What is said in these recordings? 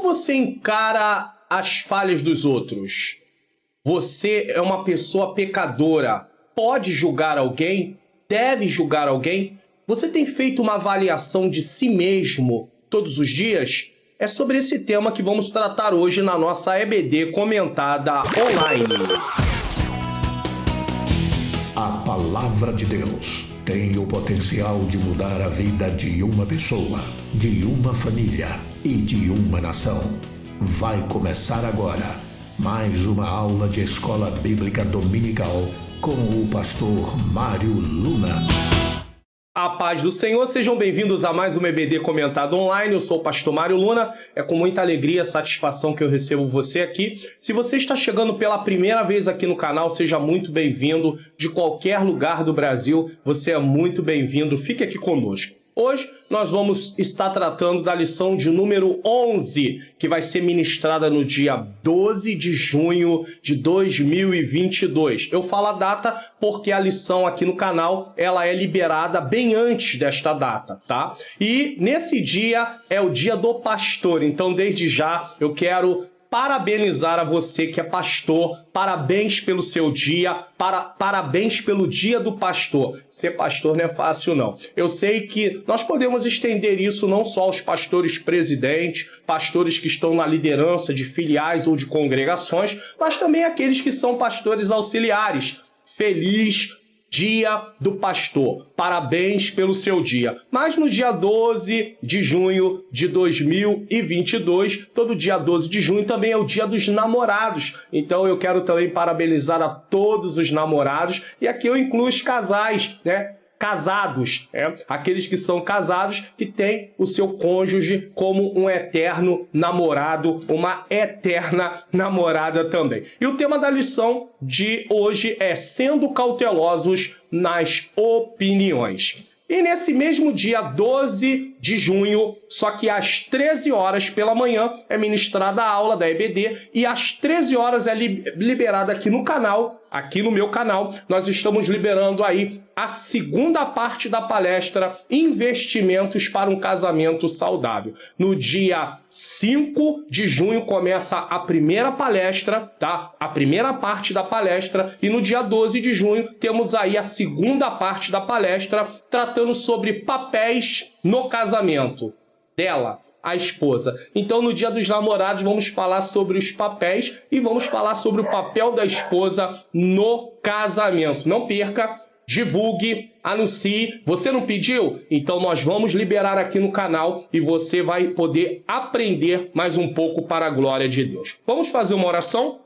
você encara as falhas dos outros? Você é uma pessoa pecadora. Pode julgar alguém? Deve julgar alguém? Você tem feito uma avaliação de si mesmo todos os dias? É sobre esse tema que vamos tratar hoje na nossa EBD comentada online. A palavra de Deus tem o potencial de mudar a vida de uma pessoa, de uma família e de uma nação. Vai começar agora mais uma aula de Escola Bíblica Dominical com o pastor Mário Luna. A paz do Senhor, sejam bem-vindos a mais uma EBD Comentado Online. Eu sou o pastor Mário Luna, é com muita alegria e satisfação que eu recebo você aqui. Se você está chegando pela primeira vez aqui no canal, seja muito bem-vindo. De qualquer lugar do Brasil, você é muito bem-vindo. Fique aqui conosco. Hoje nós vamos estar tratando da lição de número 11, que vai ser ministrada no dia 12 de junho de 2022. Eu falo a data porque a lição aqui no canal ela é liberada bem antes desta data, tá? E nesse dia é o dia do pastor, então desde já eu quero parabenizar a você que é pastor, parabéns pelo seu dia, parabéns pelo dia do pastor. Ser pastor não é fácil não. Eu sei que nós podemos estender isso não só aos pastores presidentes, pastores que estão na liderança de filiais ou de congregações, mas também aqueles que são pastores auxiliares. Feliz Dia do Pastor. Parabéns pelo seu dia. Mas no dia 12 de junho de 2022, todo dia 12 de junho também é o dia dos namorados. Então eu quero também parabenizar a todos os namorados. E aqui eu incluo os casais, né? Casados, aqueles que são casados, que têm o seu cônjuge como um eterno namorado, uma eterna namorada também. E o tema da lição de hoje é sendo cautelosos nas opiniões. E nesse mesmo dia 12 de junho, só que às 13 horas pela manhã, é ministrada a aula da EBD e às 13 horas é liberada aqui no canal, aqui no meu canal, nós estamos liberando aí a segunda parte da palestra Investimentos para um Casamento Saudável. No dia 5 de junho começa a primeira palestra, tá? A primeira parte da palestra e no dia 12 de junho temos aí a segunda parte da palestra tratando sobre papéis no casamento dela, a esposa. Então, no dia dos namorados, vamos falar sobre os papéis e vamos falar sobre o papel da esposa no casamento. Não perca, divulgue, anuncie. Você não pediu? Então, nós vamos liberar aqui no canal e você vai poder aprender mais um pouco para a glória de Deus. Vamos fazer uma oração?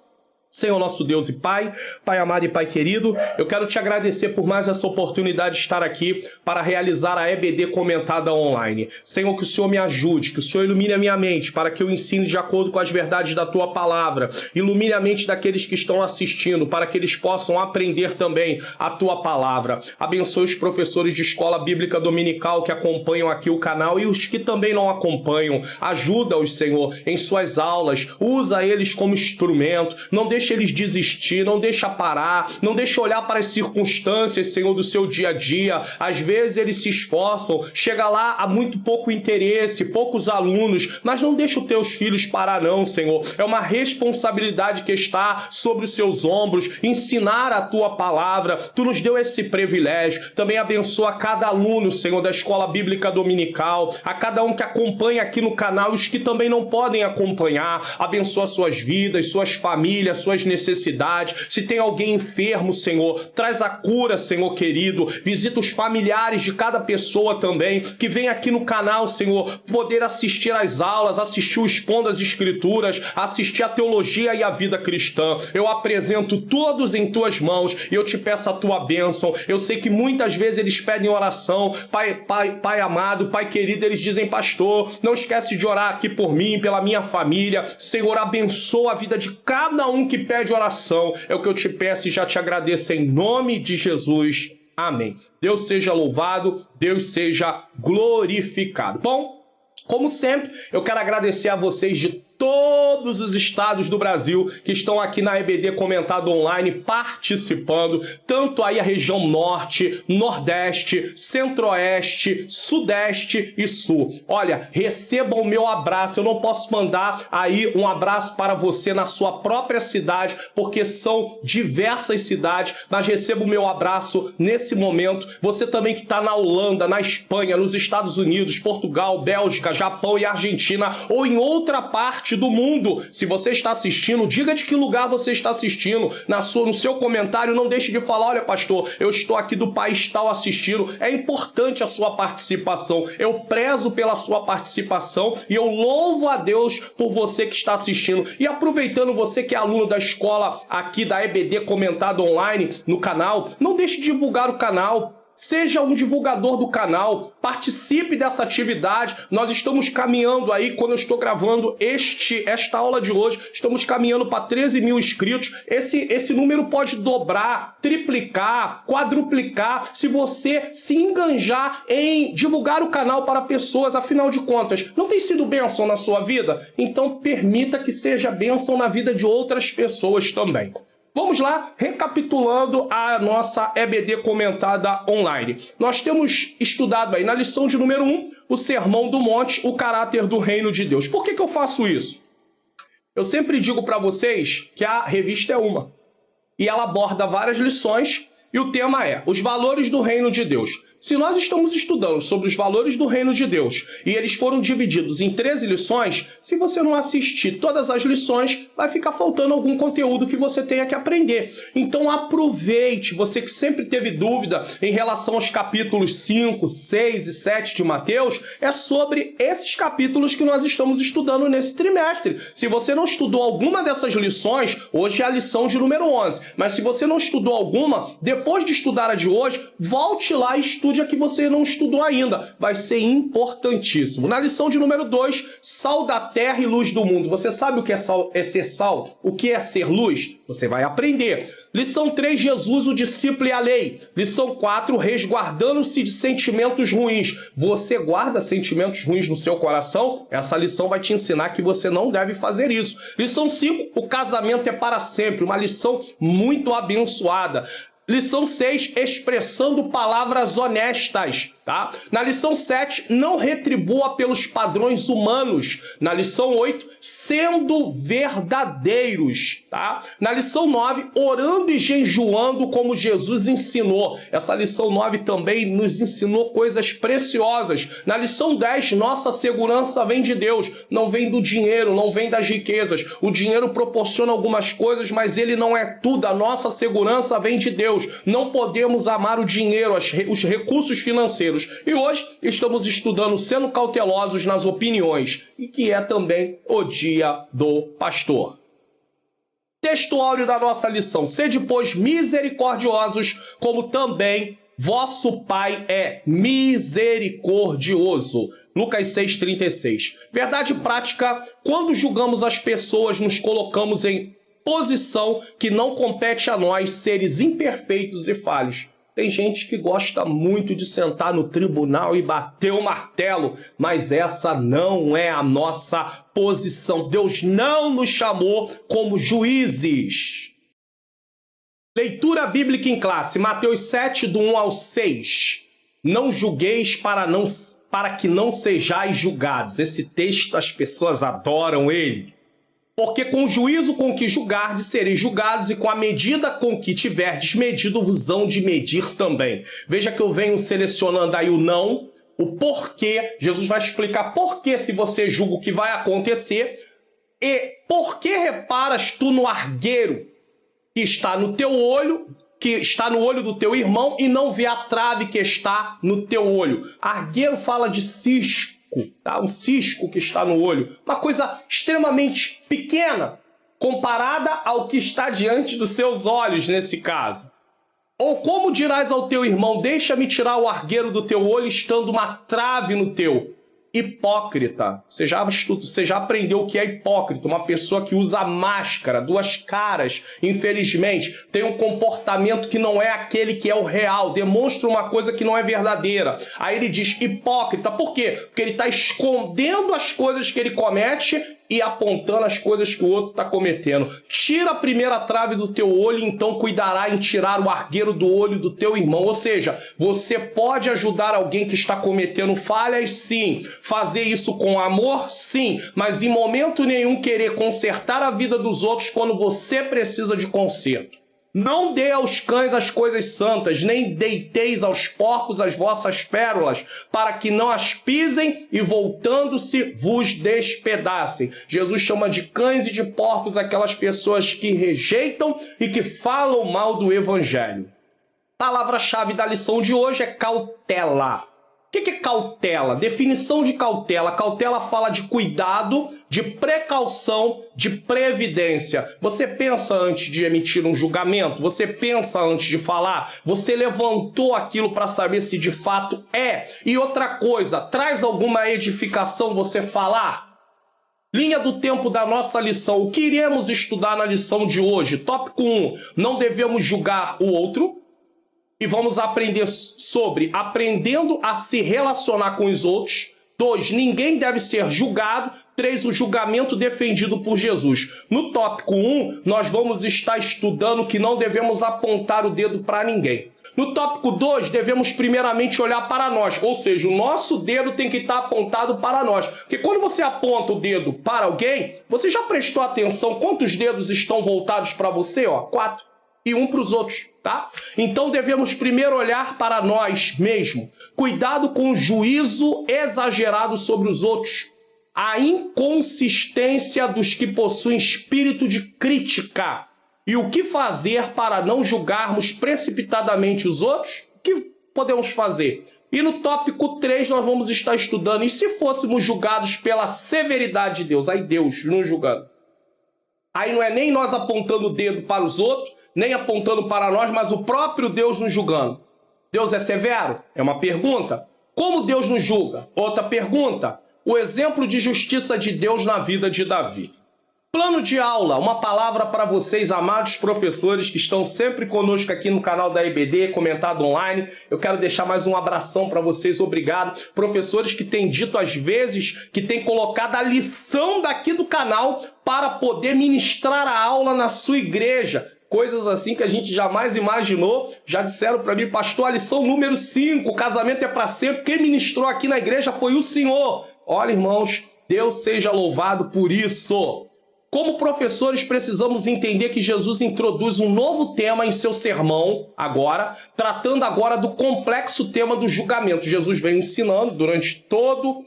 Senhor nosso Deus e Pai, Pai amado e Pai querido, eu quero te agradecer por mais essa oportunidade de estar aqui para realizar a EBD comentada online. Senhor, que o Senhor me ajude, que o Senhor ilumine a minha mente para que eu ensine de acordo com as verdades da Tua Palavra. Ilumine a mente daqueles que estão assistindo para que eles possam aprender também a Tua Palavra. Abençoe os professores de Escola Bíblica Dominical que acompanham aqui o canal e os que também não acompanham. Ajuda-os, Senhor, em suas aulas. Usa eles como instrumento. Não deixe eles desistir, não deixa parar, não deixa olhar para as circunstâncias, Senhor, do seu dia a dia. Às vezes eles se esforçam, chega lá há muito pouco interesse, poucos alunos, mas não deixa os teus filhos parar não, Senhor. É uma responsabilidade que está sobre os seus ombros, ensinar a Tua Palavra. Tu nos deu esse privilégio. Também abençoa cada aluno, Senhor, da Escola Bíblica Dominical, a cada um que acompanha aqui no canal e os que também não podem acompanhar. Abençoa suas vidas, suas famílias, suas necessidades. Se tem alguém enfermo, Senhor, traz a cura, Senhor querido. Visita os familiares de cada pessoa também, que vem aqui no canal, Senhor, poder assistir às aulas, assistir o Expondo as Escrituras, assistir a teologia e a vida cristã. Eu apresento todos em Tuas mãos e eu te peço a Tua bênção. Eu sei que muitas vezes eles pedem oração. Pai amado, Pai querido, eles dizem, pastor, não esquece de orar aqui por mim, pela minha família. Senhor, abençoa a vida de cada um que pede oração. É o que eu te peço e já te agradeço em nome de Jesus. Amém. Deus seja louvado, Deus seja glorificado. Bom, como sempre, eu quero agradecer a vocês de todos os estados do Brasil que estão aqui na EBD Comentado Online participando, tanto aí a região Norte, Nordeste, Centro-Oeste, Sudeste e Sul. Olha, recebam o meu abraço. Eu não posso mandar aí um abraço para você na sua própria cidade, porque são diversas cidades, mas receba o meu abraço nesse momento. Você também que está na Holanda, na Espanha, nos Estados Unidos, Portugal, Bélgica, Japão e Argentina, ou em outra parte do mundo. Se você está assistindo, diga de que lugar você está assistindo. No seu comentário, não deixe de falar: olha, pastor, eu estou aqui do país tal assistindo. É importante a sua participação. Eu prezo pela sua participação e eu louvo a Deus por você que está assistindo. E aproveitando, você que é aluno da escola aqui da EBD Comentado Online no canal, não deixe de divulgar o canal. Seja um divulgador do canal, participe dessa atividade. Nós estamos caminhando aí, quando eu estou gravando esta aula de hoje, estamos caminhando para 13 mil inscritos. Esse número pode dobrar, triplicar, quadruplicar, se você se enganjar em divulgar o canal para pessoas. Afinal de contas, não tem sido bênção na sua vida? Então permita que seja bênção na vida de outras pessoas também. Vamos lá, recapitulando a nossa EBD Comentada Online. Nós temos estudado aí na lição de número 1, o Sermão do Monte, o caráter do reino de Deus. Por que eu faço isso? Eu sempre digo para vocês que a revista é uma. E ela aborda várias lições e o tema é os valores do reino de Deus. Se nós estamos estudando sobre os valores do reino de Deus e eles foram divididos em 13 lições, se você não assistir todas as lições, vai ficar faltando algum conteúdo que você tenha que aprender. Então aproveite, você que sempre teve dúvida em relação aos capítulos 5, 6 e 7 de Mateus, é sobre esses capítulos que nós estamos estudando nesse trimestre. Se você não estudou alguma dessas lições, hoje é a lição de número 11, mas se você não estudou alguma, depois de estudar a de hoje, volte lá e estude a que você não estudou ainda. Vai ser importantíssimo. Na lição de número 2, sal da terra e luz do mundo. Você sabe o que é ser sal? O que é ser luz? Você vai aprender. Lição 3, Jesus, o discípulo e a lei. Lição 4, resguardando-se de sentimentos ruins. Você guarda sentimentos ruins no seu coração? Essa lição vai te ensinar que você não deve fazer isso. Lição 5, o casamento é para sempre. Uma lição muito abençoada. Lição 6, expressando palavras honestas, tá? Na lição 7, não retribua pelos padrões humanos. Na lição 8, sendo verdadeiros, tá? Na lição 9, orando e jejuando como Jesus ensinou. Essa lição 9 também nos ensinou coisas preciosas. Na lição 10, nossa segurança vem de Deus, não vem do dinheiro, não vem das riquezas. O dinheiro proporciona algumas coisas, mas ele não é tudo. A nossa segurança vem de Deus. Não podemos amar o dinheiro, os recursos financeiros. E hoje estamos estudando sendo cautelosos nas opiniões, e que é também o dia do pastor. Texto áureo da nossa lição: sede, pois, misericordiosos, como também vosso Pai é misericordioso. Lucas 6,36. Verdade prática: quando julgamos as pessoas, nos colocamos em posição que não compete a nós, seres imperfeitos e falhos. Tem gente que gosta muito de sentar no tribunal e bater o martelo, mas essa não é a nossa posição. Deus não nos chamou como juízes. Leitura bíblica em classe, Mateus 7, do 1 ao 6. Não julgueis para que não sejais julgados. Esse texto, as pessoas adoram ele. Porque com o juízo com que julgardes, sereis julgados, e com a medida com que tiverdes medido, vos hão de medir também. Veja que eu venho selecionando aí o não, o porquê. Jesus vai explicar por que, se você julga, o que vai acontecer. E por que reparas tu no argueiro que está no teu olho, que está no olho do teu irmão, e não vê a trave que está no teu olho? Argueiro fala de cisco. Tá? Um cisco que está no olho, uma coisa extremamente pequena comparada ao que está diante dos seus olhos nesse caso. Ou como dirás ao teu irmão, deixa-me tirar o argueiro do teu olho, estando uma trave no teu? Hipócrita. Você já aprendeu o que é hipócrita, uma pessoa que usa máscara, duas caras, infelizmente, tem um comportamento que não é aquele que é o real, demonstra uma coisa que não é verdadeira. Aí ele diz hipócrita, por quê? Porque ele está escondendo as coisas que ele comete e apontando as coisas que o outro está cometendo. Tira a primeira trave do teu olho, então cuidará em tirar o argueiro do olho do teu irmão. Ou seja, você pode ajudar alguém que está cometendo falhas, sim. Fazer isso com amor, sim. Mas em momento nenhum querer consertar a vida dos outros quando você precisa de conserto. Não dê aos cães as coisas santas, nem deiteis aos porcos as vossas pérolas, para que não as pisem e, voltando-se, vos despedacem. Jesus chama de cães e de porcos aquelas pessoas que rejeitam e que falam mal do evangelho. Palavra-chave da lição de hoje é cautela. O que é cautela? Definição de cautela. Cautela fala de cuidado, de precaução, de previdência. Você pensa antes de emitir um julgamento? Você pensa antes de falar? Você levantou aquilo para saber se de fato é? E outra coisa, traz alguma edificação você falar? Linha do tempo da nossa lição. O que iremos estudar na lição de hoje? Tópico 1. Não devemos julgar o outro. E vamos aprender sobre aprendendo a se relacionar com os outros. 2. Ninguém deve ser julgado. 3. O julgamento defendido por Jesus. No tópico 1, nós vamos estar estudando que não devemos apontar o dedo para ninguém. No tópico 2, devemos primeiramente olhar para nós. Ou seja, o nosso dedo tem que estar apontado para nós. Porque quando você aponta o dedo para alguém, você já prestou atenção quantos dedos estão voltados para você? 4. E um para os outros, tá? Então devemos primeiro olhar para nós mesmos. Cuidado com o juízo exagerado sobre os outros. A inconsistência dos que possuem espírito de crítica. E o que fazer para não julgarmos precipitadamente os outros? O que podemos fazer? E no tópico 3 nós vamos estar estudando. E se fôssemos julgados pela severidade de Deus? Aí Deus nos julgando. Aí não é nem nós apontando o dedo para os outros, nem apontando para nós, mas o próprio Deus nos julgando. Deus é severo? É uma pergunta. Como Deus nos julga? Outra pergunta. O exemplo de justiça de Deus na vida de Davi. Plano de aula, uma palavra para vocês, amados professores que estão sempre conosco aqui no canal da EBD, comentado online. Eu quero deixar mais um abração para vocês, obrigado. Professores que têm dito às vezes que têm colocado a lição daqui do canal para poder ministrar a aula na sua igreja. Coisas assim que a gente jamais imaginou. Já disseram para mim, pastor, a lição número 5, o casamento é para sempre. Quem ministrou aqui na igreja foi o Senhor. Olha, irmãos, Deus seja louvado por isso. Como professores, precisamos entender que Jesus introduz um novo tema em seu sermão agora, tratando agora do complexo tema do julgamento. Jesus vem ensinando durante todas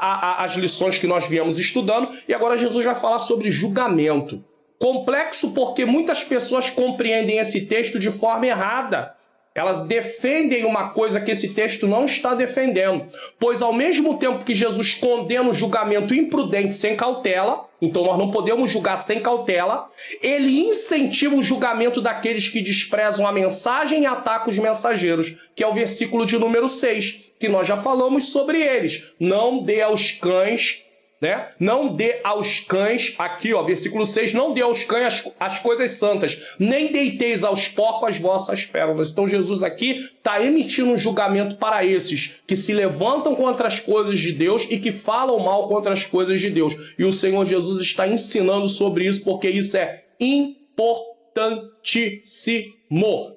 as lições que nós viemos estudando, e agora Jesus vai falar sobre julgamento. Complexo porque muitas pessoas compreendem esse texto de forma errada. Elas defendem uma coisa que esse texto não está defendendo. Pois ao mesmo tempo que Jesus condena o julgamento imprudente sem cautela, então nós não podemos julgar sem cautela, ele incentiva o julgamento daqueles que desprezam a mensagem e atacam os mensageiros, que é o versículo de número 6, que nós já falamos sobre eles. Não dê aos cães... Não dê aos cães, aqui ó, versículo 6, não dê aos cães as coisas santas, nem deiteis aos porcos as vossas pérolas. Então Jesus aqui está emitindo um julgamento para esses que se levantam contra as coisas de Deus e que falam mal contra as coisas de Deus. E o Senhor Jesus está ensinando sobre isso porque isso é importantíssimo.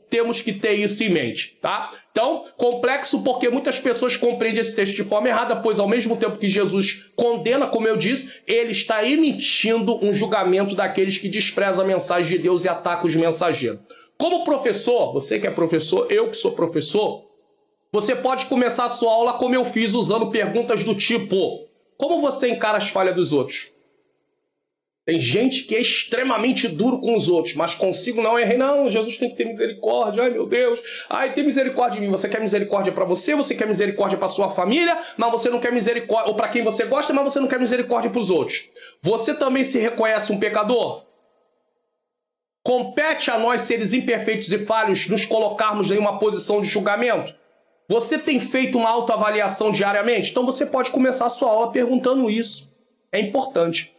Temos que ter isso em mente, tá? Então, complexo porque muitas pessoas compreendem esse texto de forma errada, pois ao mesmo tempo que Jesus condena, como eu disse, ele está emitindo um julgamento daqueles que desprezam a mensagem de Deus e atacam os mensageiros. Como professor, você que é professor, eu que sou professor, você pode começar a sua aula como eu fiz, usando perguntas do tipo: como você encara as falhas dos outros? Tem gente que é extremamente duro com os outros, mas consigo não errei. Não, Jesus tem que ter misericórdia. Ai, meu Deus. Ai, tem misericórdia de mim. Você quer misericórdia para você, você quer misericórdia para sua família, mas você não quer misericórdia, ou para quem você gosta, mas você não quer misericórdia para os outros. Você também se reconhece um pecador? Compete a nós, seres imperfeitos e falhos, nos colocarmos em uma posição de julgamento? Você tem feito uma autoavaliação diariamente? Então você pode começar a sua aula perguntando isso. É importante.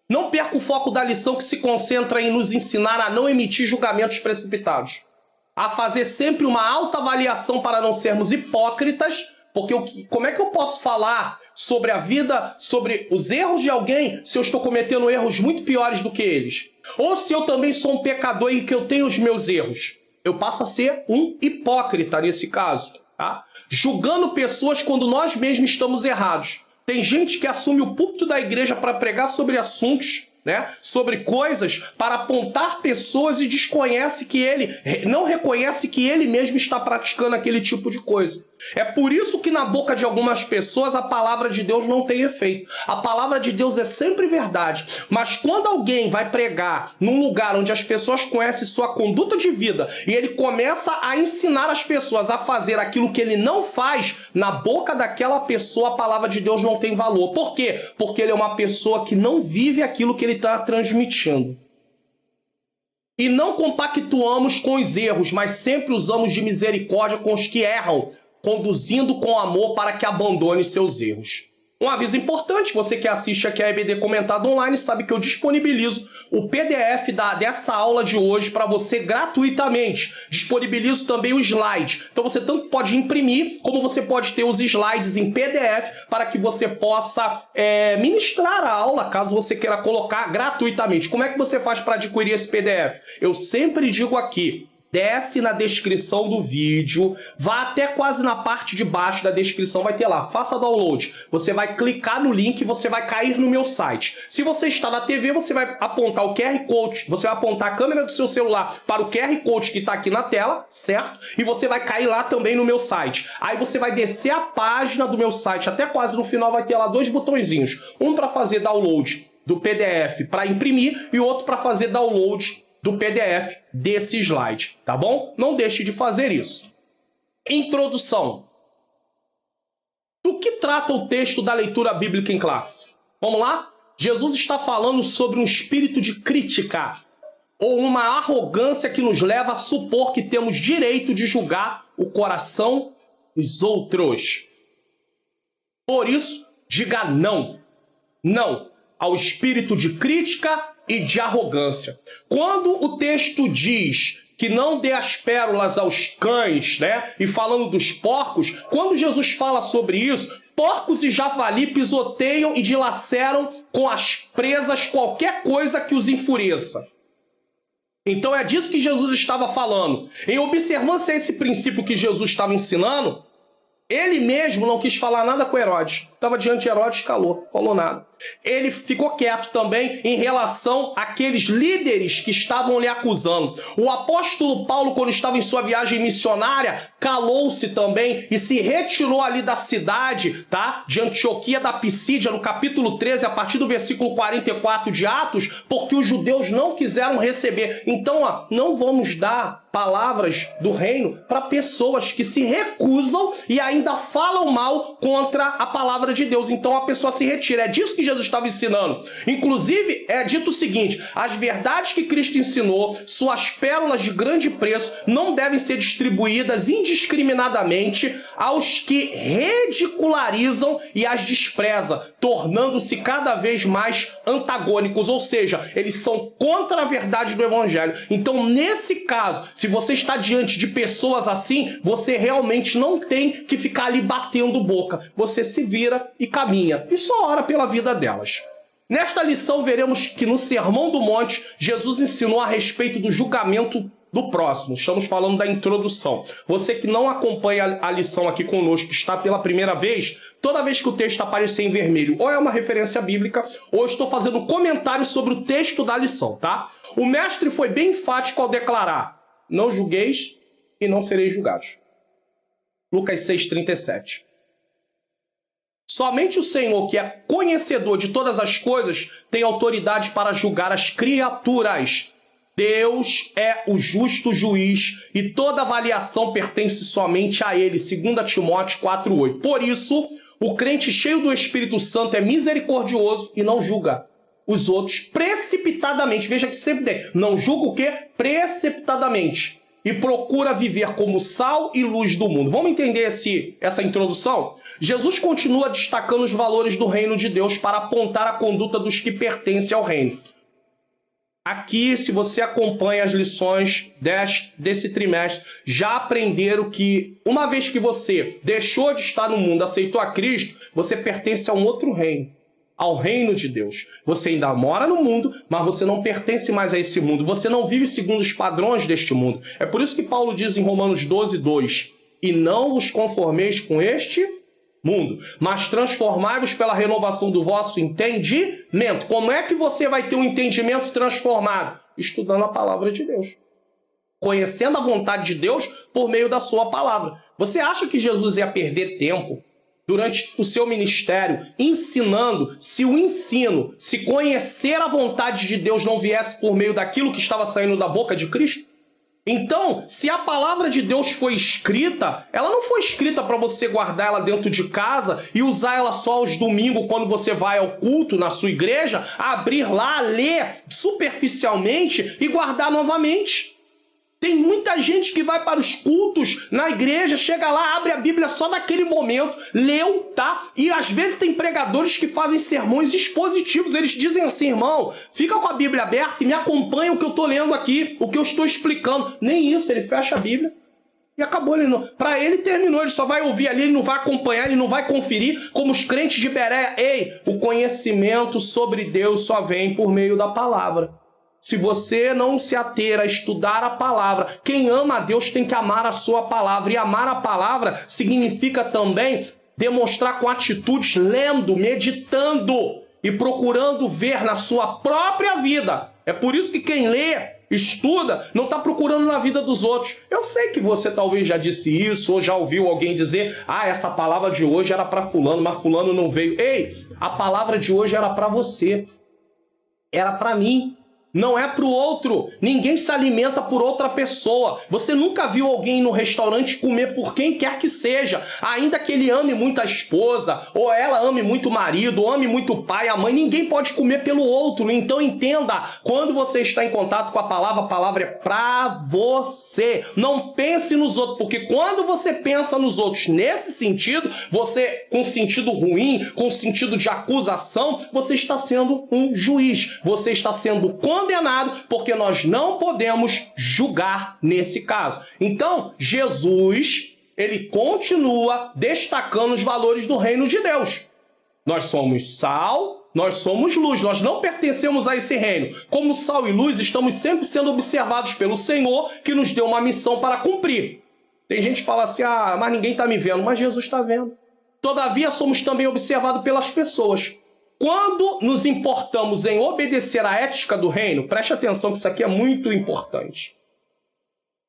Não perca o foco da lição, que se concentra em nos ensinar a não emitir julgamentos precipitados. A fazer sempre uma autoavaliação para não sermos hipócritas, Porque como é que eu posso falar sobre a vida, sobre os erros de alguém, se eu estou cometendo erros muito piores do que eles? Ou se eu também sou um pecador e que eu tenho os meus erros? Eu passo a ser um hipócrita nesse caso, tá? Julgando pessoas quando nós mesmos estamos errados. Tem gente que assume o púlpito da igreja para pregar sobre assuntos, né, sobre coisas, para apontar pessoas e não reconhece que ele mesmo está praticando aquele tipo de coisa. É por isso que na boca de algumas pessoas a palavra de Deus não tem efeito. A palavra de Deus é sempre verdade. Mas quando alguém vai pregar num lugar onde as pessoas conhecem sua conduta de vida e ele começa a ensinar as pessoas a fazer aquilo que ele não faz, na boca daquela pessoa a palavra de Deus não tem valor. Por quê? Porque ele é uma pessoa que não vive aquilo que ele está transmitindo. E não compactuamos com os erros, mas sempre usamos de misericórdia com os que erram, conduzindo com amor para que abandone seus erros. Um aviso importante, você que assiste aqui a EBD Comentado Online sabe que eu disponibilizo o PDF dessa aula de hoje para você gratuitamente. Disponibilizo também o slide. Então você tanto pode imprimir, como você pode ter os slides em PDF para que você possa ministrar a aula, caso você queira colocar gratuitamente. Como é que você faz para adquirir esse PDF? Eu sempre digo aqui, desce na descrição do vídeo, vá até quase na parte de baixo da descrição, vai ter lá, faça download. Você vai clicar no link e você vai cair no meu site. Se você está na TV, você vai apontar o QR Code, você vai apontar a câmera do seu celular para o QR Code que está aqui na tela, certo? E você vai cair lá também no meu site. Aí você vai descer a página do meu site, até quase no final vai ter lá dois botõezinhos. Um para fazer download do PDF para imprimir e outro para fazer download do PDF desse slide, tá bom? Não deixe de fazer isso. Introdução. Do que trata o texto da leitura bíblica em classe? Vamos lá? Jesus está falando sobre um espírito de crítica ou uma arrogância que nos leva a supor que temos direito de julgar o coração dos outros. Por isso, diga não. Não ao espírito de crítica e de arrogância. Quando o texto diz que não dê as pérolas aos cães, né? E falando dos porcos, quando Jesus fala sobre isso, porcos e javali pisoteiam e dilaceram com as presas qualquer coisa que os enfureça. Então é disso que Jesus estava falando. Em observância a esse princípio que Jesus estava ensinando, ele mesmo não quis falar nada com Herodes. Estava diante de Herodes, calou, falou nada. Ele ficou quieto também em relação àqueles líderes que estavam lhe acusando. O apóstolo Paulo, quando estava em sua viagem missionária, calou-se também e se retirou ali da cidade, tá? De Antioquia da Pisídia, no capítulo 13, a partir do versículo 44 de Atos, porque os judeus não quiseram receber. Então, não vamos dar palavras do reino para pessoas que se recusam e ainda falam mal contra a palavra de Deus. Então a pessoa se retira. É disso que Jesus estava ensinando. Inclusive, é dito o seguinte: as verdades que Cristo ensinou, suas pérolas de grande preço, não devem ser distribuídas indiscriminadamente aos que ridicularizam e as despreza, tornando-se cada vez mais antagônicos, ou seja, eles são contra a verdade do evangelho. Então, nesse caso, se você está diante de pessoas assim, você realmente não tem que ficar ali batendo boca. Você se vira e caminha, e só ora pela vida delas. Nesta lição, veremos que no Sermão do Monte, Jesus ensinou a respeito do julgamento do próximo. Estamos falando da introdução. Você que não acompanha a lição aqui conosco, que está pela primeira vez, toda vez que o texto aparecer em vermelho, ou é uma referência bíblica, ou eu estou fazendo comentário sobre o texto da lição, tá? O mestre foi bem enfático ao declarar: não julgueis e não sereis julgados. Lucas 6,37. Somente o Senhor, que é conhecedor de todas as coisas, tem autoridade para julgar as criaturas. Deus é o justo juiz e toda avaliação pertence somente a Ele, 2 Timóteo 4,8. Por isso, o crente cheio do Espírito Santo é misericordioso e não julga os outros precipitadamente. Veja que sempre tem. Não julga o quê? Precipitadamente. E procura viver como sal e luz do mundo. Vamos entender essa introdução? Jesus continua destacando os valores do reino de Deus para apontar a conduta dos que pertencem ao reino. aqui, se você acompanha as lições desse trimestre, já aprenderam que uma vez que você deixou de estar no mundo, aceitou a Cristo, você pertence a um outro reino, ao reino de Deus. Você ainda mora no mundo, mas você não pertence mais a esse mundo. Você não vive segundo os padrões deste mundo. É por isso que Paulo diz em Romanos 12:2, e não vos conformeis com este mundo, mas transformai-vos pela renovação do vosso entendimento. Como é que você vai ter um entendimento transformado? Estudando a palavra de Deus. Conhecendo a vontade de Deus por meio da sua palavra. Você acha que Jesus ia perder tempo durante o seu ministério ensinando, se o ensino, se conhecer a vontade de Deus não viesse por meio daquilo que estava saindo da boca de Cristo? Então, se a palavra de Deus foi escrita, ela não foi escrita para você guardar ela dentro de casa e usar ela só aos domingos quando você vai ao culto na sua igreja, abrir lá, ler superficialmente e guardar novamente. Tem muita gente que vai para os cultos na igreja, chega lá, abre a Bíblia só naquele momento, leu, tá? E às vezes tem pregadores que fazem sermões expositivos. Eles dizem assim, irmão, fica com a Bíblia aberta e me acompanha o que eu estou lendo aqui, o que eu estou explicando. Nem isso, ele fecha a Bíblia e acabou. Para ele terminou, ele só vai ouvir ali, ele não vai acompanhar, ele não vai conferir, como os crentes de Bereia. Ei, o conhecimento sobre Deus só vem por meio da palavra. Se você não se ater a estudar a palavra, quem ama a Deus tem que amar a sua palavra. E amar a palavra significa também demonstrar com atitudes, lendo, meditando e procurando ver na sua própria vida. É por isso que quem lê, estuda, não está procurando na vida dos outros. Eu sei que você talvez já disse isso, ou já ouviu alguém dizer, essa palavra de hoje era para fulano, mas fulano não veio. Ei, a palavra de hoje era para você. Era para mim. Não é para o outro. Ninguém se alimenta por outra pessoa. Você nunca viu alguém no restaurante comer por quem quer que seja, ainda que ele ame muito a esposa, ou ela ame muito o marido, ou ame muito o pai, a mãe. Ninguém pode comer pelo outro. Então entenda, quando você está em contato com a palavra é para você. Não pense nos outros, porque quando você pensa nos outros nesse sentido, você, com sentido ruim, com sentido de acusação, você está sendo um juiz. Você está sendo condenado, porque nós não podemos julgar nesse caso. Então, Jesus, ele continua destacando os valores do reino de Deus. Nós somos sal, nós somos luz, nós não pertencemos a esse reino. Como sal e luz, estamos sempre sendo observados pelo Senhor, que nos deu uma missão para cumprir. Tem gente que fala assim, mas ninguém está me vendo, mas Jesus está vendo. Todavia, somos também observados pelas pessoas. Quando nos importamos em obedecer à ética do reino, preste atenção que isso aqui é muito importante.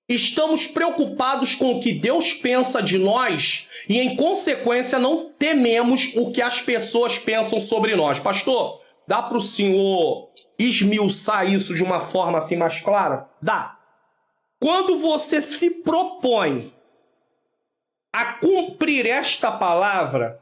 Estamos preocupados com o que Deus pensa de nós e, em consequência, não tememos o que as pessoas pensam sobre nós. Pastor, dá para o senhor esmiuçar isso de uma forma assim mais clara? Dá. Quando você se propõe a cumprir esta palavra,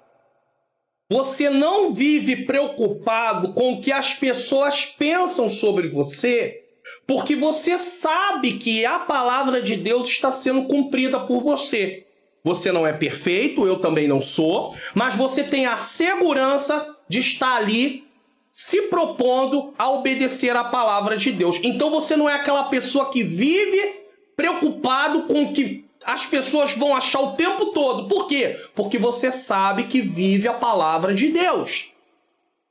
você não vive preocupado com o que as pessoas pensam sobre você, porque você sabe que a palavra de Deus está sendo cumprida por você. Você não é perfeito, eu também não sou, mas você tem a segurança de estar ali se propondo a obedecer a palavra de Deus. Então você não é aquela pessoa que vive preocupado com o que as pessoas vão achar o tempo todo. Por quê? Porque você sabe que vive a palavra de Deus.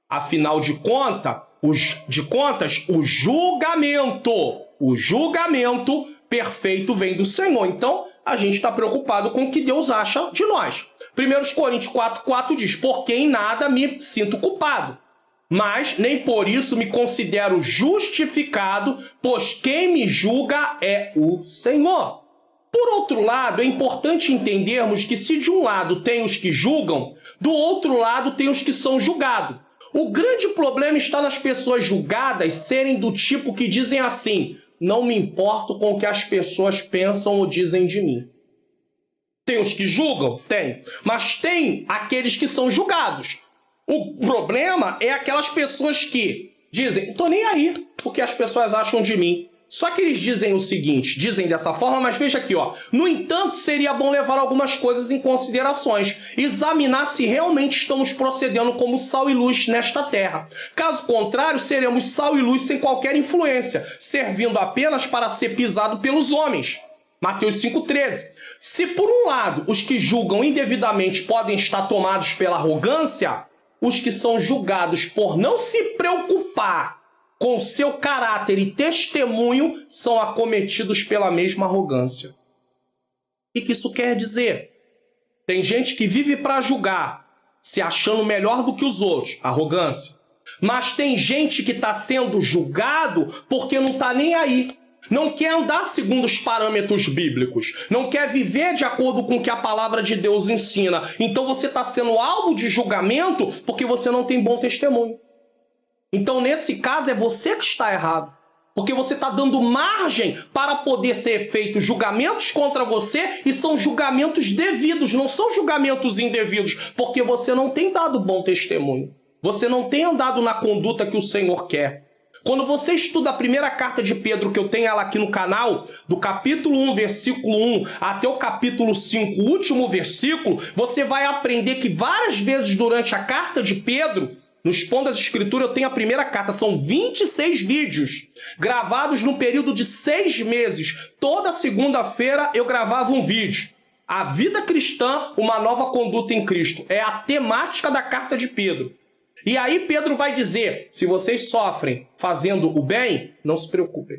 Afinal de contas, o julgamento perfeito vem do Senhor. Então, a gente está preocupado com o que Deus acha de nós. 1 Coríntios 4,4 diz, porque em nada me sinto culpado, mas nem por isso me considero justificado, pois quem me julga é o Senhor. Por outro lado, é importante entendermos que se de um lado tem os que julgam, do outro lado tem os que são julgados. O grande problema está nas pessoas julgadas serem do tipo que dizem assim, não me importo com o que as pessoas pensam ou dizem de mim. Tem os que julgam? Tem. Mas tem aqueles que são julgados. O problema é aquelas pessoas que dizem, não tô nem aí o que as pessoas acham de mim. Só que eles dizem o seguinte, dizem dessa forma, mas veja aqui, ó. No entanto, seria bom levar algumas coisas em considerações, examinar se realmente estamos procedendo como sal e luz nesta terra. Caso contrário, seremos sal e luz sem qualquer influência, servindo apenas para ser pisado pelos homens. Mateus 5,13. Se por um lado os que julgam indevidamente podem estar tomados pela arrogância, os que são julgados por não se preocupar com seu caráter e testemunho são acometidos pela mesma arrogância. O que isso quer dizer? Tem gente que vive para julgar, se achando melhor do que os outros, arrogância. Mas tem gente que está sendo julgado porque não está nem aí. Não quer andar segundo os parâmetros bíblicos. Não quer viver de acordo com o que a palavra de Deus ensina. Então você está sendo alvo de julgamento porque você não tem bom testemunho. Então, nesse caso, é você que está errado. Porque você está dando margem para poder ser feitos julgamentos contra você e são julgamentos devidos, não são julgamentos indevidos, porque você não tem dado bom testemunho. Você não tem andado na conduta que o Senhor quer. Quando você estuda a primeira carta de Pedro, que eu tenho ela aqui no canal, do capítulo 1, versículo 1 até o capítulo 5, o último versículo, você vai aprender que várias vezes durante a carta de Pedro, no Expondo das Escrituras, eu tenho a primeira carta. São 26 vídeos gravados no período de 6 meses. Toda segunda-feira eu gravava um vídeo. A vida cristã, uma nova conduta em Cristo. É a temática da carta de Pedro. E aí Pedro vai dizer, se vocês sofrem fazendo o bem, não se preocupem.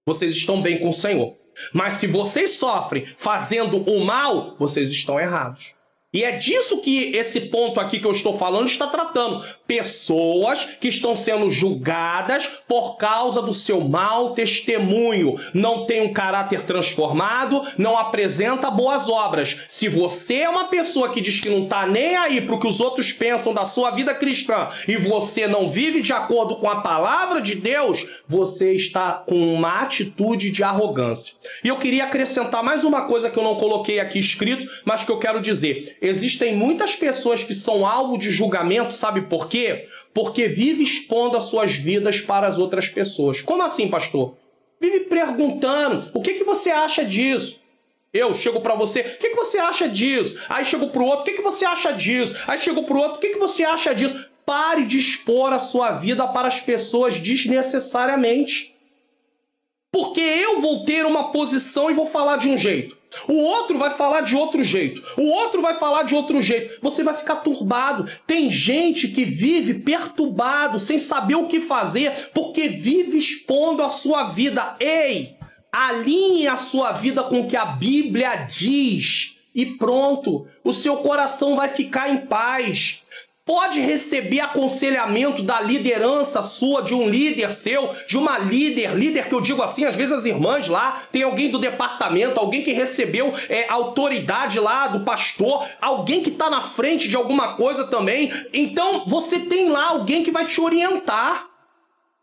Vocês estão bem com o Senhor. Mas se vocês sofrem fazendo o mal, vocês estão errados. E é disso que esse ponto aqui que eu estou falando está tratando. Pessoas que estão sendo julgadas por causa do seu mau testemunho. Não tem um caráter transformado, não apresenta boas obras. Se você é uma pessoa que diz que não está nem aí para o que os outros pensam da sua vida cristã e você não vive de acordo com a palavra de Deus, você está com uma atitude de arrogância. E eu queria acrescentar mais uma coisa que eu não coloquei aqui escrito, mas que eu quero dizer. Existem muitas pessoas que são alvo de julgamento, sabe por quê? Porque vive expondo as suas vidas para as outras pessoas. Como assim, pastor? Vive perguntando, o que você acha disso? Eu chego para você, o que você acha disso? Aí chego para o outro, o que você acha disso? Aí chego para o outro, o que você acha disso? Pare de expor a sua vida para as pessoas desnecessariamente. Porque eu vou ter uma posição e vou falar de um jeito. O outro vai falar de outro jeito. O outro vai falar de outro jeito. Você vai ficar turbado. Tem gente que vive perturbado, sem saber o que fazer, porque vive expondo a sua vida. Ei, alinhe a sua vida com o que a Bíblia diz. E pronto, o seu coração vai ficar em paz. Pode receber aconselhamento da liderança sua, de um líder seu, de uma líder que eu digo assim, às vezes as irmãs lá, tem alguém do departamento, alguém que recebeu autoridade lá do pastor, alguém que está na frente de alguma coisa também. Então você tem lá alguém que vai te orientar.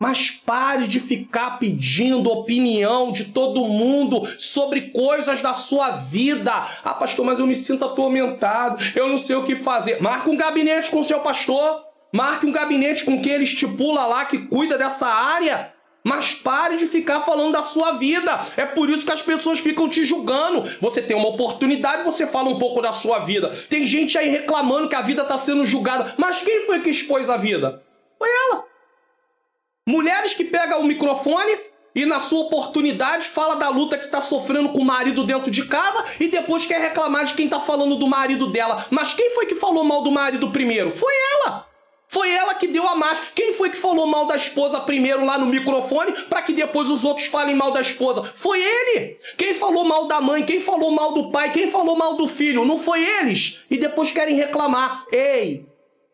Mas pare de ficar pedindo opinião de todo mundo sobre coisas da sua vida. Ah, pastor, mas eu me sinto atormentado, eu não sei o que fazer. Marque um gabinete com o seu pastor. Marque um gabinete com quem ele estipula lá, que cuida dessa área. Mas pare de ficar falando da sua vida. É por isso que as pessoas ficam te julgando. Você tem uma oportunidade, você fala um pouco da sua vida. Tem gente aí reclamando que a vida está sendo julgada. Mas quem foi que expôs a vida? Foi ela. Mulheres que pegam o microfone e na sua oportunidade fala da luta que está sofrendo com o marido dentro de casa e depois quer reclamar de quem está falando do marido dela. Mas quem foi que falou mal do marido primeiro? Foi ela. Foi ela que deu a marcha. Quem foi que falou mal da esposa primeiro lá no microfone para que depois os outros falem mal da esposa? Foi ele. Quem falou mal da mãe? Quem falou mal do pai? Quem falou mal do filho? Não foi eles. E depois querem reclamar. Ei!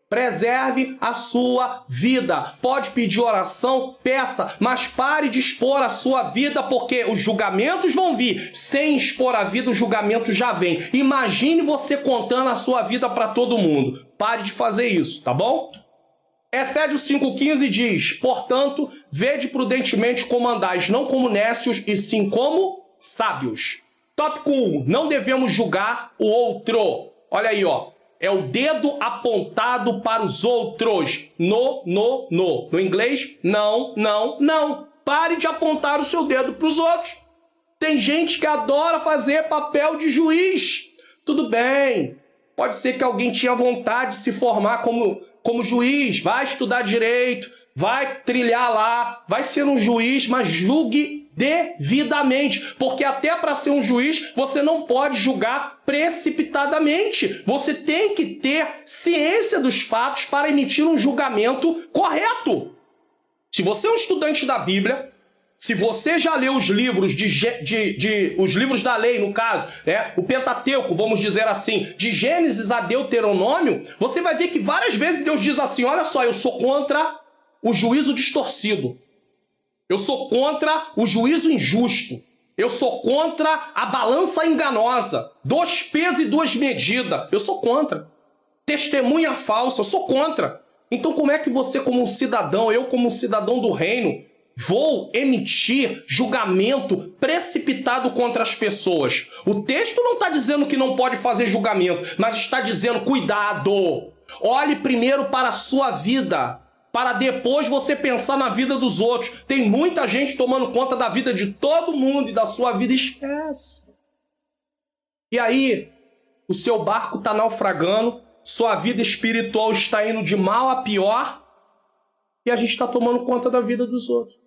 Preserve a sua vida. Pode pedir oração, peça, mas pare de expor a sua vida, porque os julgamentos vão vir. Sem expor a vida, o julgamento já vem. Imagine você contando a sua vida para todo mundo. Pare de fazer isso, tá bom? Efésios 5,15 diz: portanto, vede prudentemente como andais, não como nécios, e sim como sábios. Tópico 1. Não devemos julgar o outro. Olha aí, ó. É o dedo apontado para os outros. No. No inglês, não. Pare de apontar o seu dedo para os outros. Tem gente que adora fazer papel de juiz. Tudo bem. Pode ser que alguém tinha vontade de se formar como juiz. Vai estudar direito, vai trilhar lá, vai ser um juiz, mas julgue devidamente. Porque até para ser um juiz, você não pode julgar precipitadamente. Você tem que ter ciência dos fatos para emitir um julgamento correto. Se você é um estudante da Bíblia, se você já leu os livros os livros da lei, no caso, né, o Pentateuco, vamos dizer assim, de Gênesis a Deuteronômio, você vai ver que várias vezes Deus diz assim: olha só, eu sou contra o juízo distorcido. Eu sou contra o juízo injusto. Eu sou contra a balança enganosa. 2 pesos e 2 medidas. Eu sou contra. Testemunha falsa. Eu sou contra. Então como é que você, como um cidadão, eu como um cidadão do reino, vou emitir julgamento precipitado contra as pessoas? O texto não está dizendo que não pode fazer julgamento, mas está dizendo: cuidado, olhe primeiro para a sua vida, para depois você pensar na vida dos outros. Tem muita gente tomando conta da vida de todo mundo e da sua vida esquece. E aí, o seu barco está naufragando, sua vida espiritual está indo de mal a pior, e a gente está tomando conta da vida dos outros.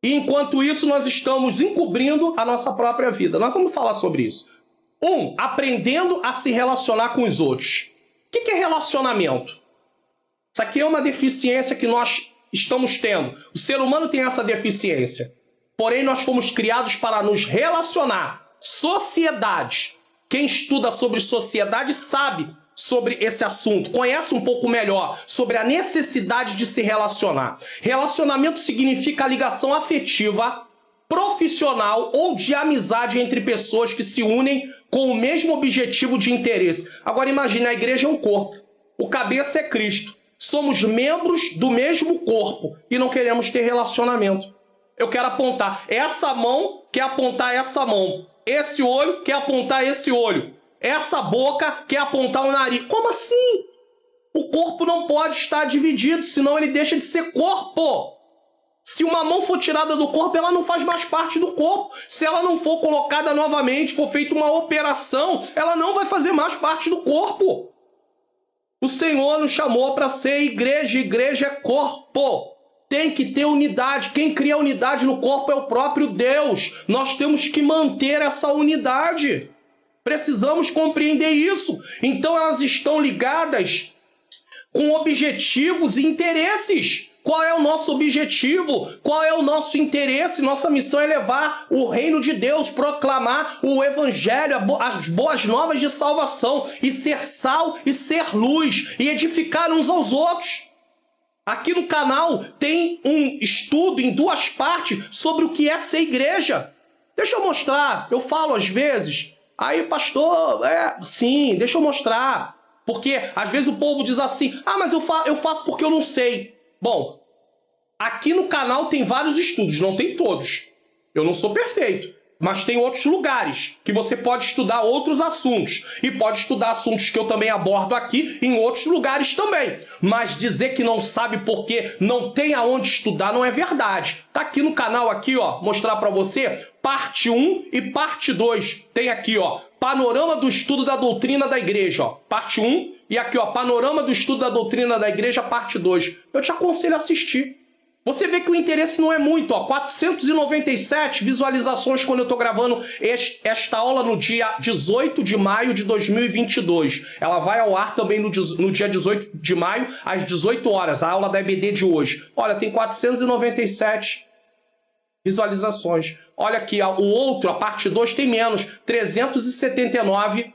E enquanto isso, nós estamos encobrindo a nossa própria vida. Nós vamos falar sobre isso. 1. Aprendendo a se relacionar com os outros. O que é relacionamento? Isso aqui é uma deficiência que nós estamos tendo. O ser humano tem essa deficiência. Porém, nós fomos criados para nos relacionar. Sociedade. Quem estuda sobre sociedade sabe sobre esse assunto, conhece um pouco melhor sobre a necessidade de se relacionar. Relacionamento significa a ligação afetiva, profissional ou de amizade entre pessoas que se unem com o mesmo objetivo de interesse. Agora imagine, a igreja é um corpo. O cabeça é Cristo. Somos membros do mesmo corpo e não queremos ter relacionamento. Eu quero apontar essa mão, quer apontar essa mão. Esse olho quer apontar esse olho. Essa boca quer apontar o nariz. Como assim? O corpo não pode estar dividido, senão ele deixa de ser corpo. Se uma mão for tirada do corpo, ela não faz mais parte do corpo. Se ela não for colocada novamente, for feita uma operação, ela não vai fazer mais parte do corpo. O Senhor nos chamou para ser igreja. Igreja é corpo. Tem que ter unidade. Quem cria unidade no corpo é o próprio Deus. Nós temos que manter essa unidade. Precisamos compreender isso. Então elas estão ligadas com objetivos e interesses. Qual é o nosso objetivo? Qual é o nosso interesse? Nossa missão é levar o reino de Deus, proclamar o evangelho, as boas novas de salvação, e ser sal e ser luz, e edificar uns aos outros. Aqui no canal tem um estudo em 2 partes sobre o que é ser igreja. Deixa eu mostrar. Eu falo às vezes... Aí, pastor, sim, deixa eu mostrar. Porque às vezes o povo diz assim: ah, mas eu faço porque eu não sei. Bom, aqui no canal tem vários estudos, não tem todos. Eu não sou perfeito, mas tem outros lugares que você pode estudar outros assuntos. E pode estudar assuntos que eu também abordo aqui em outros lugares também. Mas dizer que não sabe porque não tem aonde estudar não é verdade. Tá aqui no canal, aqui, ó, mostrar para você parte 1 e parte 2. Tem aqui, ó, Panorama do Estudo da Doutrina da Igreja, ó, parte 1. E aqui, ó, Panorama do Estudo da Doutrina da Igreja, parte 2. Eu te aconselho a assistir. Você vê que o interesse não é muito, ó, 497 visualizações quando eu tô gravando esta aula no dia 18 de maio de 2022. Ela vai ao ar também no dia 18 de maio, às 18 horas, a aula da EBD de hoje. Olha, tem 497 visualizações. Olha aqui, ó, o outro, a parte 2, tem menos, 379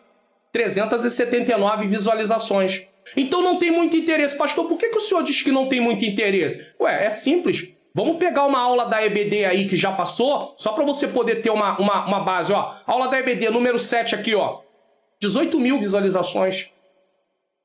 visualizações. Então não tem muito interesse. Pastor, por que o senhor diz que não tem muito interesse? Ué, é simples. Vamos pegar uma aula da EBD aí que já passou, só para você poder ter uma base. Ó, aula da EBD, número 7 aqui, ó. 18 mil visualizações.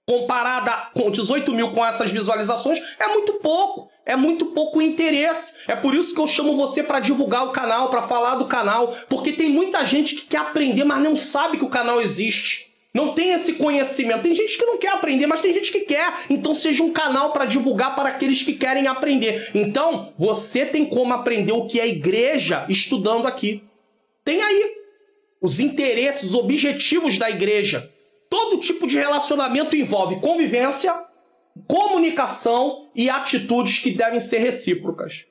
Comparada com 18 mil com essas visualizações, é muito pouco. É muito pouco interesse. É por isso que eu chamo você para divulgar o canal, para falar do canal. Porque tem muita gente que quer aprender, mas não sabe que o canal existe. Não tem esse conhecimento. Tem gente que não quer aprender, mas tem gente que quer. Então seja um canal para divulgar para aqueles que querem aprender. Então, você tem como aprender o que é igreja estudando aqui. Tem aí os interesses, os objetivos da igreja. Todo tipo de relacionamento envolve convivência, comunicação e atitudes que devem ser recíprocas.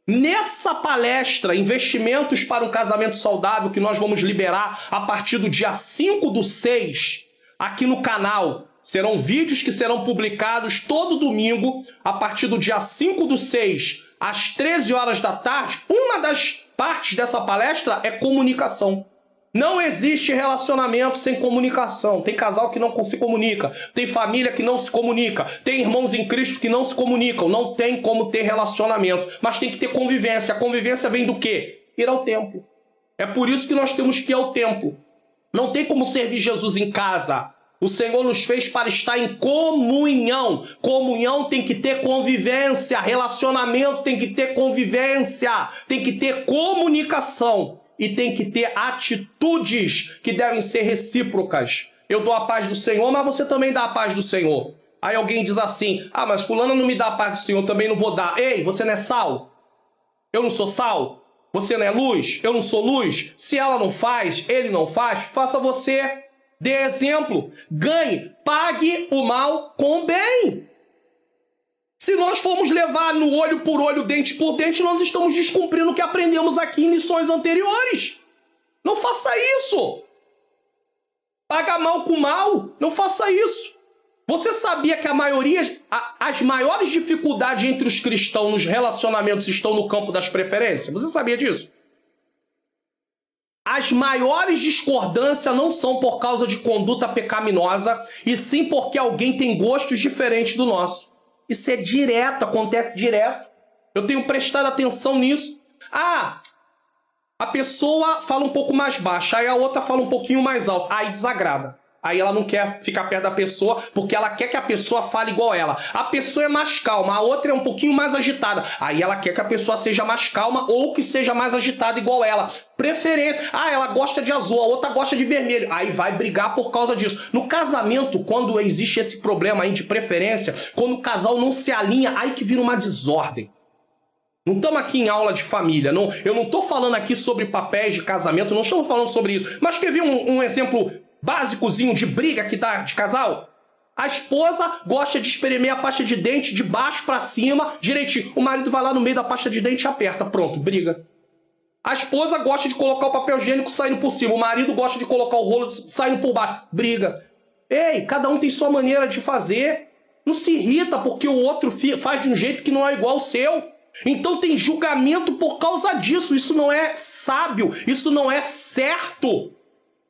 Nessa palestra, Investimentos para um Casamento Saudável, que nós vamos liberar a partir do dia 5/6, aqui no canal, serão vídeos que serão publicados todo domingo, a partir do dia 5/6, às 13 horas da tarde. Uma das partes dessa palestra é comunicação. Não existe relacionamento sem comunicação. Tem casal que não se comunica. Tem família que não se comunica. Tem irmãos em Cristo que não se comunicam. Não tem como ter relacionamento. Mas tem que ter convivência. A convivência vem do quê? Ir ao templo. É por isso que nós temos que ir ao templo. Não tem como servir Jesus em casa. O Senhor nos fez para estar em comunhão. Comunhão tem que ter convivência. Relacionamento tem que ter convivência. Tem que ter comunicação. E tem que ter atitudes que devem ser recíprocas. Eu dou a paz do Senhor, mas você também dá a paz do Senhor. Aí alguém diz assim, mas fulana não me dá a paz do Senhor, também não vou dar. Ei, você não é sal? Eu não sou sal? Você não é luz? Eu não sou luz? Se ela não faz, ele não faz, faça você. Dê exemplo. Ganhe. Pague o mal com o bem. Se nós formos levar no olho por olho, dente por dente, nós estamos descumprindo o que aprendemos aqui em lições anteriores. Não faça isso. Paga mal com mal. Não faça isso. Você sabia que as maiores dificuldades entre os cristãos nos relacionamentos estão no campo das preferências? Você sabia disso? As maiores discordâncias não são por causa de conduta pecaminosa, e sim porque alguém tem gostos diferentes do nosso. Isso é direto, acontece direto. Eu tenho prestado atenção nisso. A pessoa fala um pouco mais baixo, aí a outra fala um pouquinho mais alto. Aí desagrada. Aí ela não quer ficar perto da pessoa porque ela quer que a pessoa fale igual ela. A pessoa é mais calma, a outra é um pouquinho mais agitada. Aí ela quer que a pessoa seja mais calma ou que seja mais agitada igual ela. Preferência. Ela gosta de azul, a outra gosta de vermelho. Aí vai brigar por causa disso. No casamento, quando existe esse problema aí de preferência, quando o casal não se alinha, aí que vira uma desordem. Não estamos aqui em aula de família. Eu não estou falando aqui sobre papéis de casamento, não estamos falando sobre isso. Mas quer ver um exemplo básicozinho de briga que dá de casal? A esposa gosta de espremer a pasta de dente de baixo para cima, direitinho. O marido vai lá no meio da pasta de dente e aperta. Pronto, briga. A esposa gosta de colocar o papel higiênico saindo por cima. O marido gosta de colocar o rolo saindo por baixo. Briga. Ei, cada um tem sua maneira de fazer. Não se irrita porque o outro faz de um jeito que não é igual ao seu. Então tem julgamento por causa disso. Isso não é sábio. Isso não é certo.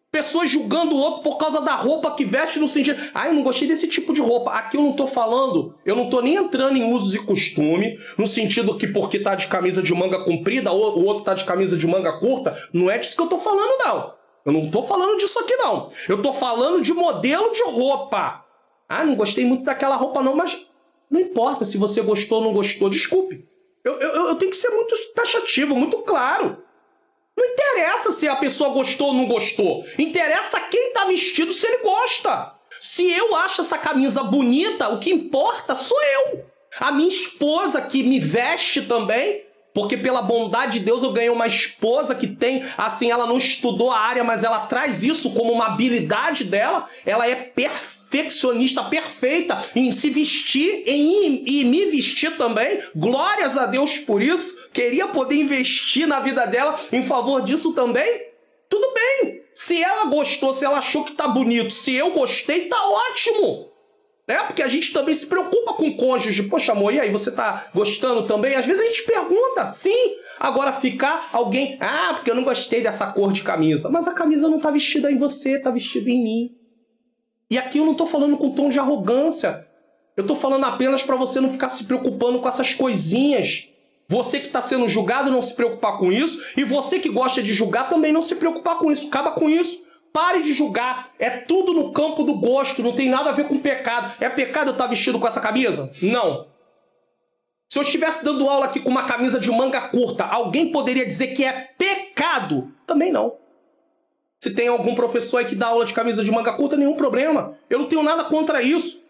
Pessoas julgando o outro por causa da roupa que veste no sentido... eu não gostei desse tipo de roupa. Aqui eu não tô falando... Eu não tô nem entrando em usos e costume, no sentido que porque tá de camisa de manga comprida, o outro tá de camisa de manga curta. Não é disso que eu tô falando, não. Eu não tô falando disso aqui, não. Eu tô falando de modelo de roupa. Não gostei muito daquela roupa, não, mas não importa se você gostou ou não gostou. Desculpe. Eu tenho que ser muito taxativo, muito claro. Não interessa se a pessoa gostou ou não gostou. Interessa quem tá vestido, se ele gosta. Se eu acho essa camisa bonita, o que importa sou eu. A minha esposa que me veste também, porque pela bondade de Deus eu ganhei uma esposa que tem, assim, ela não estudou a área, mas ela traz isso como uma habilidade dela. Ela é perfeccionista, perfeita em se vestir e me vestir também. Glórias a Deus por isso. Queria poder investir na vida dela em favor disso também. Tudo bem. Se ela gostou, se ela achou que tá bonito, se eu gostei, tá ótimo. Porque a gente também se preocupa com o cônjuge. Poxa, amor, e aí, você tá gostando também? Às vezes a gente pergunta, sim. Agora ficar alguém... porque eu não gostei dessa cor de camisa. Mas a camisa não tá vestida em você, tá vestida em mim. E aqui eu não tô falando com tom de arrogância. Eu tô falando apenas para você não ficar se preocupando com essas coisinhas. Você que tá sendo julgado não se preocupar com isso. E você que gosta de julgar também não se preocupar com isso. Acaba com isso. Pare de julgar. É tudo no campo do gosto. Não tem nada a ver com pecado. É pecado eu estar vestido com essa camisa? Não. Se eu estivesse dando aula aqui com uma camisa de manga curta, alguém poderia dizer que é pecado? Também não. Se tem algum professor aí que dá aula de camisa de manga curta, nenhum problema. Eu não tenho nada contra isso.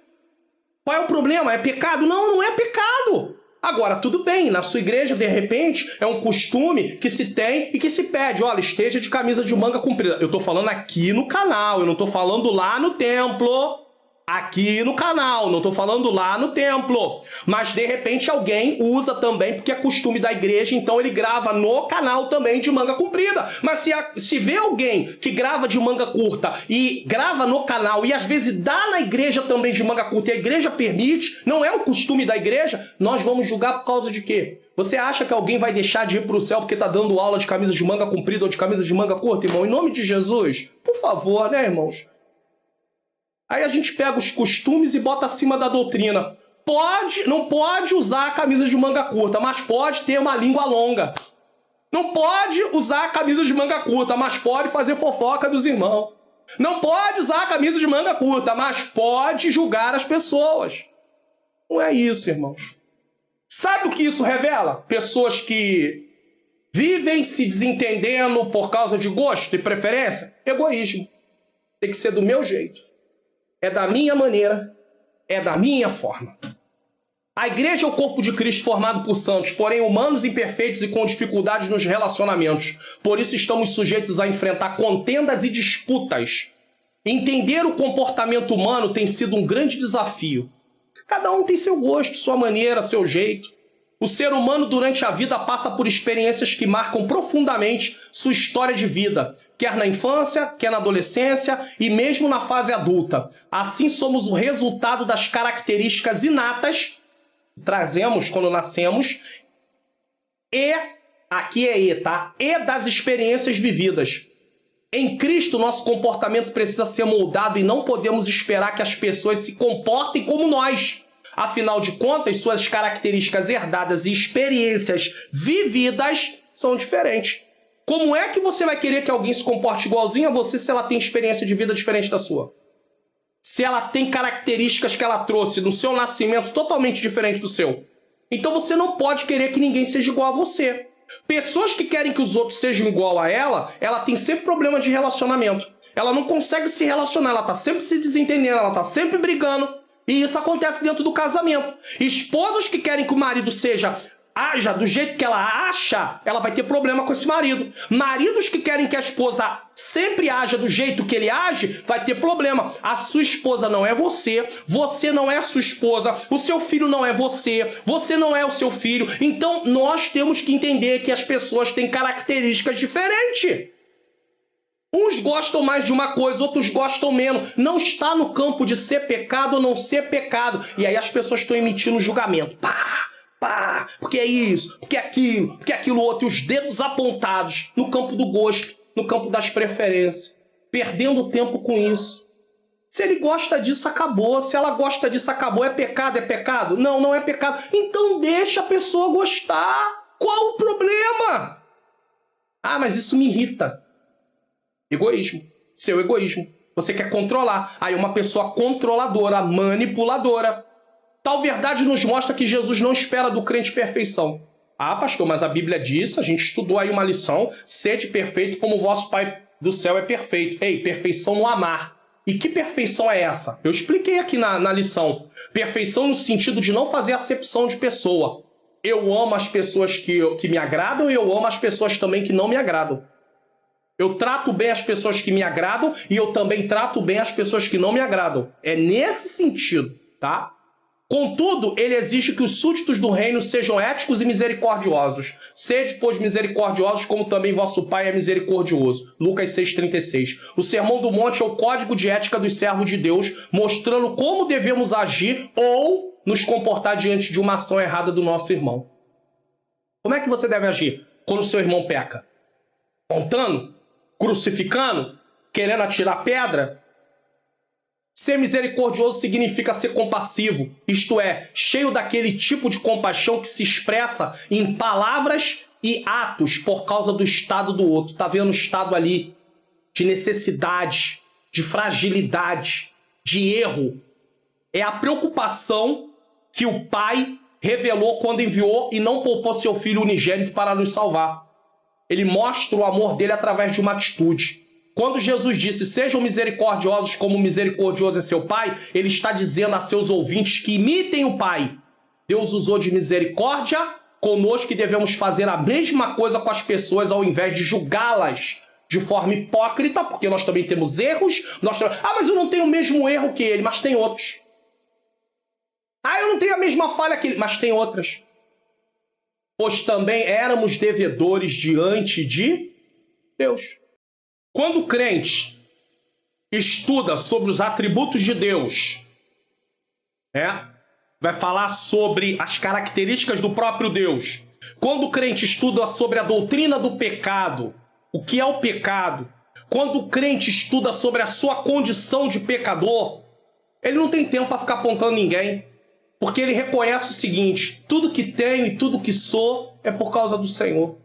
Qual é o problema? É pecado? Não, não é pecado. Agora, tudo bem, na sua igreja, de repente, é um costume que se tem e que se pede. Olha, esteja de camisa de manga comprida. Eu tô falando aqui no canal, eu não tô falando lá no templo. Aqui no canal, não tô falando lá no templo. Mas, de repente, alguém usa também, porque é costume da igreja, então ele grava no canal também de manga comprida. Mas se vê alguém que grava de manga curta e grava no canal e às vezes dá na igreja também de manga curta e a igreja permite, não é o costume da igreja, nós vamos julgar por causa de quê? Você acha que alguém vai deixar de ir pro céu porque tá dando aula de camisa de manga comprida ou de camisa de manga curta, irmão? Em nome de Jesus, por favor, né, irmãos? Aí a gente pega os costumes e bota acima da doutrina. Não pode usar a camisa de manga curta, mas pode ter uma língua longa. Não pode usar a camisa de manga curta, mas pode fazer fofoca dos irmãos. Não pode usar a camisa de manga curta, mas pode julgar as pessoas. Não é isso, irmãos. Sabe o que isso revela? Pessoas que vivem se desentendendo por causa de gosto e preferência. Egoísmo. Tem que ser do meu jeito. É da minha maneira, é da minha forma. A igreja é o corpo de Cristo formado por santos, porém humanos imperfeitos e com dificuldades nos relacionamentos. Por isso estamos sujeitos a enfrentar contendas e disputas. Entender o comportamento humano tem sido um grande desafio. Cada um tem seu gosto, sua maneira, seu jeito. O ser humano durante a vida passa por experiências que marcam profundamente sua história de vida, quer na infância, quer na adolescência e mesmo na fase adulta. Assim somos o resultado das características inatas que trazemos quando nascemos e, aqui é E, tá? E das experiências vividas. Em Cristo, nosso comportamento precisa ser moldado e não podemos esperar que as pessoas se comportem como nós. Afinal de contas, suas características herdadas e experiências vividas são diferentes. Como é que você vai querer que alguém se comporte igualzinho a você se ela tem experiência de vida diferente da sua? Se ela tem características que ela trouxe no seu nascimento totalmente diferente do seu. Então você não pode querer que ninguém seja igual a você. Pessoas que querem que os outros sejam igual a ela tem sempre problema de relacionamento. Ela não consegue se relacionar, ela tá sempre se desentendendo, ela tá sempre brigando. E isso acontece dentro do casamento. Esposas que querem que o marido haja do jeito que ela acha, ela vai ter problema com esse marido. Maridos que querem que a esposa sempre haja do jeito que ele age, vai ter problema. A sua esposa não é você, você não é a sua esposa, o seu filho não é você, você não é o seu filho. Então nós temos que entender que as pessoas têm características diferentes. Uns gostam mais de uma coisa, outros gostam menos. Não está no campo de ser pecado ou não ser pecado. E aí as pessoas estão emitindo julgamento. Pá, porque é isso, porque é aquilo outro. E os dedos apontados no campo do gosto, no campo das preferências. Perdendo tempo com isso. Se ele gosta disso, acabou. Se ela gosta disso, acabou. É pecado? É pecado? Não, não é pecado. Então deixa a pessoa gostar. Qual o problema? Ah, mas isso me irrita. Egoísmo. Seu egoísmo. Você quer controlar. Aí uma pessoa controladora, manipuladora. Tal verdade nos mostra que Jesus não espera do crente perfeição. Ah, pastor, mas a Bíblia diz, a gente estudou aí uma lição, sede perfeito como o vosso Pai do céu é perfeito. Ei, perfeição no amar. E que perfeição é essa? Eu expliquei aqui na lição. Perfeição no sentido de não fazer acepção de pessoa. Eu amo as pessoas que me agradam e eu amo as pessoas também que não me agradam. Eu trato bem as pessoas que me agradam e eu também trato bem as pessoas que não me agradam. É nesse sentido, tá? Contudo, ele exige que os súditos do reino sejam éticos e misericordiosos. Sede, pois, misericordiosos, como também vosso Pai é misericordioso. Lucas 6,36. O Sermão do Monte é o código de ética dos servos de Deus, mostrando como devemos agir ou nos comportar diante de uma ação errada do nosso irmão. Como é que você deve agir quando o seu irmão peca? Contando? Crucificando? Querendo atirar pedra? Ser misericordioso significa ser compassivo, isto é, cheio daquele tipo de compaixão que se expressa em palavras e atos por causa do estado do outro. Tá vendo o estado ali de necessidade, de fragilidade, de erro. É a preocupação que o Pai revelou quando enviou e não poupou seu Filho unigênito para nos salvar. Ele mostra o amor dele através de uma atitude. Quando Jesus disse, sejam misericordiosos como misericordioso é seu Pai, ele está dizendo a seus ouvintes que imitem o Pai. Deus usou de misericórdia conosco e devemos fazer a mesma coisa com as pessoas ao invés de julgá-las de forma hipócrita, porque nós também temos erros. Mas eu não tenho o mesmo erro que ele, mas tem outros. Eu não tenho a mesma falha que ele, mas tem outras. Pois também éramos devedores diante de Deus. Quando o crente estuda sobre os atributos de Deus, vai falar sobre as características do próprio Deus. Quando o crente estuda sobre a doutrina do pecado, o que é o pecado, quando o crente estuda sobre a sua condição de pecador, ele não tem tempo para ficar apontando ninguém, porque ele reconhece o seguinte: tudo que tenho e tudo que sou é por causa do Senhor.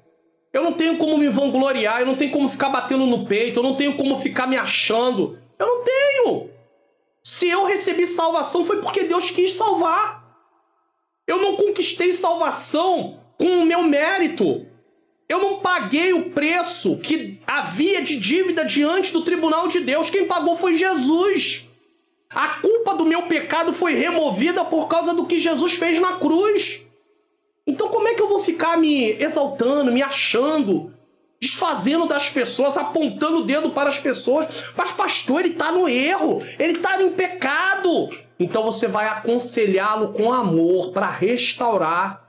Eu não tenho como me vangloriar, eu não tenho como ficar batendo no peito, eu não tenho como ficar me achando. Eu não tenho. Se eu recebi salvação foi porque Deus quis salvar. Eu não conquistei salvação com o meu mérito. Eu não paguei o preço que havia de dívida diante do tribunal de Deus. Quem pagou foi Jesus. A culpa do meu pecado foi removida por causa do que Jesus fez na cruz. Então como é que eu vou ficar me exaltando, me achando, desfazendo das pessoas, apontando o dedo para as pessoas? Mas pastor, ele está no erro, ele está em pecado. Então você vai aconselhá-lo com amor para restaurar.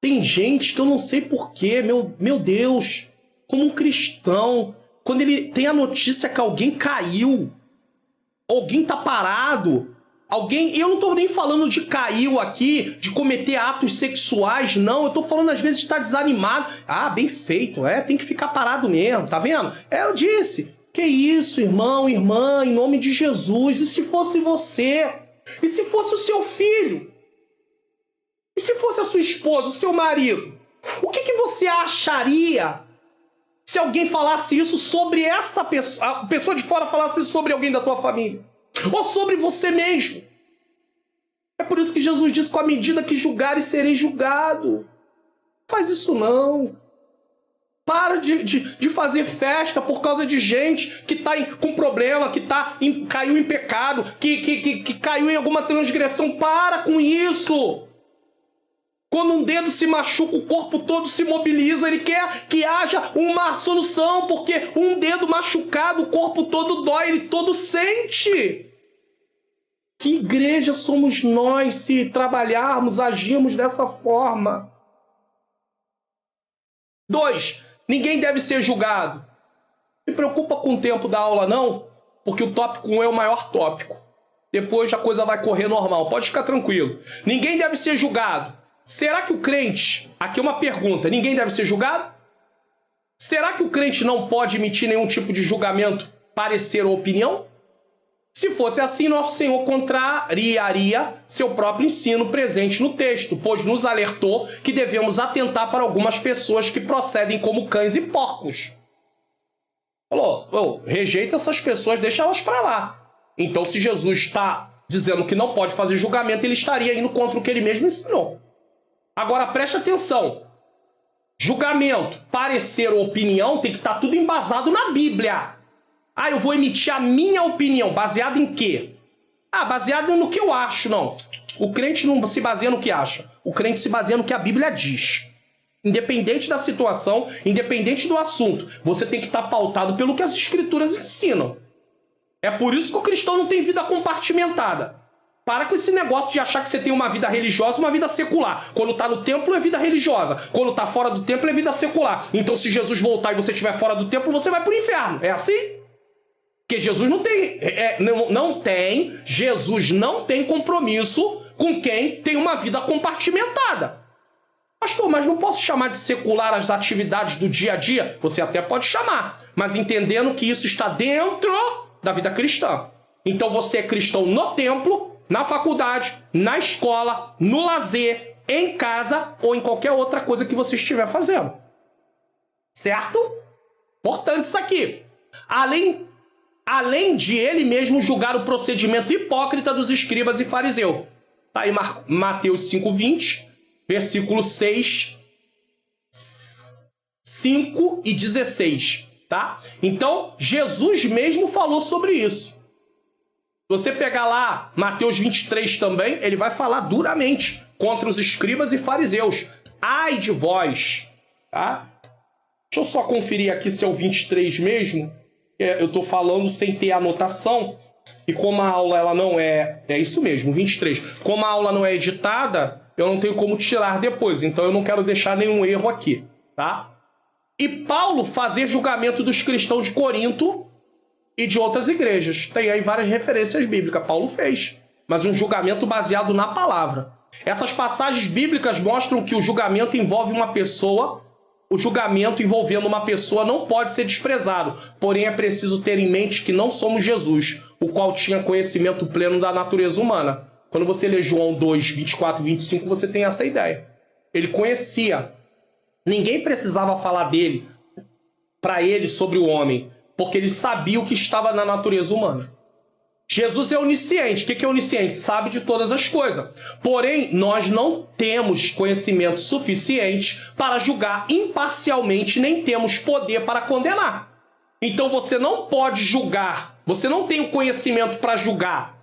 Tem gente que eu não sei porquê, meu Deus, como um cristão, quando ele tem a notícia que alguém caiu, alguém tá parado, eu não tô nem falando de caiu aqui, de cometer atos sexuais, não, eu tô falando às vezes de estar desanimado. Bem feito, tem que ficar parado mesmo, tá vendo? Eu disse, que isso, irmão, irmã, em nome de Jesus, e se fosse você? E se fosse o seu filho? E se fosse a sua esposa, o seu marido? O que você acharia se alguém falasse isso sobre essa pessoa, a pessoa de fora falasse isso sobre alguém da tua família? Ou sobre você mesmo? É por isso que Jesus disse, com a medida que julgares, serei julgado. Faz isso não. Para de fazer festa por causa de gente que está com problema, que caiu em pecado, que caiu em alguma transgressão. Para com isso. Quando um dedo se machuca, o corpo todo se mobiliza. Ele quer que haja uma solução, porque um dedo machucado, o corpo todo dói, ele todo sente. Que igreja somos nós se trabalharmos, agirmos dessa forma? 2. Ninguém deve ser julgado. Não se preocupa com o tempo da aula, não, porque o tópico 1 é o maior tópico. Depois a coisa vai correr normal. Pode ficar tranquilo. Ninguém deve ser julgado. Será que o crente... Aqui é uma pergunta. Ninguém deve ser julgado? Será que o crente não pode emitir nenhum tipo de julgamento, parecer ou opinião? Se fosse assim, nosso Senhor contrariaria seu próprio ensino presente no texto, pois nos alertou que devemos atentar para algumas pessoas que procedem como cães e porcos. Falou, rejeita essas pessoas, deixa elas para lá. Então, se Jesus está dizendo que não pode fazer julgamento, ele estaria indo contra o que ele mesmo ensinou. Agora, preste atenção. Julgamento, parecer ou opinião tem que estar tudo embasado na Bíblia. Eu vou emitir a minha opinião. Baseado em quê? Baseado no que eu acho, não. O crente não se baseia no que acha. O crente se baseia no que a Bíblia diz. Independente da situação, independente do assunto, você tem que estar pautado pelo que as Escrituras ensinam. É por isso que o cristão não tem vida compartimentada. Para com esse negócio de achar que você tem uma vida religiosa e uma vida secular. Quando tá no templo é vida religiosa. Quando tá fora do templo é vida secular. Então se Jesus voltar e você estiver fora do templo, você vai pro inferno. É assim? Porque Jesus Jesus não tem compromisso com quem tem uma vida compartimentada. Pastor, mas não posso chamar de secular as atividades do dia a dia? Você até pode chamar, mas entendendo que isso está dentro da vida cristã. Então você é cristão no templo, na faculdade, na escola, no lazer, em casa ou em qualquer outra coisa que você estiver fazendo. Certo? Importante isso aqui. Além de ele mesmo julgar o procedimento hipócrita dos escribas e fariseus. Tá aí Mateus 5:20, versículo 6, 5 e 16. tá? Então, Jesus mesmo falou sobre isso. Se você pegar lá Mateus 23 também, ele vai falar duramente contra os escribas e fariseus. Ai de vós, tá? Deixa eu só conferir aqui se é o 23 mesmo. Eu tô falando sem ter anotação. E como a aula ela não é... É isso mesmo, 23. Como a aula não é editada, eu não tenho como tirar depois. Então eu não quero deixar nenhum erro aqui, tá? E Paulo fazer julgamento dos cristãos de Corinto e de outras igrejas. Tem aí várias referências bíblicas. Paulo fez. Mas um julgamento baseado na palavra. Essas passagens bíblicas mostram que o julgamento envolve uma pessoa... O julgamento envolvendo uma pessoa não pode ser desprezado. Porém, é preciso ter em mente que não somos Jesus, o qual tinha conhecimento pleno da natureza humana. Quando você lê João 2, 24 e 25, você tem essa ideia. Ele conhecia. Ninguém precisava falar dele, para ele, sobre o homem, porque ele sabia o que estava na natureza humana. Jesus é onisciente. O que é onisciente? Sabe de todas as coisas. Porém, nós não temos conhecimento suficiente para julgar imparcialmente, nem temos poder para condenar. Então você não pode julgar, você não tem o conhecimento para julgar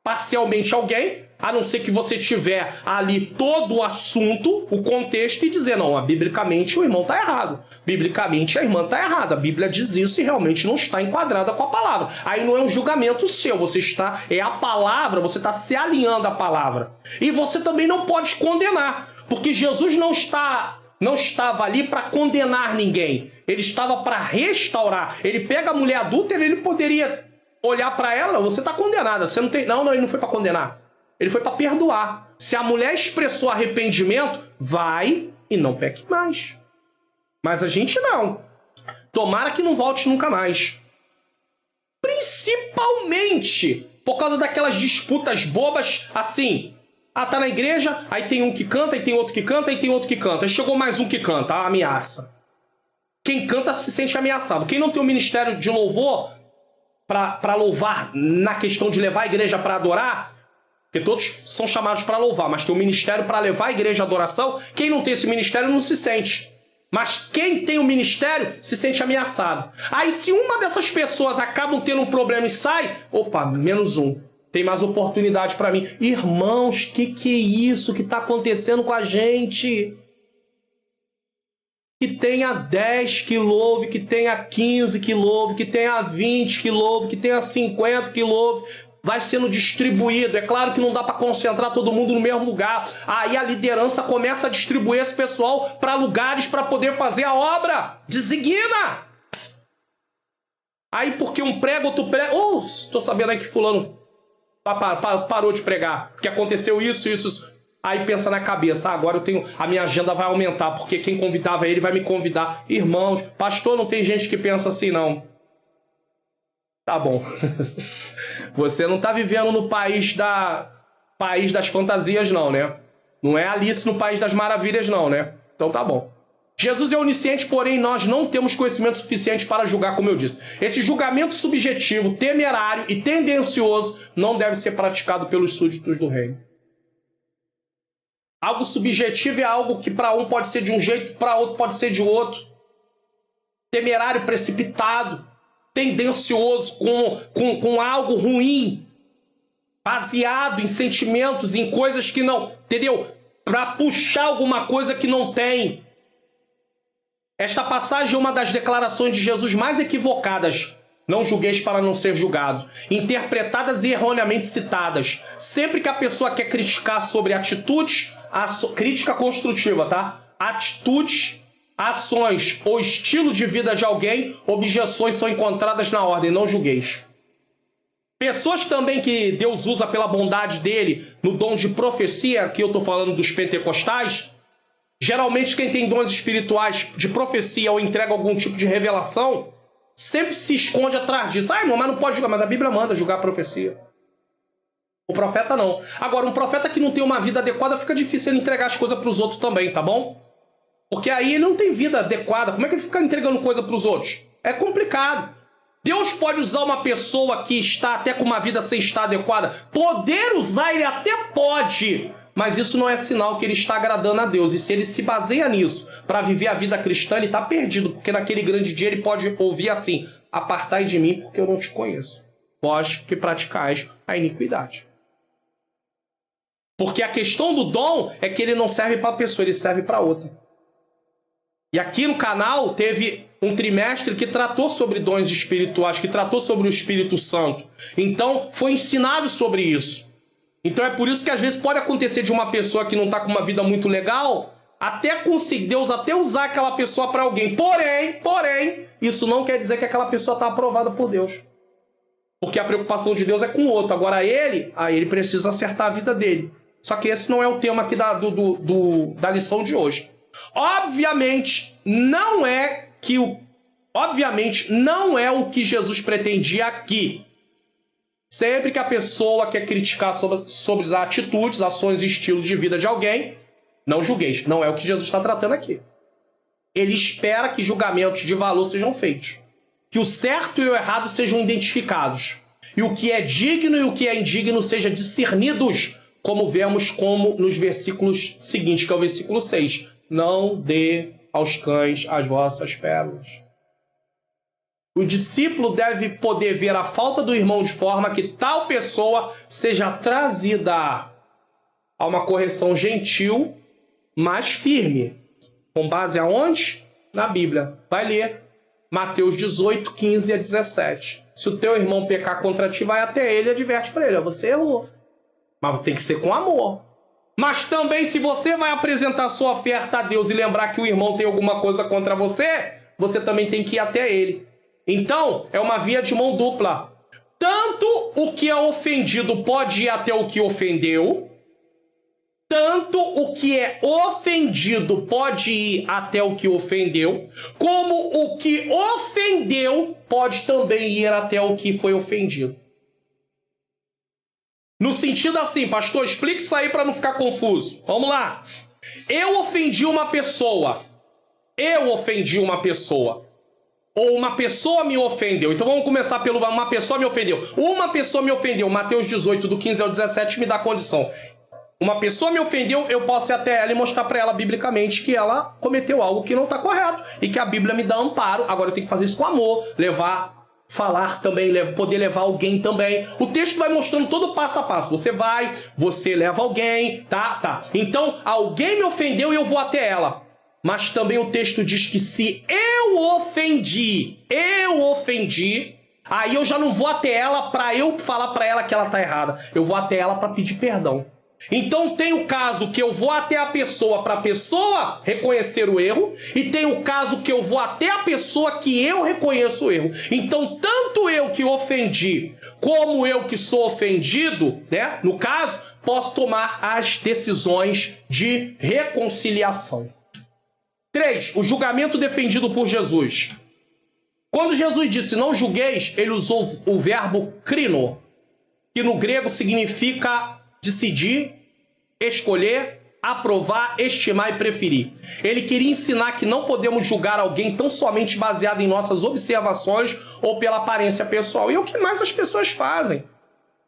parcialmente alguém, a não ser que você tiver ali todo o assunto, o contexto, e dizer, não, biblicamente o irmão está errado. Biblicamente a irmã está errada. A Bíblia diz isso e realmente não está enquadrada com a palavra. Aí não é um julgamento seu, você está... É a palavra, você está se alinhando à palavra. E você também não pode condenar, porque Jesus não estava ali para condenar ninguém. Ele estava para restaurar. Ele pega a mulher adúltera, ele poderia olhar para ela, você está condenada. Você não tem... Não, ele não foi para condenar. Ele foi para perdoar. Se a mulher expressou arrependimento, vai e não peque mais. Mas a gente não. Tomara que não volte nunca mais. Principalmente por causa daquelas disputas bobas assim. Ah, tá na igreja, aí tem um que canta, aí tem outro que canta, aí tem outro que canta. Aí chegou mais um que canta, ameaça. Quem canta se sente ameaçado. Quem não tem o ministério de louvor para louvar na questão de levar a igreja para adorar, porque todos são chamados para louvar, mas tem um ministério para levar a igreja à adoração. Quem não tem esse ministério não se sente. Mas quem tem o ministério se sente ameaçado. Aí se uma dessas pessoas acabam tendo um problema e sai, opa, menos um. Tem mais oportunidade para mim. Irmãos, que é isso que está acontecendo com a gente? Que tenha 10 que louve, que tenha 15 que louve, que tenha 20 que louve, que tenha 50 que louve. Vai sendo distribuído. É claro que não dá para concentrar todo mundo no mesmo lugar. Aí a liderança começa a distribuir esse pessoal para lugares para poder fazer a obra. Designa! Aí porque um prega, outro prega... Estou sabendo aí que fulano parou de pregar. Porque aconteceu isso. Aí pensa na cabeça, agora a minha agenda vai aumentar, porque quem convidava ele vai me convidar. Irmãos, pastor, não tem gente que pensa assim, não. Tá bom. Você não tá vivendo no país das fantasias, não, né? Não é Alice no País das Maravilhas, não, né? Então tá bom. Jesus é onisciente, porém nós não temos conhecimento suficiente para julgar, como eu disse. Esse julgamento subjetivo, temerário e tendencioso não deve ser praticado pelos súditos do reino. Algo subjetivo é algo que para um pode ser de um jeito, para outro pode ser de outro. Temerário, precipitado, tendencioso, com algo ruim, baseado em sentimentos, em coisas que não... Entendeu? Para puxar alguma coisa que não tem. Esta passagem é uma das declarações de Jesus mais equivocadas. Não julgueis para não ser julgado. Interpretadas e erroneamente citadas. Sempre que a pessoa quer criticar sobre atitudes... Crítica construtiva, tá? Atitudes, ações ou estilo de vida de alguém, objeções são encontradas na ordem, não julgueis. Pessoas também que Deus usa pela bondade dele no dom de profecia, que eu tô falando dos pentecostais, geralmente quem tem dons espirituais de profecia ou entrega algum tipo de revelação, sempre se esconde atrás disso. Irmão, mas não pode julgar, mas a Bíblia manda julgar a profecia. O profeta não. Agora, um profeta que não tem uma vida adequada, fica difícil ele entregar as coisas para os outros também, tá bom? Porque aí ele não tem vida adequada. Como é que ele fica entregando coisa para os outros? É complicado. Deus pode usar uma pessoa que está até com uma vida sem estar adequada. Poder usar, ele até pode. mas isso não é sinal que ele está agradando a Deus. E se ele se baseia nisso para viver a vida cristã, ele está perdido, porque naquele grande dia ele pode ouvir assim: apartai de mim, porque eu não te conheço, vós que praticais a iniquidade. Porque a questão do dom é que ele não serve para a pessoa, ele serve para outra. E aqui no canal teve um trimestre que tratou sobre dons espirituais, que tratou sobre o Espírito Santo. Então foi ensinado sobre isso. Então é por isso que às vezes pode acontecer de uma pessoa que não está com uma vida muito legal, até conseguir Deus até usar aquela pessoa para alguém. Porém, isso não quer dizer que aquela pessoa está aprovada por Deus. Porque a preocupação de Deus é com o outro. Agora ele precisa acertar a vida dele. Só que esse não é o tema aqui da lição de hoje. Obviamente, não é o que Jesus pretendia aqui. Sempre que a pessoa quer criticar sobre as atitudes, ações e estilos de vida de alguém, não julgueis. Não é o que Jesus está tratando aqui. Ele espera que julgamentos de valor sejam feitos. Que o certo e o errado sejam identificados. E o que é digno e o que é indigno sejam discernidos, como vemos nos versículos seguintes, que é o versículo 6. Não dê aos cães as vossas pérolas. O discípulo deve poder ver a falta do irmão de forma que tal pessoa seja trazida a uma correção gentil, mas firme. Com base aonde? Na Bíblia. Vai ler Mateus 18, 15 a 17. Se o teu irmão pecar contra ti, vai até ele e adverte para ele: você errou. Mas tem que ser com amor. Mas também, se você vai apresentar sua oferta a Deus e lembrar que o irmão tem alguma coisa contra você, você também tem que ir até ele. Então, é uma via de mão dupla. Tanto o que é ofendido pode ir até o que ofendeu, tanto o que é ofendido pode ir até o que ofendeu, como o que ofendeu pode também ir até o que foi ofendido. No sentido assim, pastor, explique isso aí para não ficar confuso. Vamos lá. Eu ofendi uma pessoa. Ou uma pessoa me ofendeu. Então vamos começar pelo uma pessoa me ofendeu. Uma pessoa me ofendeu. Mateus 18, do 15 ao 17, me dá condição. Uma pessoa me ofendeu, eu posso ir até ela e mostrar para ela biblicamente que ela cometeu algo que não está correto. E que a Bíblia me dá amparo. Agora eu tenho que fazer isso com amor. Falar também, poder levar alguém também. O texto vai mostrando todo o passo a passo. Você leva alguém, tá. Então, alguém me ofendeu e eu vou até ela. Mas também o texto diz que se eu ofendi, aí eu já não vou até ela para eu falar para ela que ela tá errada. Eu vou até ela para pedir perdão. Então tem o caso que eu vou até a pessoa para a pessoa reconhecer o erro, e tem o caso que eu vou até a pessoa que eu reconheço o erro. Então tanto eu que ofendi, como eu que sou ofendido, né? No caso, posso tomar as decisões de reconciliação. 3. O julgamento defendido por Jesus. Quando Jesus disse não julgueis, ele usou o verbo krino, que no grego significa decidir, escolher, aprovar, estimar e preferir. Ele queria ensinar que não podemos julgar alguém tão somente baseado em nossas observações ou pela aparência pessoal. E é o que mais as pessoas fazem.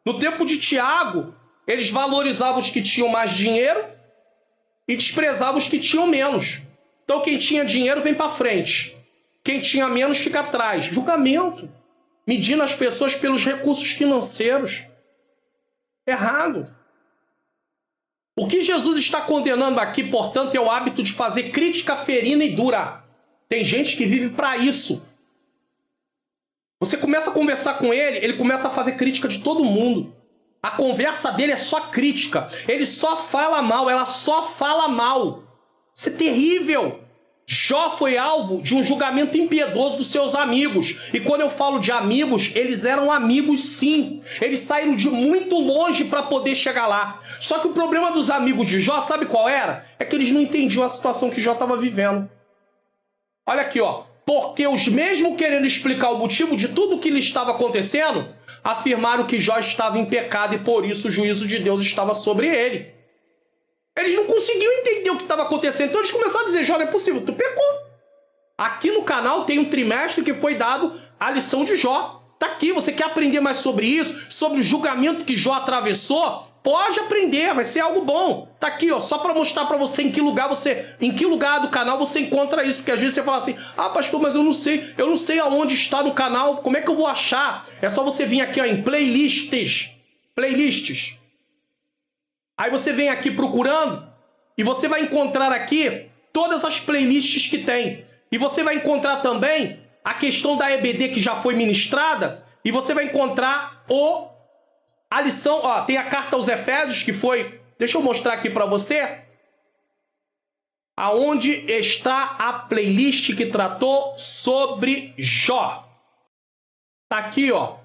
No tempo de Tiago, eles valorizavam os que tinham mais dinheiro e desprezavam os que tinham menos. Então quem tinha dinheiro vem para frente. Quem tinha menos fica atrás. Julgamento. Medindo as pessoas pelos recursos financeiros. Errado. O que Jesus está condenando aqui, portanto, é o hábito de fazer crítica ferina e dura. Tem gente que vive para isso. Você começa a conversar com ele, ele começa a fazer crítica de todo mundo. A conversa dele é só crítica. Ele só fala mal, ela só fala mal. Isso é terrível. Jó foi alvo de um julgamento impiedoso dos seus amigos. E quando eu falo de amigos, eles eram amigos sim. Eles saíram de muito longe para poder chegar lá. Só que o problema dos amigos de Jó, sabe qual era? É que eles não entendiam a situação que Jó estava vivendo. Olha aqui, ó. Porque os mesmos querendo explicar o motivo de tudo o que lhe estava acontecendo, afirmaram que Jó estava em pecado e por isso o juízo de Deus estava sobre ele. Eles não conseguiam entender o que estava acontecendo. Então eles começaram a dizer: Jó, não é possível, tu pecou. Aqui no canal tem um trimestre que foi dado a lição de Jó. Tá aqui, você quer aprender mais sobre isso? Sobre o julgamento que Jó atravessou? Pode aprender, vai ser algo bom. Tá aqui, ó, só para mostrar para você em que lugar do canal você encontra isso, porque às vezes você fala assim: "Ah, pastor, mas eu não sei aonde está no canal, como é que eu vou achar?" É só você vir aqui, ó, em playlists. Aí você vem aqui procurando e você vai encontrar aqui todas as playlists que tem. E você vai encontrar também a questão da EBD que já foi ministrada, e você vai encontrar a lição, ó, tem a carta aos Efésios que foi, deixa eu mostrar aqui para você, aonde está a playlist que tratou sobre Jó. Tá aqui, ó.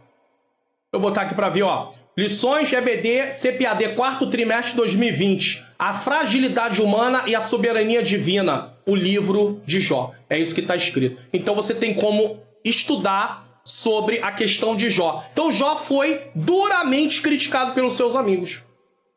Eu vou botar aqui para ver, ó. Lições EBD CPAD, quarto trimestre 2020. A fragilidade humana e a soberania divina. O livro de Jó. É isso que está escrito. Então você tem como estudar sobre a questão de Jó. Então Jó foi duramente criticado pelos seus amigos.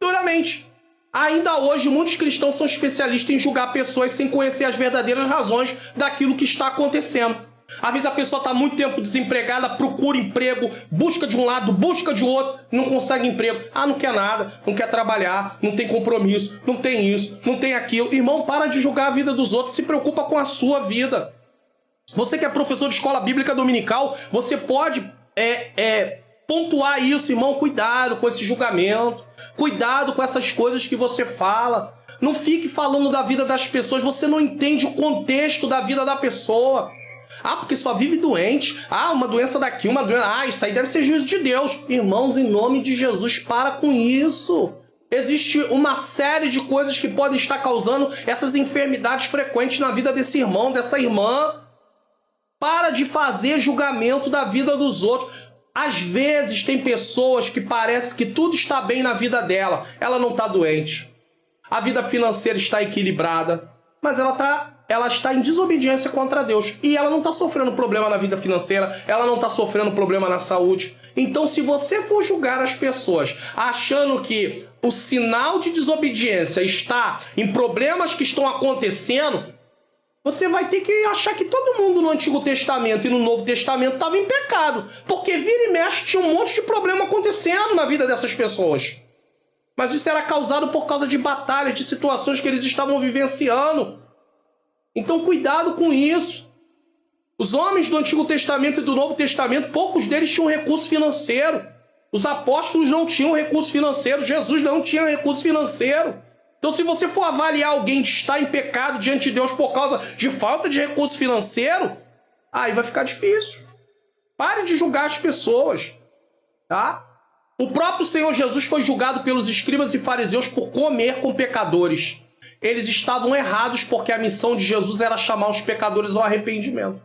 Duramente. Ainda hoje, muitos cristãos são especialistas em julgar pessoas sem conhecer as verdadeiras razões daquilo que está acontecendo. Às vezes a pessoa está muito tempo desempregada, procura emprego, busca de um lado, busca de outro, não consegue emprego. Ah, não quer nada, não quer trabalhar, não tem compromisso, não tem isso, não tem aquilo. Irmão, para de julgar a vida dos outros, se preocupa com a sua vida. Você que é professor de escola bíblica dominical, você pode pontuar isso, irmão. Cuidado com esse julgamento, cuidado com essas coisas que você fala. Não fique falando da vida das pessoas, você não entende o contexto da vida da pessoa. Ah, porque só vive doente. Ah, uma doença daqui, uma doença... Ah, isso aí deve ser juízo de Deus. Irmãos, em nome de Jesus, para com isso. Existe uma série de coisas que podem estar causando essas enfermidades frequentes na vida desse irmão, dessa irmã. Para de fazer julgamento da vida dos outros. Às vezes tem pessoas que parece que tudo está bem na vida dela. Ela não está doente. A vida financeira está equilibrada. Mas ela está em desobediência contra Deus. E ela não está sofrendo problema na vida financeira. Ela não está sofrendo problema na saúde. Então, se você for julgar as pessoas achando que o sinal de desobediência está em problemas que estão acontecendo, você vai ter que achar que todo mundo no Antigo Testamento e no Novo Testamento estava em pecado. Porque vira e mexe tinha um monte de problema acontecendo na vida dessas pessoas. Mas isso era causado por causa de batalhas, de situações que eles estavam vivenciando. Então cuidado com isso. Os homens do Antigo Testamento e do Novo Testamento, poucos deles tinham recurso financeiro. Os apóstolos não tinham recurso financeiro. Jesus não tinha recurso financeiro. Então, se você for avaliar alguém que está em pecado diante de Deus por causa de falta de recurso financeiro, aí vai ficar difícil. Pare de julgar as pessoas, tá? O próprio Senhor Jesus foi julgado pelos escribas e fariseus por comer com pecadores. Eles estavam errados porque a missão de Jesus era chamar os pecadores ao arrependimento.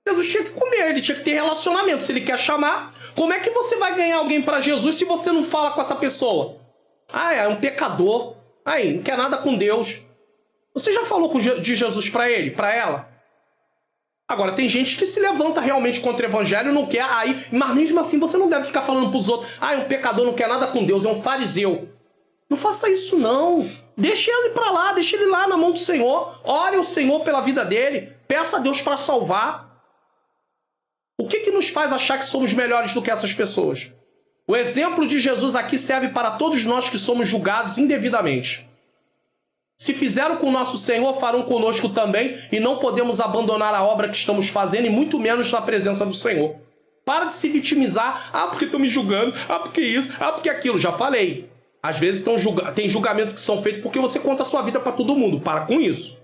Jesus tinha que comer, ele tinha que ter relacionamento. Se ele quer chamar, como é que você vai ganhar alguém para Jesus se você não fala com essa pessoa? Ah, é um pecador. Aí, não quer nada com Deus. Você já falou de Jesus para ele, para ela? Agora, tem gente que se levanta realmente contra o evangelho, não quer, aí, mas mesmo assim você não deve ficar falando pros outros: ah, é um pecador, não quer nada com Deus, é um fariseu. Não faça isso, não. Deixa ele para lá, deixa ele lá na mão do Senhor. Ore ao Senhor pela vida dele. Peça a Deus para salvar. O que nos faz achar que somos melhores do que essas pessoas? O exemplo de Jesus aqui serve para todos nós que somos julgados indevidamente. Se fizeram com o nosso Senhor, farão conosco também, e não podemos abandonar a obra que estamos fazendo, e muito menos na presença do Senhor. Para de se vitimizar. Ah, porque estão me julgando. Ah, porque isso. Ah, porque aquilo. Já falei. Às vezes tem julgamentos que são feitos porque você conta a sua vida para todo mundo. Para com isso.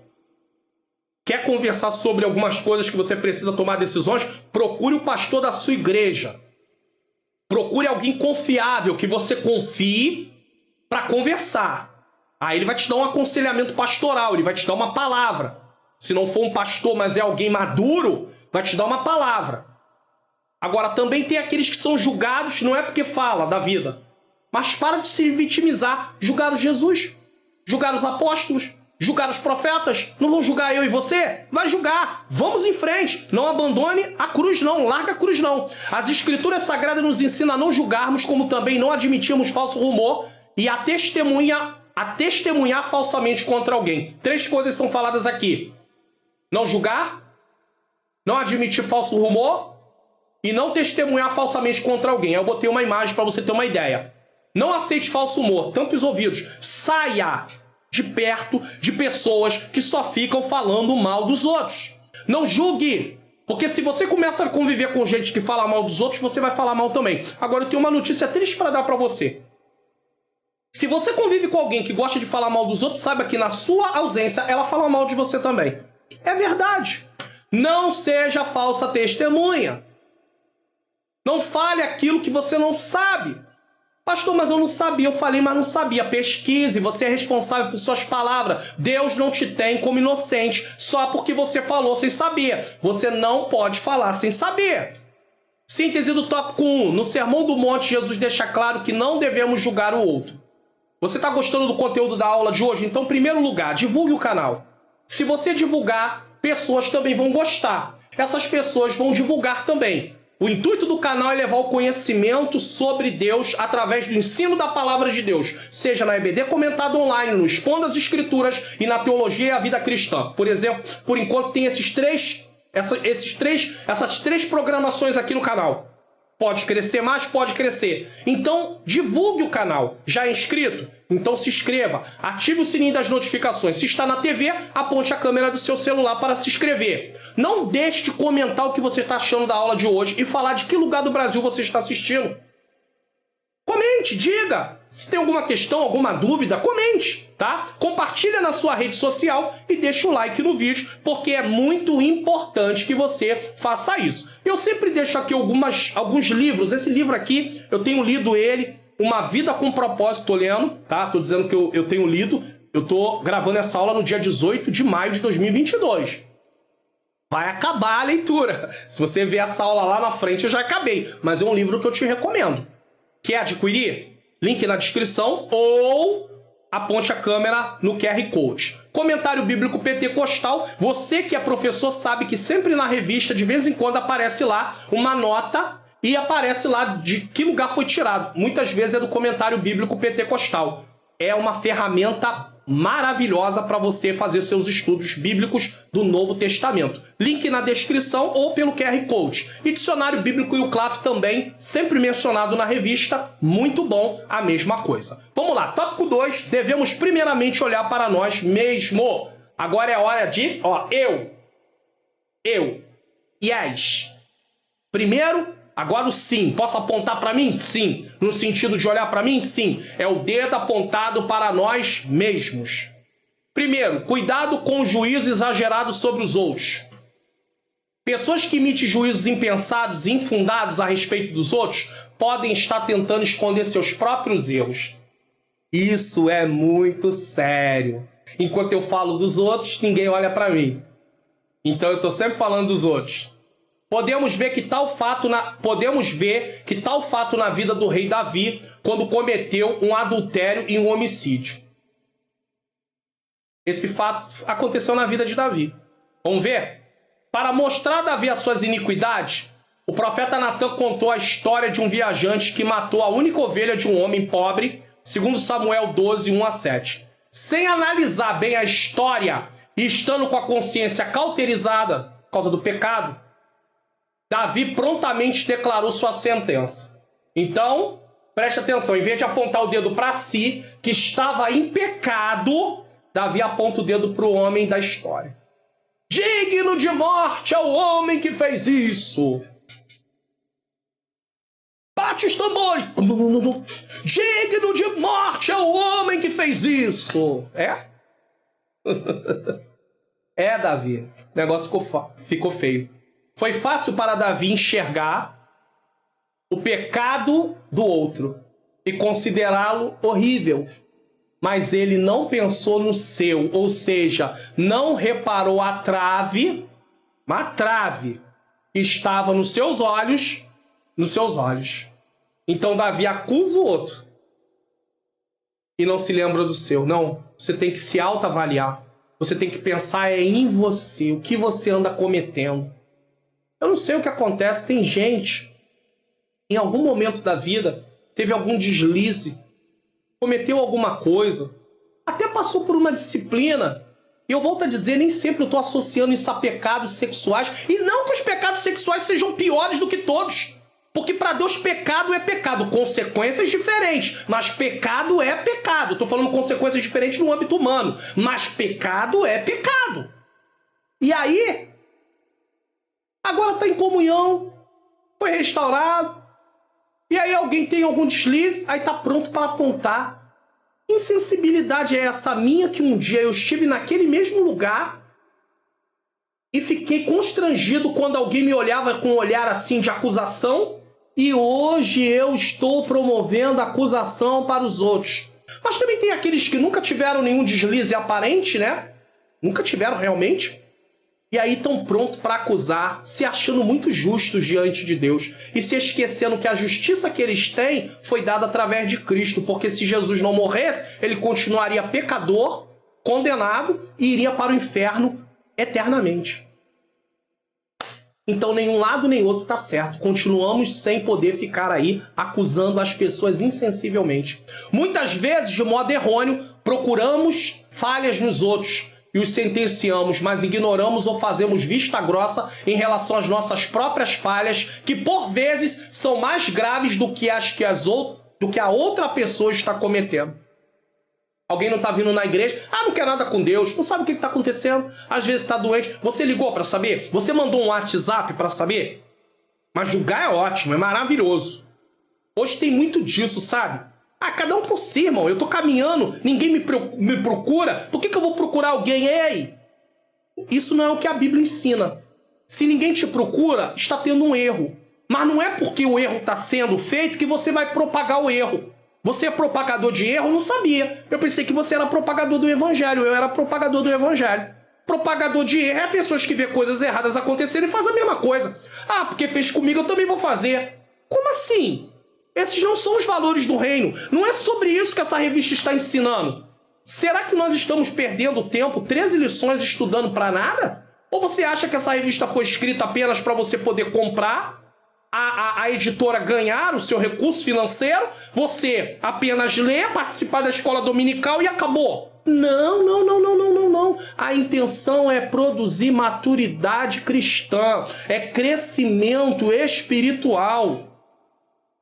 Quer conversar sobre algumas coisas que você precisa tomar decisões? Procure o pastor da sua igreja. Procure alguém confiável, que você confie, para conversar. Aí ele vai te dar um aconselhamento pastoral, ele vai te dar uma palavra. Se não for um pastor, mas é alguém maduro, vai te dar uma palavra. Agora, também tem aqueles que são julgados, não é porque fala da vida, mas para de se vitimizar. Julgaram Jesus, julgaram os apóstolos, julgaram os profetas. Não vão julgar eu e você? Vai julgar. Vamos em frente. Não abandone a cruz, não. Larga a cruz, não. As Escrituras Sagradas nos ensinam a não julgarmos, como também não admitirmos falso rumor e a testemunhar falsamente contra alguém. 3 coisas são faladas aqui: não julgar, não admitir falso rumor e não testemunhar falsamente contra alguém. Eu botei uma imagem para você ter uma ideia. Não aceite falso humor. Tampe os ouvidos. Saia de perto de pessoas que só ficam falando mal dos outros. Não julgue. Porque se você começa a conviver com gente que fala mal dos outros, você vai falar mal também. Agora eu tenho uma notícia triste para dar para você. Se você convive com alguém que gosta de falar mal dos outros, saiba que na sua ausência ela fala mal de você também. É verdade. Não seja falsa testemunha. Não fale aquilo que você não sabe. Pastor, mas eu não sabia. Eu falei, mas não sabia. Pesquise, você é responsável por suas palavras. Deus não te tem como inocente só porque você falou sem saber. Você não pode falar sem saber. Síntese do tópico 1. No Sermão do Monte, Jesus deixa claro que não devemos julgar o outro. Você está gostando do conteúdo da aula de hoje? Então, em primeiro lugar, divulgue o canal. Se você divulgar, pessoas também vão gostar. Essas pessoas vão divulgar também. O intuito do canal é levar o conhecimento sobre Deus através do ensino da palavra de Deus, seja na EBD Comentado Online, no Expondo as Escrituras e na Teologia e a Vida Cristã. Por exemplo, por enquanto tem essas três programações aqui no canal. Pode crescer mais, pode crescer. Então, divulgue o canal. Já é inscrito? Então se inscreva. Ative o sininho das notificações. Se está na TV, aponte a câmera do seu celular para se inscrever. Não deixe de comentar o que você está achando da aula de hoje e falar de que lugar do Brasil você está assistindo. Comente, diga. Se tem alguma questão, alguma dúvida, comente, tá? Compartilha na sua rede social e deixa o like no vídeo, porque é muito importante que você faça isso. Eu sempre deixo aqui alguns livros. Esse livro aqui, eu tenho lido ele, Uma Vida com Propósito, tô lendo, tá? Tô dizendo que eu tenho lido. Eu tô gravando essa aula no dia 18 de maio de 2022. Vai acabar a leitura. Se você ver essa aula lá na frente, eu já acabei. Mas é um livro que eu te recomendo. Quer adquirir? Link na descrição ou aponte a câmera no QR Code. Comentário bíblico pentecostal. Você que é professor sabe que sempre na revista, de vez em quando, aparece lá uma nota e aparece lá de que lugar foi tirado. Muitas vezes é do comentário bíblico pentecostal. É uma ferramenta maravilhosa para você fazer seus estudos bíblicos do Novo Testamento. Link na descrição ou pelo QR Code. E Dicionário Bíblico Youclaf também, sempre mencionado na revista, muito bom, a mesma coisa. Vamos lá, tópico 2, devemos primeiramente olhar para nós mesmos. Agora é hora de, yes. Primeiro, agora o sim. Posso apontar para mim? Sim. No sentido de olhar para mim? Sim. É o dedo apontado para nós mesmos. Primeiro, cuidado com o juízo exagerado sobre os outros. Pessoas que emitem juízos impensados e infundados a respeito dos outros podem estar tentando esconder seus próprios erros. Isso é muito sério. Enquanto eu falo dos outros, ninguém olha para mim. Então eu estou sempre falando dos outros. Podemos ver que tal fato na vida do rei Davi, quando cometeu um adultério e um homicídio. Esse fato aconteceu na vida de Davi. Vamos ver? Para mostrar a Davi as suas iniquidades, o profeta Natan contou a história de um viajante que matou a única ovelha de um homem pobre, segundo Samuel 12, 1-7. Sem analisar bem a história e estando com a consciência cauterizada por causa do pecado, Davi prontamente declarou sua sentença. Então, preste atenção. Em vez de apontar o dedo para si, que estava em pecado, Davi aponta o dedo para o homem da história. Digno de morte é o homem que fez isso. Bate os tambores. Digno de morte é o homem que fez isso. É? É, Davi. O negócio ficou feio. Foi fácil para Davi enxergar o pecado do outro e considerá-lo horrível. Mas ele não pensou no seu, ou seja, não reparou uma trave que estava nos seus olhos. Então Davi acusa o outro e não se lembra do seu. Não, você tem que se autoavaliar. Você tem que pensar em você, o que você anda cometendo. Eu não sei o que acontece, tem gente, em algum momento da vida, teve algum deslize, cometeu alguma coisa, até passou por uma disciplina. E eu volto a dizer, nem sempre eu estou associando isso a pecados sexuais. E não que os pecados sexuais sejam piores do que todos. Porque para Deus pecado é pecado, consequências diferentes, mas pecado é pecado. Estou falando consequências diferentes no âmbito humano, mas pecado é pecado. E aí, agora está em comunhão, foi restaurado, e aí alguém tem algum deslize, aí está pronto para apontar. Insensibilidade é essa minha que um dia eu estive naquele mesmo lugar e fiquei constrangido quando alguém me olhava com um olhar assim de acusação, e hoje eu estou promovendo acusação para os outros. Mas também tem aqueles que nunca tiveram nenhum deslize aparente, né? Nunca tiveram realmente. E aí estão prontos para acusar, se achando muito justos diante de Deus. E se esquecendo que a justiça que eles têm foi dada através de Cristo. Porque se Jesus não morresse, ele continuaria pecador, condenado e iria para o inferno eternamente. Então nenhum lado nem outro está certo. Continuamos sem poder ficar aí acusando as pessoas insensivelmente. Muitas vezes, de modo errôneo, procuramos falhas nos outros e os sentenciamos, mas ignoramos ou fazemos vista grossa em relação às nossas próprias falhas, que por vezes são mais graves do que a outra pessoa está cometendo. Alguém não está vindo na igreja, não quer nada com Deus, não sabe o que está acontecendo, às vezes está doente. Você ligou para saber? Você mandou um WhatsApp para saber? Mas julgar é ótimo, é maravilhoso. Hoje tem muito disso, sabe? Cada um por si, irmão. Eu tô caminhando, ninguém me procura. Por que eu vou procurar alguém? Ei! Isso não é o que a Bíblia ensina. Se ninguém te procura, está tendo um erro. Mas não é porque o erro está sendo feito que você vai propagar o erro. Você é propagador de erro? Eu não sabia. Eu pensei que você era propagador do evangelho. Eu era propagador do evangelho. Propagador de erro é pessoas que vê coisas erradas acontecerem e faz a mesma coisa. Porque fez comigo, eu também vou fazer. Como assim? Esses não são os valores do reino. Não é sobre isso que essa revista está ensinando. Será que nós estamos perdendo tempo, 13 lições estudando para nada? Ou você acha que essa revista foi escrita apenas para você poder comprar, a editora ganhar o seu recurso financeiro, você apenas ler, participar da escola dominical e acabou? Não. A intenção é produzir maturidade cristã, é crescimento espiritual.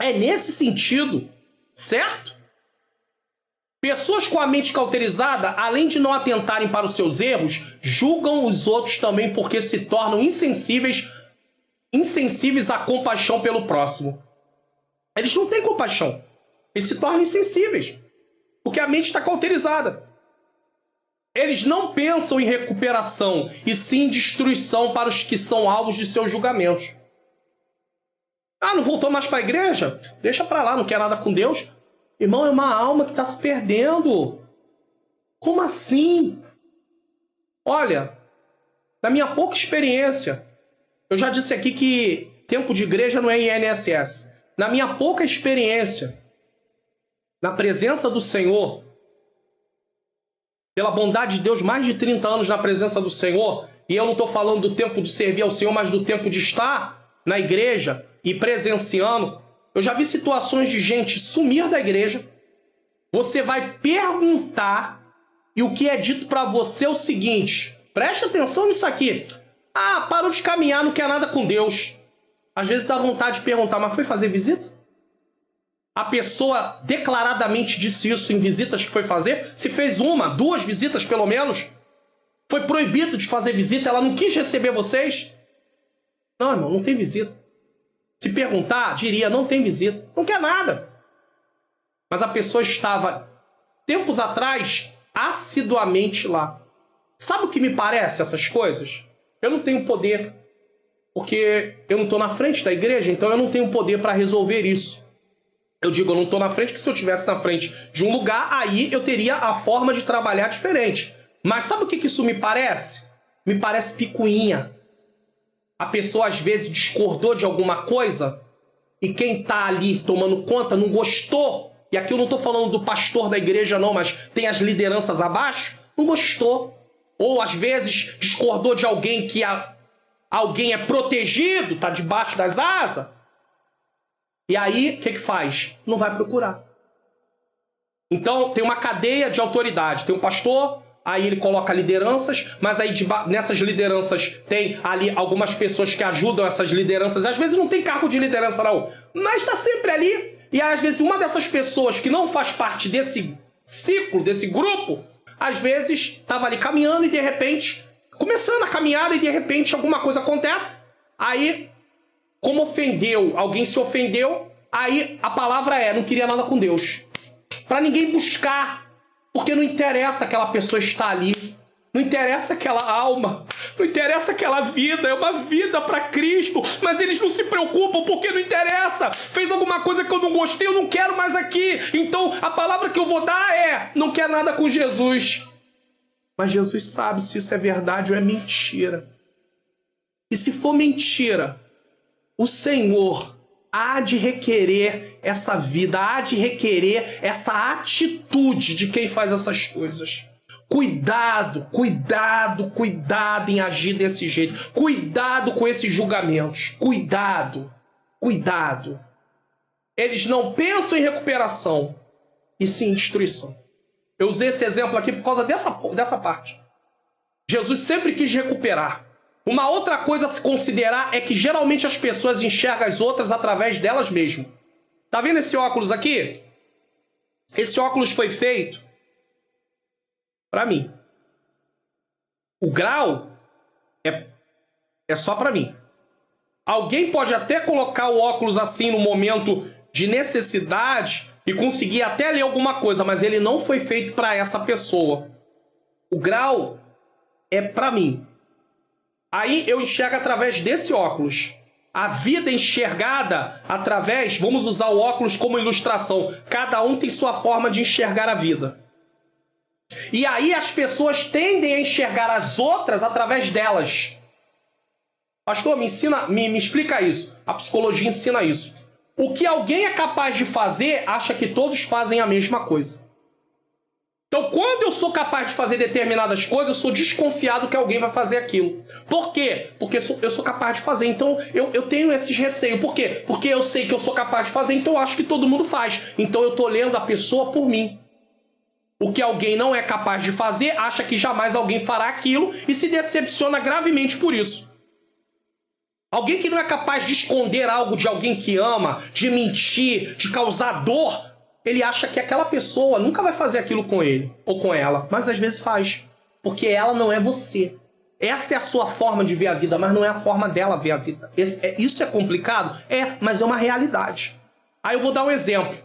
É nesse sentido, certo? Pessoas com a mente cauterizada, além de não atentarem para os seus erros, julgam os outros também porque se tornam insensíveis à compaixão pelo próximo. Eles não têm compaixão. Eles se tornam insensíveis, porque a mente está cauterizada. Eles não pensam em recuperação, e sim em destruição para os que são alvos de seus julgamentos. Não voltou mais para a igreja? Deixa para lá, não quer nada com Deus. Irmão, é uma alma que está se perdendo. Como assim? Olha, na minha pouca experiência, eu já disse aqui que tempo de igreja não é INSS. Na minha pouca experiência, na presença do Senhor, pela bondade de Deus, mais de 30 anos na presença do Senhor, e eu não estou falando do tempo de servir ao Senhor, mas do tempo de estar na igreja e presenciando, eu já vi situações de gente sumir da igreja. Você vai perguntar e o que é dito para você é o seguinte: preste atenção nisso aqui. Parou de caminhar, não quer nada com Deus. Às vezes dá vontade de perguntar, mas foi fazer visita? A pessoa declaradamente disse isso em visitas que foi fazer. Se fez 1, 2 visitas pelo menos, foi proibido de fazer visita, ela não quis receber vocês. Não, irmão, não tem visita. Se perguntar, diria, não tem visita. Não quer nada. Mas a pessoa estava, tempos atrás, assiduamente lá. Sabe o que me parece essas coisas? Eu não tenho poder, porque eu não estou na frente da igreja, então eu não tenho poder para resolver isso. Eu digo, eu não estou na frente, porque se eu estivesse na frente de um lugar, aí eu teria a forma de trabalhar diferente. Mas sabe o que isso me parece? Me parece picuinha. A pessoa às vezes discordou de alguma coisa e quem está ali tomando conta não gostou. E aqui eu não estou falando do pastor da igreja não, mas tem as lideranças abaixo, não gostou. Ou às vezes discordou de alguém que alguém é protegido, está debaixo das asas. E aí, o que faz? Não vai procurar. Então, tem uma cadeia de autoridade. Tem um pastor, Aí ele coloca lideranças, mas aí nessas lideranças tem ali algumas pessoas que ajudam essas lideranças. Às vezes não tem cargo de liderança não, mas está sempre ali. E às vezes uma dessas pessoas que não faz parte desse ciclo, desse grupo, às vezes estava ali caminhando e de repente, começando a caminhada e de repente alguma coisa acontece. Aí, como ofendeu, alguém se ofendeu, aí a palavra não queria nada com Deus. Para ninguém buscar. Porque não interessa aquela pessoa estar ali, não interessa aquela alma, não interessa aquela vida, é uma vida para Cristo, mas eles não se preocupam porque não interessa. Fez alguma coisa que eu não gostei, eu não quero mais aqui. Então a palavra que eu vou dar não quer nada com Jesus. Mas Jesus sabe se isso é verdade ou é mentira. E se for mentira, o Senhor há de requerer essa vida, há de requerer essa atitude de quem faz essas coisas. Cuidado, cuidado, cuidado em agir desse jeito. Cuidado com esses julgamentos. Cuidado, cuidado. Eles não pensam em recuperação, e sim em destruição. Eu usei esse exemplo aqui por causa dessa parte. Jesus sempre quis recuperar. Uma outra coisa a se considerar é que geralmente as pessoas enxergam as outras através delas mesmas. Tá vendo esse óculos aqui? Esse óculos foi feito para mim. O grau é só para mim. Alguém pode até colocar o óculos assim no momento de necessidade e conseguir até ler alguma coisa, mas ele não foi feito para essa pessoa. O grau é para mim. Aí eu enxergo através desse óculos. A vida enxergada através... Vamos usar o óculos como ilustração. Cada um tem sua forma de enxergar a vida. E aí as pessoas tendem a enxergar as outras através delas. Pastor, me explica isso. A psicologia ensina isso. O que alguém é capaz de fazer, acha que todos fazem a mesma coisa. Então, quando eu sou capaz de fazer determinadas coisas, eu sou desconfiado que alguém vai fazer aquilo. Por quê? Porque eu sou capaz de fazer. Então, eu tenho esses receios. Por quê? Porque eu sei que eu sou capaz de fazer, então eu acho que todo mundo faz. Então, eu tô lendo a pessoa por mim. O que alguém não é capaz de fazer, acha que jamais alguém fará aquilo e se decepciona gravemente por isso. Alguém que não é capaz de esconder algo de alguém que ama, de mentir, de causar dor... Ele acha que aquela pessoa nunca vai fazer aquilo com ele ou com ela, mas às vezes faz, porque ela não é você. Essa é a sua forma de ver a vida, mas não é a forma dela ver a vida. Isso é complicado? Mas é uma realidade. Aí eu vou dar um exemplo.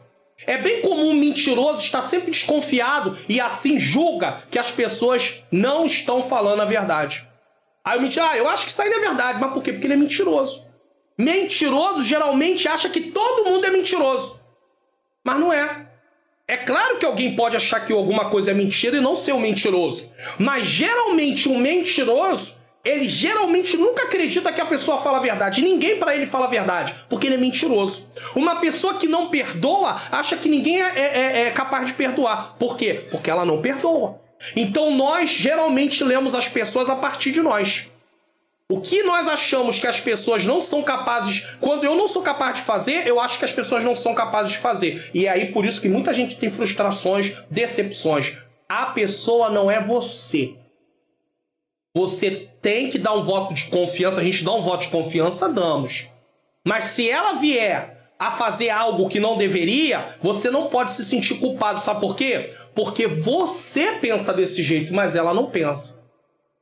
É bem comum um mentiroso estar sempre desconfiado e assim julga que as pessoas não estão falando a verdade. Aí o mentiroso, eu acho que isso aí não é verdade, mas por quê? Porque ele é mentiroso. Mentiroso geralmente acha que todo mundo é mentiroso. Mas não é. É claro que alguém pode achar que alguma coisa é mentira e não ser um mentiroso. Mas geralmente um mentiroso, ele geralmente nunca acredita que a pessoa fala a verdade. Ninguém para ele fala a verdade, porque ele é mentiroso. Uma pessoa que não perdoa, acha que ninguém é capaz de perdoar. Por quê? Porque ela não perdoa. Então nós geralmente lemos as pessoas a partir de nós. O que nós achamos que as pessoas não são capazes... Quando eu não sou capaz de fazer, eu acho que as pessoas não são capazes de fazer. E é aí por isso que muita gente tem frustrações, decepções. A pessoa não é você. Você tem que dar um voto de confiança. A gente dá um voto de confiança, damos. Mas se ela vier a fazer algo que não deveria, você não pode se sentir culpado. Sabe por quê? Porque você pensa desse jeito, mas ela não pensa.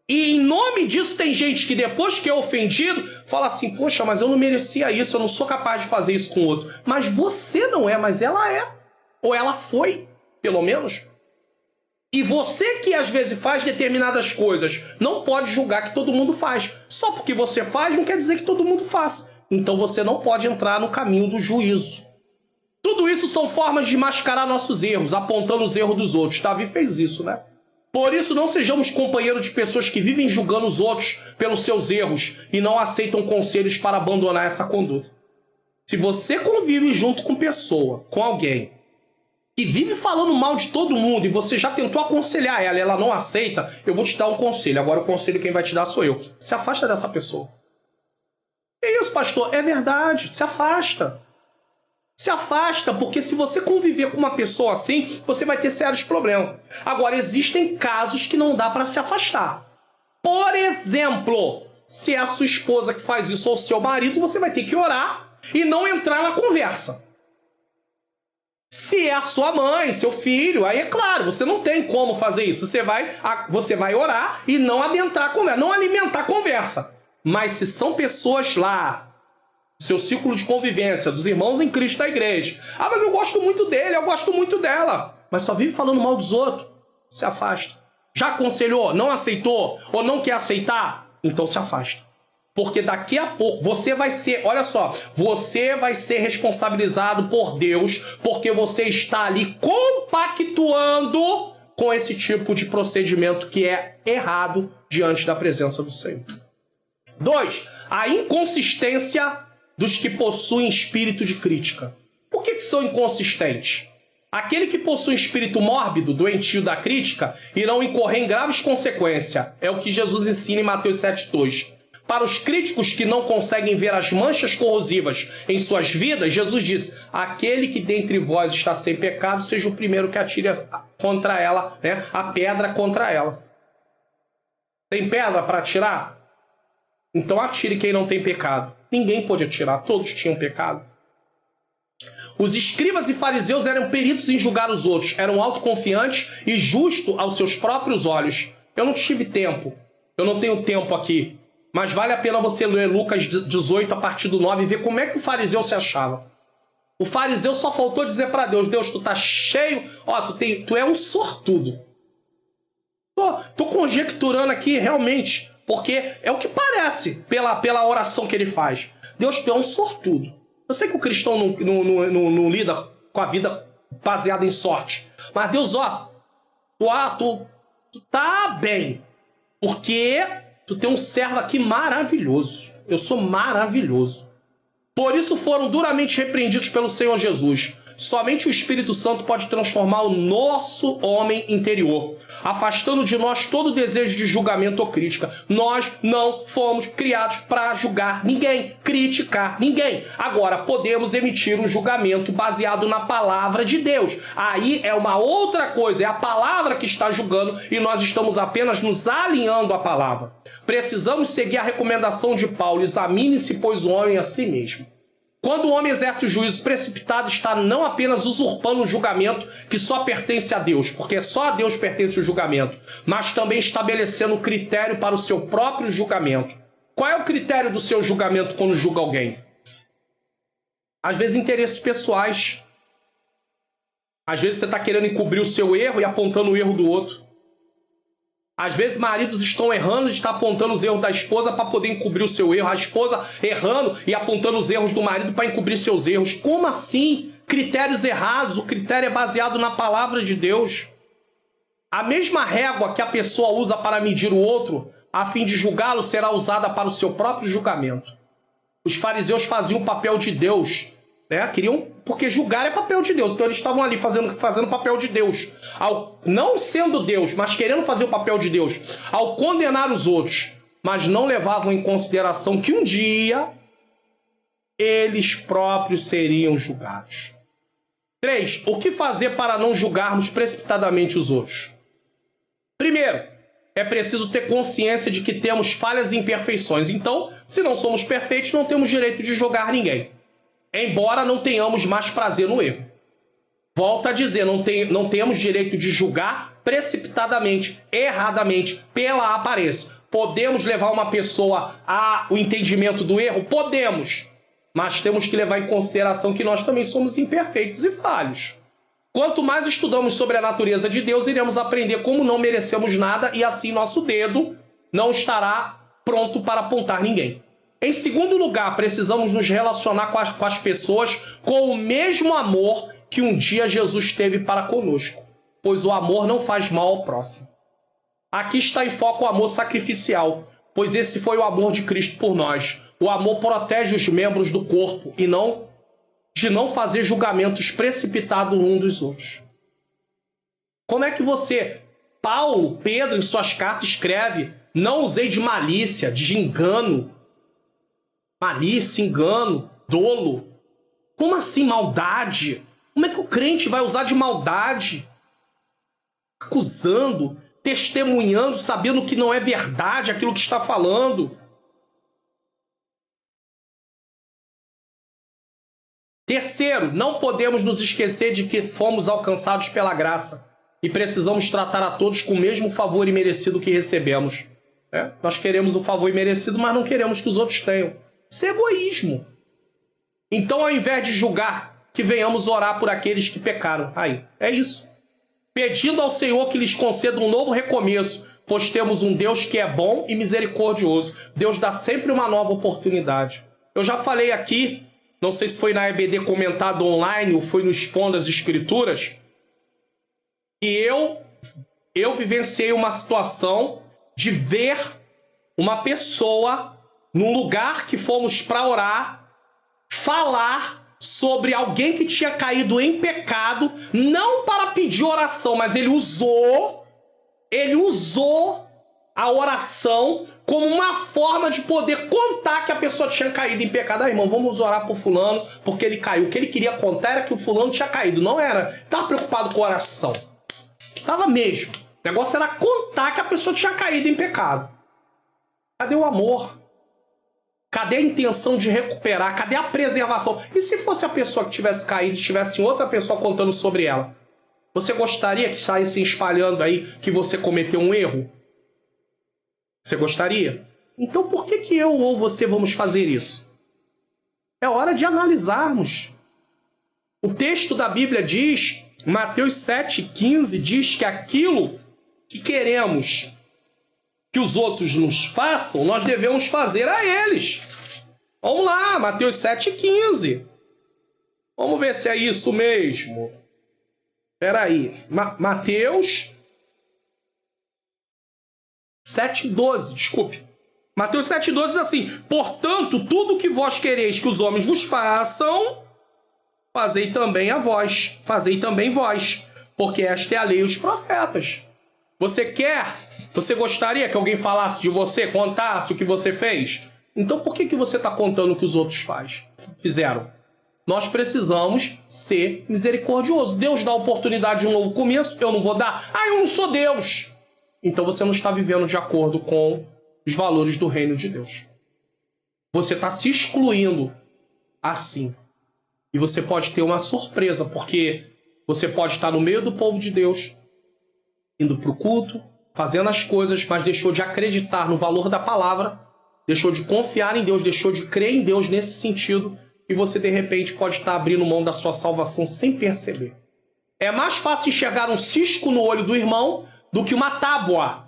E em nome disso tem gente que depois que é ofendido, fala assim, poxa, mas eu não merecia isso, eu não sou capaz de fazer isso com o outro. Mas você não é, mas ela é. Ou ela foi, pelo menos. E você que às vezes faz determinadas coisas, não pode julgar que todo mundo faz. Só porque você faz não quer dizer que todo mundo faça. Então você não pode entrar no caminho do juízo. Tudo isso são formas de mascarar nossos erros, apontando os erros dos outros. Davi fez isso, né? Por isso, não sejamos companheiros de pessoas que vivem julgando os outros pelos seus erros e não aceitam conselhos para abandonar essa conduta. Se você convive junto com alguém que vive falando mal de todo mundo e você já tentou aconselhar ela e ela não aceita, eu vou te dar um conselho. Agora o conselho quem vai te dar sou eu. Se afasta dessa pessoa. É isso, pastor. É verdade. Se afasta. Se afasta, porque se você conviver com uma pessoa assim, você vai ter sérios problemas. Agora, existem casos que não dá para se afastar. Por exemplo, se é a sua esposa que faz isso ou seu marido, você vai ter que orar e não entrar na conversa. Se é a sua mãe, seu filho, aí é claro, você não tem como fazer isso. Você vai orar e não adentrar a conversa, não alimentar a conversa. Mas se são pessoas lá, seu círculo de convivência, dos irmãos em Cristo da igreja. Ah, mas eu gosto muito dele, eu gosto muito dela. Mas só vive falando mal dos outros. Se afasta. Já aconselhou, não aceitou ou não quer aceitar? Então se afasta. Porque daqui a pouco você vai ser, olha só, você vai ser responsabilizado por Deus porque você está ali compactuando com esse tipo de procedimento que é errado diante da presença do Senhor. 2. A inconsistência dos que possuem espírito de crítica. Por que são inconsistentes? Aquele que possui espírito mórbido, doentio da crítica, irão incorrer em graves consequências. É o que Jesus ensina em Mateus 7,2. Para os críticos que não conseguem ver as manchas corrosivas em suas vidas, Jesus diz: aquele que dentre vós está sem pecado, seja o primeiro que atire contra ela, né, a pedra contra ela. Tem pedra para atirar? Então atire quem não tem pecado. Ninguém pôde atirar, todos tinham pecado. Os escribas e fariseus eram peritos em julgar os outros, eram autoconfiantes e justos aos seus próprios olhos. Eu não tive tempo, eu não tenho tempo aqui, mas vale a pena você ler Lucas 18 a partir do 9 e ver como é que o fariseu se achava. O fariseu só faltou dizer para Deus: Deus, tu tá cheio, ó, tu é um sortudo. Tô conjecturando aqui realmente, porque é o que parece pela oração que ele faz. Deus, tu é um sortudo. Eu sei que o cristão não lida com a vida baseada em sorte. Mas Deus, ó, tu tá bem. Porque tu tem um servo aqui maravilhoso. Eu sou maravilhoso. Por isso foram duramente repreendidos pelo Senhor Jesus. Somente o Espírito Santo pode transformar o nosso homem interior, afastando de nós todo desejo de julgamento ou crítica. Nós não fomos criados para julgar ninguém, criticar ninguém. Agora, podemos emitir um julgamento baseado na palavra de Deus. Aí é uma outra coisa, é a palavra que está julgando e nós estamos apenas nos alinhando à palavra. Precisamos seguir a recomendação de Paulo: examine-se, pois, o homem a si mesmo. Quando o homem exerce o juízo precipitado, está não apenas usurpando o julgamento que só pertence a Deus, porque só a Deus pertence o julgamento, mas também estabelecendo o critério para o seu próprio julgamento. Qual é o critério do seu julgamento quando julga alguém? Às vezes, interesses pessoais. Às vezes, você está querendo encobrir o seu erro e apontando o erro do outro. Às vezes maridos estão errando e está apontando os erros da esposa para poder encobrir o seu erro. A esposa errando e apontando os erros do marido para encobrir seus erros. Como assim? Critérios errados. O critério é baseado na palavra de Deus. A mesma régua que a pessoa usa para medir o outro, a fim de julgá-lo, será usada para o seu próprio julgamento. Os fariseus faziam o papel de Deus, né? Porque julgar é papel de Deus. Então eles estavam ali fazendo papel de Deus. Não sendo Deus, mas querendo fazer o papel de Deus. Ao condenar os outros, mas não levavam em consideração que um dia eles próprios seriam julgados. 3. O que fazer para não julgarmos precipitadamente os outros? Primeiro, é preciso ter consciência de que temos falhas e imperfeições. Então, se não somos perfeitos, não temos direito de julgar ninguém. Embora não tenhamos mais prazer no erro. Volto a dizer, não temos direito de julgar precipitadamente, erradamente, pela aparência. Podemos levar uma pessoa ao entendimento do erro? Podemos. Mas temos que levar em consideração que nós também somos imperfeitos e falhos. Quanto mais estudamos sobre a natureza de Deus, iremos aprender como não merecemos nada e assim nosso dedo não estará pronto para apontar ninguém. Em segundo lugar, precisamos nos relacionar com as pessoas com o mesmo amor que um dia Jesus teve para conosco, pois o amor não faz mal ao próximo. Aqui está em foco o amor sacrificial, pois esse foi o amor de Cristo por nós. O amor protege os membros do corpo e de não fazer julgamentos precipitados uns dos outros. Como é que Paulo, Pedro, em suas cartas escreve: não usei de malícia, de engano, malícia, engano, dolo. Como assim maldade? Como é que o crente vai usar de maldade? Acusando, testemunhando, sabendo que não é verdade aquilo que está falando. Terceiro, não podemos nos esquecer de que fomos alcançados pela graça e precisamos tratar a todos com o mesmo favor imerecido que recebemos. Nós queremos o favor imerecido, mas não queremos que os outros tenham. Isso é egoísmo. Então, ao invés de julgar, que venhamos orar por aqueles que pecaram. Aí, é isso. Pedindo ao Senhor que lhes conceda um novo recomeço, pois temos um Deus que é bom e misericordioso. Deus dá sempre uma nova oportunidade. Eu já falei aqui, não sei se foi na EBD comentado online ou foi no Expondo as Escrituras, que eu vivenciei uma situação de ver uma pessoa num lugar que fomos para orar, falar sobre alguém que tinha caído em pecado, não para pedir oração, mas ele usou a oração como uma forma de poder contar que a pessoa tinha caído em pecado. Irmão, vamos orar por fulano, porque ele caiu. O que ele queria contar era que o fulano tinha caído, não era. Estava preocupado com a oração. Estava mesmo. O negócio era contar que a pessoa tinha caído em pecado. Cadê o amor? Cadê a intenção de recuperar? Cadê a preservação? E se fosse a pessoa que tivesse caído e tivesse outra pessoa contando sobre ela? Você gostaria que saísse espalhando aí que você cometeu um erro? Você gostaria? Então por que eu ou você vamos fazer isso? É hora de analisarmos. O texto da Bíblia diz, Mateus 7,15, diz que aquilo que queremos que os outros nos façam, nós devemos fazer a eles. Vamos lá, Mateus 7,15. Vamos ver se é isso mesmo. Espera aí. Mateus 7,12, desculpe. Mateus 7,12 diz assim: portanto, tudo que vós quereis que os homens vos façam, fazei também a vós. Fazei também vós. Porque esta é a lei e os profetas. Você gostaria que alguém falasse de você, contasse o que você fez? Então por que você está contando o que os outros fizeram? Nós precisamos ser misericordiosos. Deus dá oportunidade de um novo começo, eu não vou dar? Eu não sou Deus. Então você não está vivendo de acordo com os valores do reino de Deus. Você está se excluindo assim. E você pode ter uma surpresa, porque você pode estar no meio do povo de Deus, indo para o culto, fazendo as coisas, mas deixou de acreditar no valor da palavra, deixou de confiar em Deus, deixou de crer em Deus nesse sentido, e você de repente pode estar abrindo mão da sua salvação sem perceber. É mais fácil enxergar um cisco no olho do irmão do que uma tábua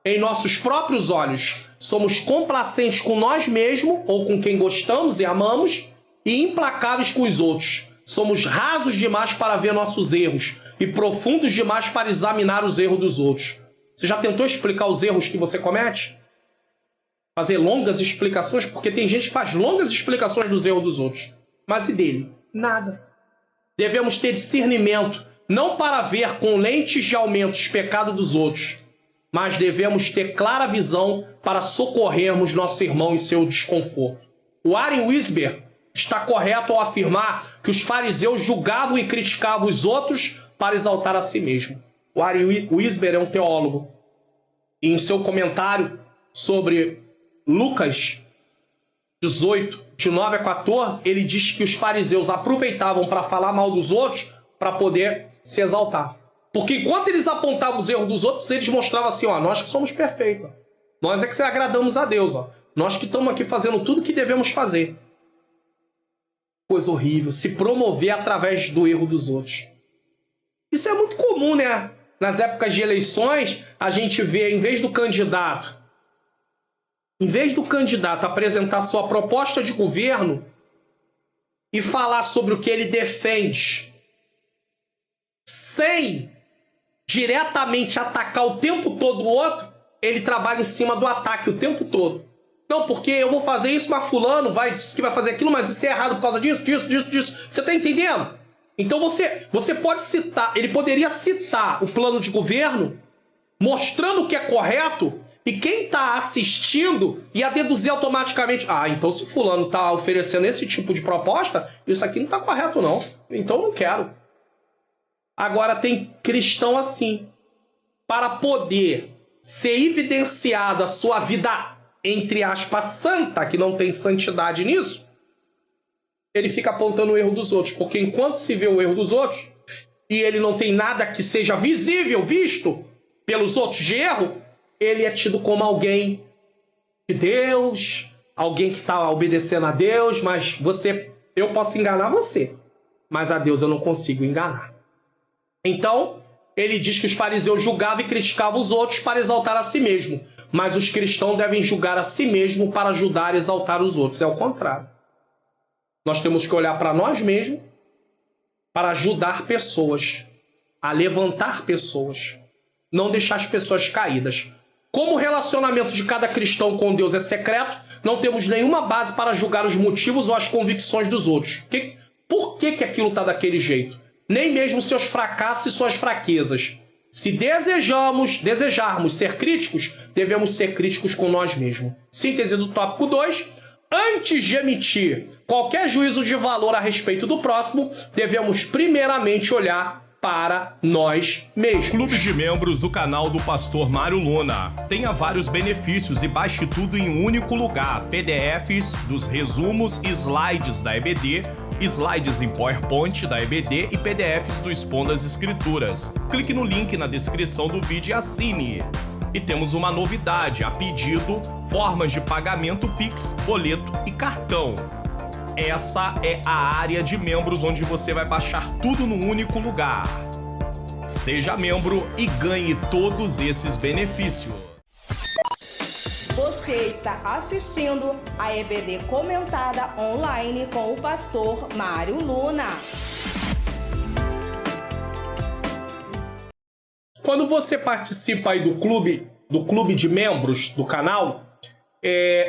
em nossos próprios olhos. Somos complacentes com nós mesmos ou com quem gostamos e amamos e implacáveis com os outros. Somos rasos demais para ver nossos erros e profundos demais para examinar os erros dos outros. Você já tentou explicar os erros que você comete? Fazer longas explicações? Porque tem gente que faz longas explicações dos erros dos outros. Mas e dele? Nada. Devemos ter discernimento, não para ver com lentes de aumento os pecados dos outros, mas devemos ter clara visão para socorrermos nosso irmão em seu desconforto. O Warren Wiersbe está correto ao afirmar que os fariseus julgavam e criticavam os outros para exaltar a si mesmo. O Warren Wiersbe é um teólogo. E em seu comentário sobre Lucas 18, de 9 a 14, ele diz que os fariseus aproveitavam para falar mal dos outros para poder se exaltar. Porque enquanto eles apontavam os erros dos outros, eles mostravam assim, nós que somos perfeitos. Nós é que agradamos a Deus. Nós que estamos aqui fazendo tudo o que devemos fazer. Coisa horrível. Se promover através do erro dos outros. Isso é muito comum, né? Nas épocas de eleições, a gente vê, em vez do candidato apresentar sua proposta de governo e falar sobre o que ele defende, sem diretamente atacar o tempo todo o outro, ele trabalha em cima do ataque o tempo todo. Não, porque eu vou fazer isso, mas fulano disse que vai fazer aquilo, mas isso é errado por causa disso. Você tá entendendo? Então você pode citar, ele poderia citar o plano de governo, mostrando o que é correto, E quem está assistindo ia deduzir automaticamente, então se fulano está oferecendo esse tipo de proposta, isso aqui não está correto não, então eu não quero. Agora tem cristão assim, para poder ser evidenciada a sua vida, entre aspas, santa, que não tem santidade nisso, ele fica apontando o erro dos outros, porque enquanto se vê o erro dos outros, e ele não tem nada que seja visível, visto pelos outros de erro, ele é tido como alguém de Deus, alguém que está obedecendo a Deus, mas eu posso enganar você, mas a Deus eu não consigo enganar. Então, ele diz que os fariseus julgavam e criticavam os outros para exaltar a si mesmo, mas os cristãos devem julgar a si mesmo para ajudar a exaltar os outros. É o contrário. Nós temos que olhar para nós mesmos para ajudar pessoas, a levantar pessoas, não deixar as pessoas caídas. Como o relacionamento de cada cristão com Deus é secreto, não temos nenhuma base para julgar os motivos ou as convicções dos outros. Por que aquilo está daquele jeito? Nem mesmo seus fracassos e suas fraquezas. Se desejarmos ser críticos, devemos ser críticos com nós mesmos. Síntese do tópico 2. Antes de emitir qualquer juízo de valor a respeito do próximo, devemos primeiramente olhar para nós mesmos. Clube de membros do canal do Pastor Mário Luna. Tenha vários benefícios e baixe tudo em um único lugar. PDFs dos resumos e slides da EBD, slides em PowerPoint da EBD e PDFs do Expondo as Escrituras. Clique no link na descrição do vídeo e assine. E temos uma novidade, a pedido, formas de pagamento Pix, boleto e cartão. Essa é a área de membros onde você vai baixar tudo num único lugar. Seja membro e ganhe todos esses benefícios. Você está assistindo a EBD Comentada Online com o pastor Mário Luna. Quando você participa aí do clube de membros do canal,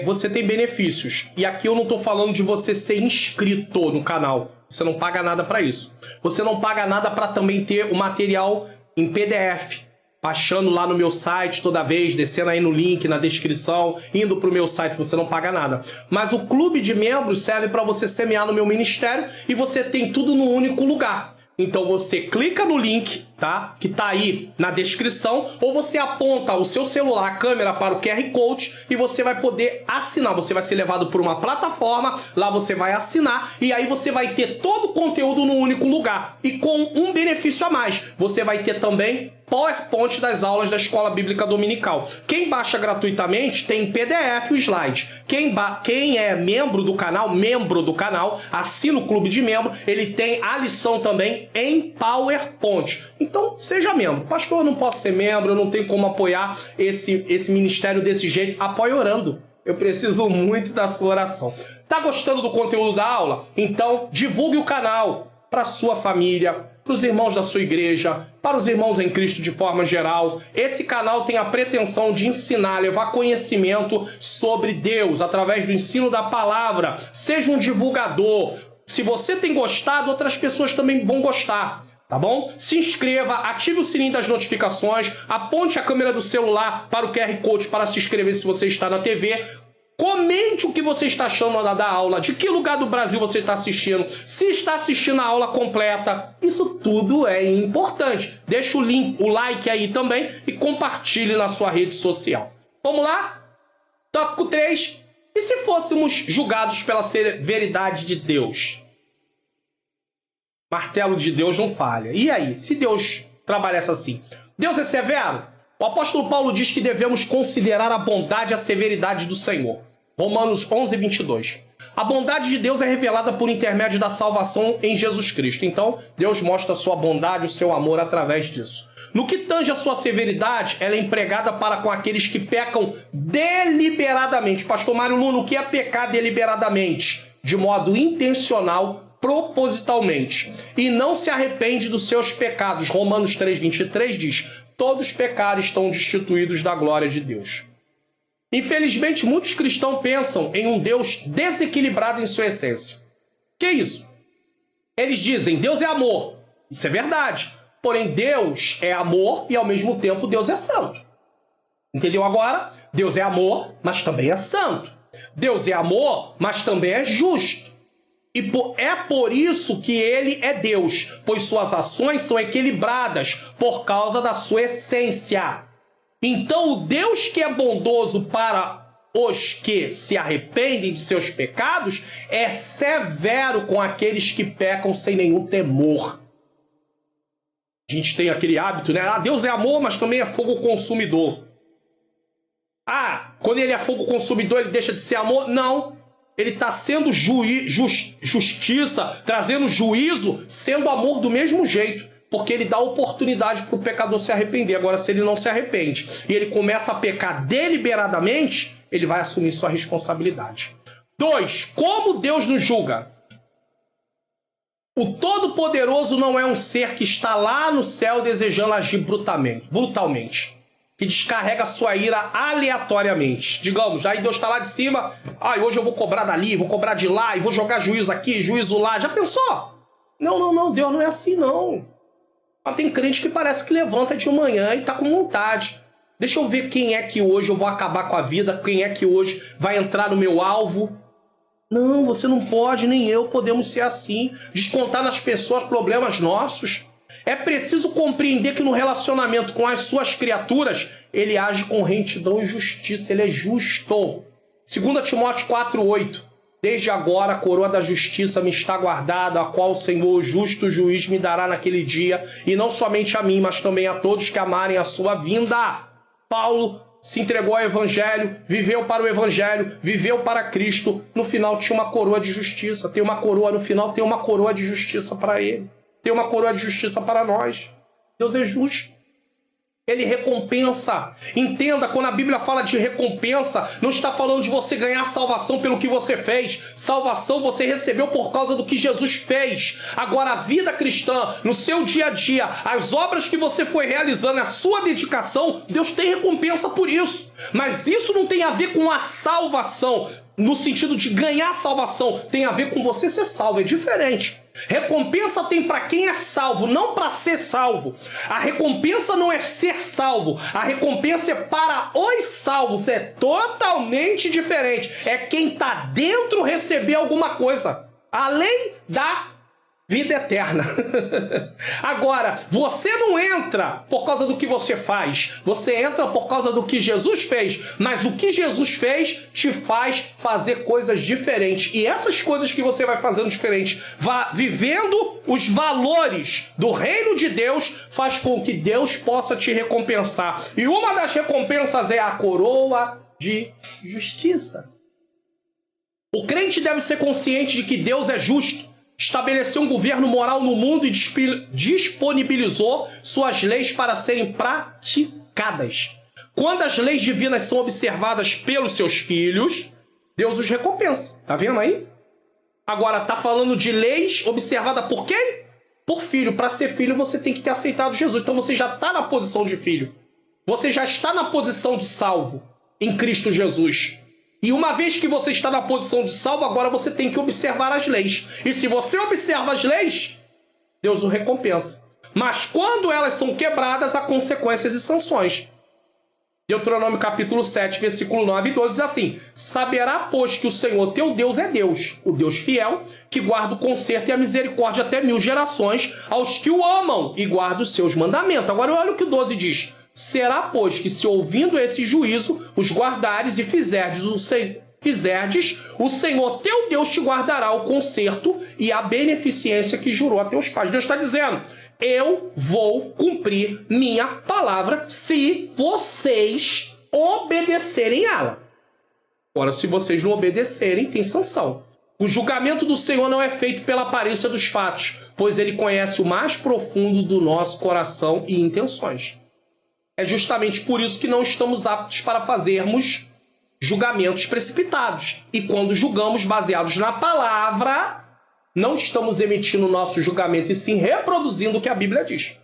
você tem benefícios. E aqui eu não estou falando de você ser inscrito no canal. Você não paga nada para isso. Você não paga nada para também ter o material em PDF. Baixando lá no meu site toda vez, descendo aí no link, na descrição, indo para o meu site, você não paga nada. Mas o clube de membros serve para você semear no meu ministério e você tem tudo num único lugar. Então você clica no link, tá? Que tá aí na descrição, ou você aponta o seu celular, a câmera para o QR Code e você vai poder assinar. Você vai ser levado por uma plataforma, lá você vai assinar e aí você vai ter todo o conteúdo num único lugar. E com um benefício a mais, você vai ter também PowerPoint das aulas da Escola Bíblica Dominical. Quem baixa gratuitamente tem PDF e slide. Quem é membro do canal, assina o clube de membro, ele tem a lição também em PowerPoint. Então, seja membro. Pastor, eu não posso ser membro, eu não tenho como apoiar esse ministério desse jeito. Apoie orando. Eu preciso muito da sua oração. Tá gostando do conteúdo da aula? Então, divulgue o canal para sua família, para os irmãos da sua igreja, para os irmãos em Cristo de forma geral. Esse canal tem a pretensão de ensinar, levar conhecimento sobre Deus através do ensino da palavra. Seja um divulgador. Se você tem gostado, outras pessoas também vão gostar, tá bom? Se inscreva, ative o sininho das notificações, aponte a câmera do celular para o QR Code para se inscrever se você está na TV. Comente o que você está achando da aula, de que lugar do Brasil você está assistindo, se está assistindo a aula completa. Isso tudo é importante. Deixa o like aí também e compartilhe na sua rede social. Vamos lá? Tópico 3. E se fôssemos julgados pela severidade de Deus? Martelo de Deus não falha. E aí? Se Deus trabalhasse assim? Deus é severo? O apóstolo Paulo diz que devemos considerar a bondade e a severidade do Senhor. Romanos 11, 22. A bondade de Deus é revelada por intermédio da salvação em Jesus Cristo. Então, Deus mostra a sua bondade, o seu amor através disso. No que tange a sua severidade, ela é empregada para com aqueles que pecam deliberadamente. Pastor Mário Luna, o que é pecar deliberadamente? De modo intencional, propositalmente. E não se arrepende dos seus pecados. Romanos 3, 23 diz: todos os pecados estão destituídos da glória de Deus. Infelizmente, muitos cristãos pensam em um Deus desequilibrado em sua essência. Que é isso? Eles dizem, Deus é amor. Isso é verdade. Porém, Deus é amor e, ao mesmo tempo, Deus é santo. Entendeu agora? Deus é amor, mas também é santo. Deus é amor, mas também é justo. E é por isso que ele é Deus, pois suas ações são equilibradas por causa da sua essência. Então, o Deus que é bondoso para os que se arrependem de seus pecados é severo com aqueles que pecam sem nenhum temor. A gente tem aquele hábito, né? Deus é amor, mas também é fogo consumidor. Quando ele é fogo consumidor, ele deixa de ser amor? Não. Ele está sendo justiça, trazendo juízo, sendo amor do mesmo jeito. Porque ele dá oportunidade para o pecador se arrepender. Agora, se ele não se arrepende e ele começa a pecar deliberadamente, ele vai assumir sua responsabilidade. 2. Como Deus nos julga? O Todo-Poderoso não é um ser que está lá no céu desejando agir brutalmente. Que descarrega sua ira aleatoriamente. Digamos, aí Deus está lá de cima, hoje eu vou cobrar dali, vou cobrar de lá, e vou jogar juízo aqui, juízo lá. Já pensou? Não, Deus não é assim não. Mas tem crente que parece que levanta de manhã e tá com vontade. Deixa eu ver quem é que hoje eu vou acabar com a vida, quem é que hoje vai entrar no meu alvo. Não, você não pode, nem eu podemos ser assim. Descontar nas pessoas problemas nossos. É preciso compreender que no relacionamento com as suas criaturas, ele age com retidão e justiça, ele é justo. 2 Timóteo 4:8. Desde agora a coroa da justiça me está guardada, a qual o Senhor, justo juiz, me dará naquele dia, e não somente a mim, mas também a todos que amarem a sua vinda. Paulo se entregou ao Evangelho, viveu para o Evangelho, viveu para Cristo. No final tinha uma coroa de justiça. Tem uma coroa no final, tem uma coroa de justiça para ele. Tem uma coroa de justiça para nós. Deus é justo. Ele recompensa. Entenda, quando a Bíblia fala de recompensa, não está falando de você ganhar salvação pelo que você fez. Salvação você recebeu por causa do que Jesus fez. Agora, a vida cristã, no seu dia a dia, as obras que você foi realizando, a sua dedicação, Deus tem recompensa por isso. Mas isso não tem a ver com a salvação, no sentido de ganhar salvação. Tem a ver com você ser salvo, é diferente. Recompensa tem para quem é salvo, não para ser salvo. A recompensa não é ser salvo, a recompensa é para os salvos, é totalmente diferente. É quem está dentro receber alguma coisa, além da vida eterna. Agora, você não entra por causa do que você faz, você entra por causa do que Jesus fez, mas o que Jesus fez te faz fazer coisas diferentes, e essas coisas que você vai fazendo diferente, vivendo os valores do reino de Deus, faz com que Deus possa te recompensar, e uma das recompensas é a coroa de justiça. O crente deve ser consciente de que Deus é justo, estabeleceu um governo moral no mundo e disponibilizou suas leis para serem praticadas. Quando as leis divinas são observadas pelos seus filhos, Deus os recompensa. Tá vendo aí? Agora, tá falando de leis observadas por quem? Por filho. Para ser filho, você tem que ter aceitado Jesus. Então você já está na posição de filho. Você já está na posição de salvo em Cristo Jesus. E uma vez que você está na posição de salvo, agora você tem que observar as leis. E se você observa as leis, Deus o recompensa. Mas quando elas são quebradas, há consequências e sanções. Deuteronômio capítulo 7, versículo 9 e 12 diz assim: saberá, pois, que o Senhor teu Deus é Deus, o Deus fiel, que guarda o conserto e a misericórdia até 1000 gerações aos que o amam e guarda os seus mandamentos. Agora olha o que o 12 diz. Será, pois, que se ouvindo esse juízo, os guardares e fizerdes, o Senhor teu Deus te guardará o conserto e a beneficência que jurou a teus pais. Deus está dizendo, eu vou cumprir minha palavra se vocês obedecerem ela. Agora, se vocês não obedecerem, tem sanção. O julgamento do Senhor não é feito pela aparência dos fatos, pois ele conhece o mais profundo do nosso coração e intenções. É justamente por isso que não estamos aptos para fazermos julgamentos precipitados. E quando julgamos baseados na palavra, não estamos emitindo o nosso julgamento e sim reproduzindo o que a Bíblia diz.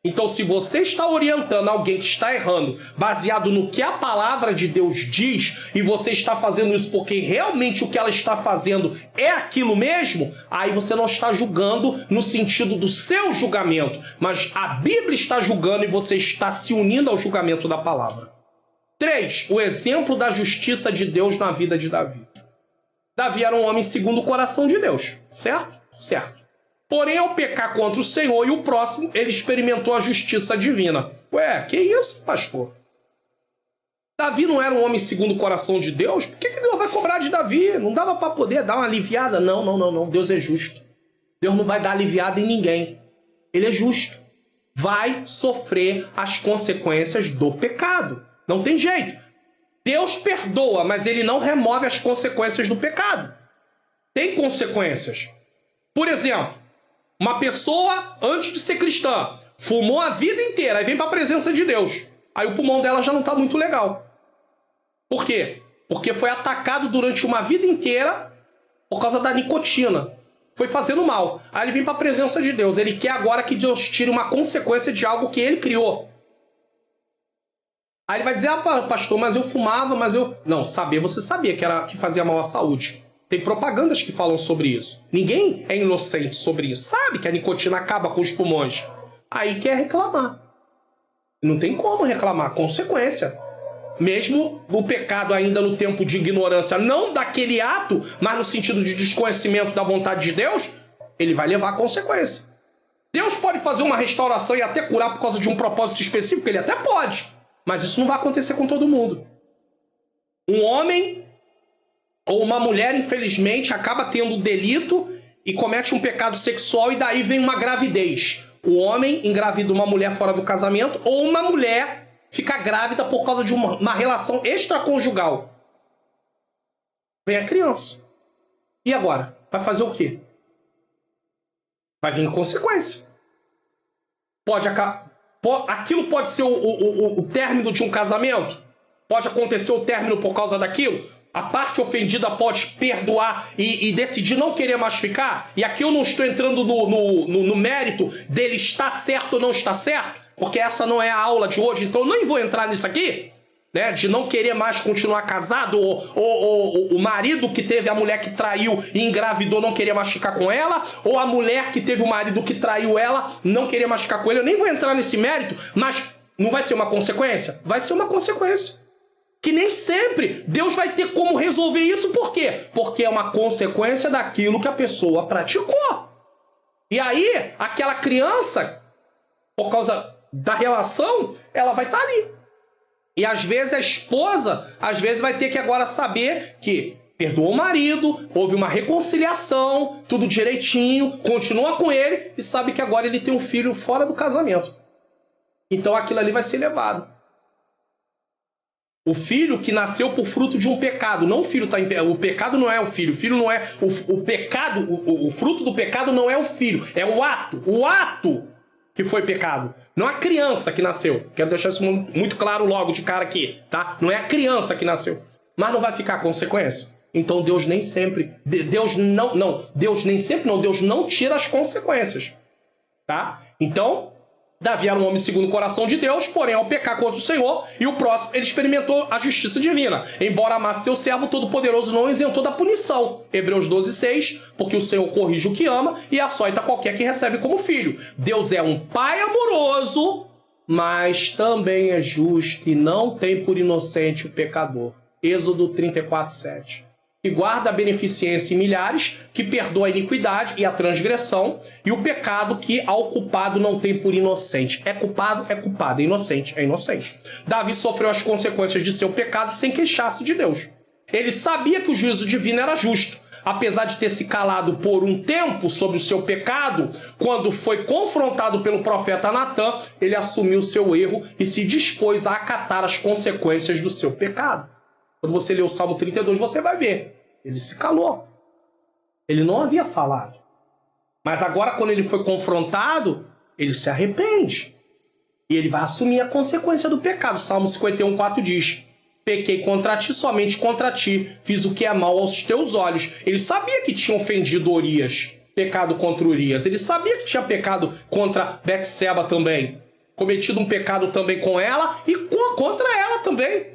Então, se você está orientando alguém que está errando baseado no que a palavra de Deus diz, e você está fazendo isso porque realmente o que ela está fazendo é aquilo mesmo, aí você não está julgando no sentido do seu julgamento, mas a Bíblia está julgando e você está se unindo ao julgamento da palavra. 3. O exemplo da justiça de Deus na vida de Davi. Davi era um homem segundo o coração de Deus, certo? Certo. Porém, ao pecar contra o Senhor e o próximo, ele experimentou a justiça divina. Ué, que isso, pastor? Davi não era um homem segundo o coração de Deus? Por que Deus vai cobrar de Davi? Não dava para poder dar uma aliviada? Não. Deus é justo. Deus não vai dar aliviada em ninguém. Ele é justo. Vai sofrer as consequências do pecado. Não tem jeito. Deus perdoa, mas ele não remove as consequências do pecado. Tem consequências. Por exemplo, uma pessoa, antes de ser cristã, fumou a vida inteira, aí vem para a presença de Deus. Aí o pulmão dela já não está muito legal. Por quê? Porque foi atacado durante uma vida inteira por causa da nicotina. Foi fazendo mal. Aí ele vem para a presença de Deus. Ele quer agora que Deus tire uma consequência de algo que ele criou. Aí ele vai dizer, pastor, mas eu fumava, mas eu... Não, saber você sabia que fazia mal à saúde. Tem propagandas que falam sobre isso. Ninguém é inocente sobre isso. Sabe que a nicotina acaba com os pulmões. Aí quer reclamar. Não tem como reclamar. Consequência. Mesmo o pecado ainda no tempo de ignorância, não daquele ato, mas no sentido de desconhecimento da vontade de Deus, ele vai levar a consequência. Deus pode fazer uma restauração e até curar por causa de um propósito específico? Ele até pode. Mas isso não vai acontecer com todo mundo. Um homem ou uma mulher, infelizmente, acaba tendo um delito e comete um pecado sexual e daí vem uma gravidez. O homem engravida uma mulher fora do casamento ou uma mulher fica grávida por causa de uma relação extraconjugal. Vem a criança. E agora? Vai fazer o quê? Vai vir consequência. Aquilo pode ser o término de um casamento? Pode acontecer o término por causa daquilo? A parte ofendida pode perdoar e decidir não querer mais ficar? E aqui eu não estou entrando no mérito dele estar certo ou não estar certo, porque essa não é a aula de hoje, então eu nem vou entrar nisso aqui, né? De não querer mais continuar casado, ou o marido que teve a mulher que traiu e engravidou não querer mais ficar com ela, ou a mulher que teve o marido que traiu ela não querer mais ficar com ele. Eu nem vou entrar nesse mérito, mas não vai ser uma consequência? Vai ser uma consequência. Que nem sempre Deus vai ter como resolver isso. Por quê? Porque é uma consequência daquilo que a pessoa praticou. E aí, aquela criança, por causa da relação, ela vai estar ali. E às vezes a esposa, vai ter que agora saber que perdoou o marido, houve uma reconciliação, tudo direitinho, continua com ele e sabe que agora ele tem um filho fora do casamento. Então aquilo ali vai ser levado. O filho que nasceu por fruto de um pecado. Não o filho tá em... O pecado não é o filho. O filho não é... O pecado... O fruto do pecado não é o filho. É o ato. O ato que foi pecado. Não a criança que nasceu. Quero deixar isso muito claro logo de cara aqui, tá? Não é a criança que nasceu. Mas não vai ficar consequência. Então Deus nem sempre... Deus não tira as consequências. Tá? Então... Davi era um homem segundo o coração de Deus, porém ao pecar contra o Senhor e o próximo, ele experimentou a justiça divina. Embora amasse seu servo, todo-poderoso não isentou da punição. Hebreus 12:6, porque o Senhor corrige o que ama e açoita qualquer que recebe como filho. Deus é um pai amoroso, mas também é justo e não tem por inocente o pecador. Êxodo 34:7. Que guarda a beneficência em milhares, que perdoa a iniquidade e a transgressão, e o pecado que ao culpado não tem por inocente. É culpado, é culpado. É inocente, é inocente. Davi sofreu as consequências de seu pecado sem queixar-se de Deus. Ele sabia que o juízo divino era justo. Apesar de ter se calado por um tempo sobre o seu pecado, quando foi confrontado pelo profeta Natã, ele assumiu seu erro e se dispôs a acatar as consequências do seu pecado. Quando você lê o Salmo 32, você vai ver. Ele se calou. Ele não havia falado. Mas agora, quando ele foi confrontado, ele se arrepende. E ele vai assumir a consequência do pecado. Salmo 51:4 diz: pequei contra ti, somente contra ti, fiz o que é mal aos teus olhos. Ele sabia que tinha ofendido Urias, pecado contra Urias. Ele sabia que tinha pecado contra Betseba também. Cometido um pecado também com ela e contra ela também.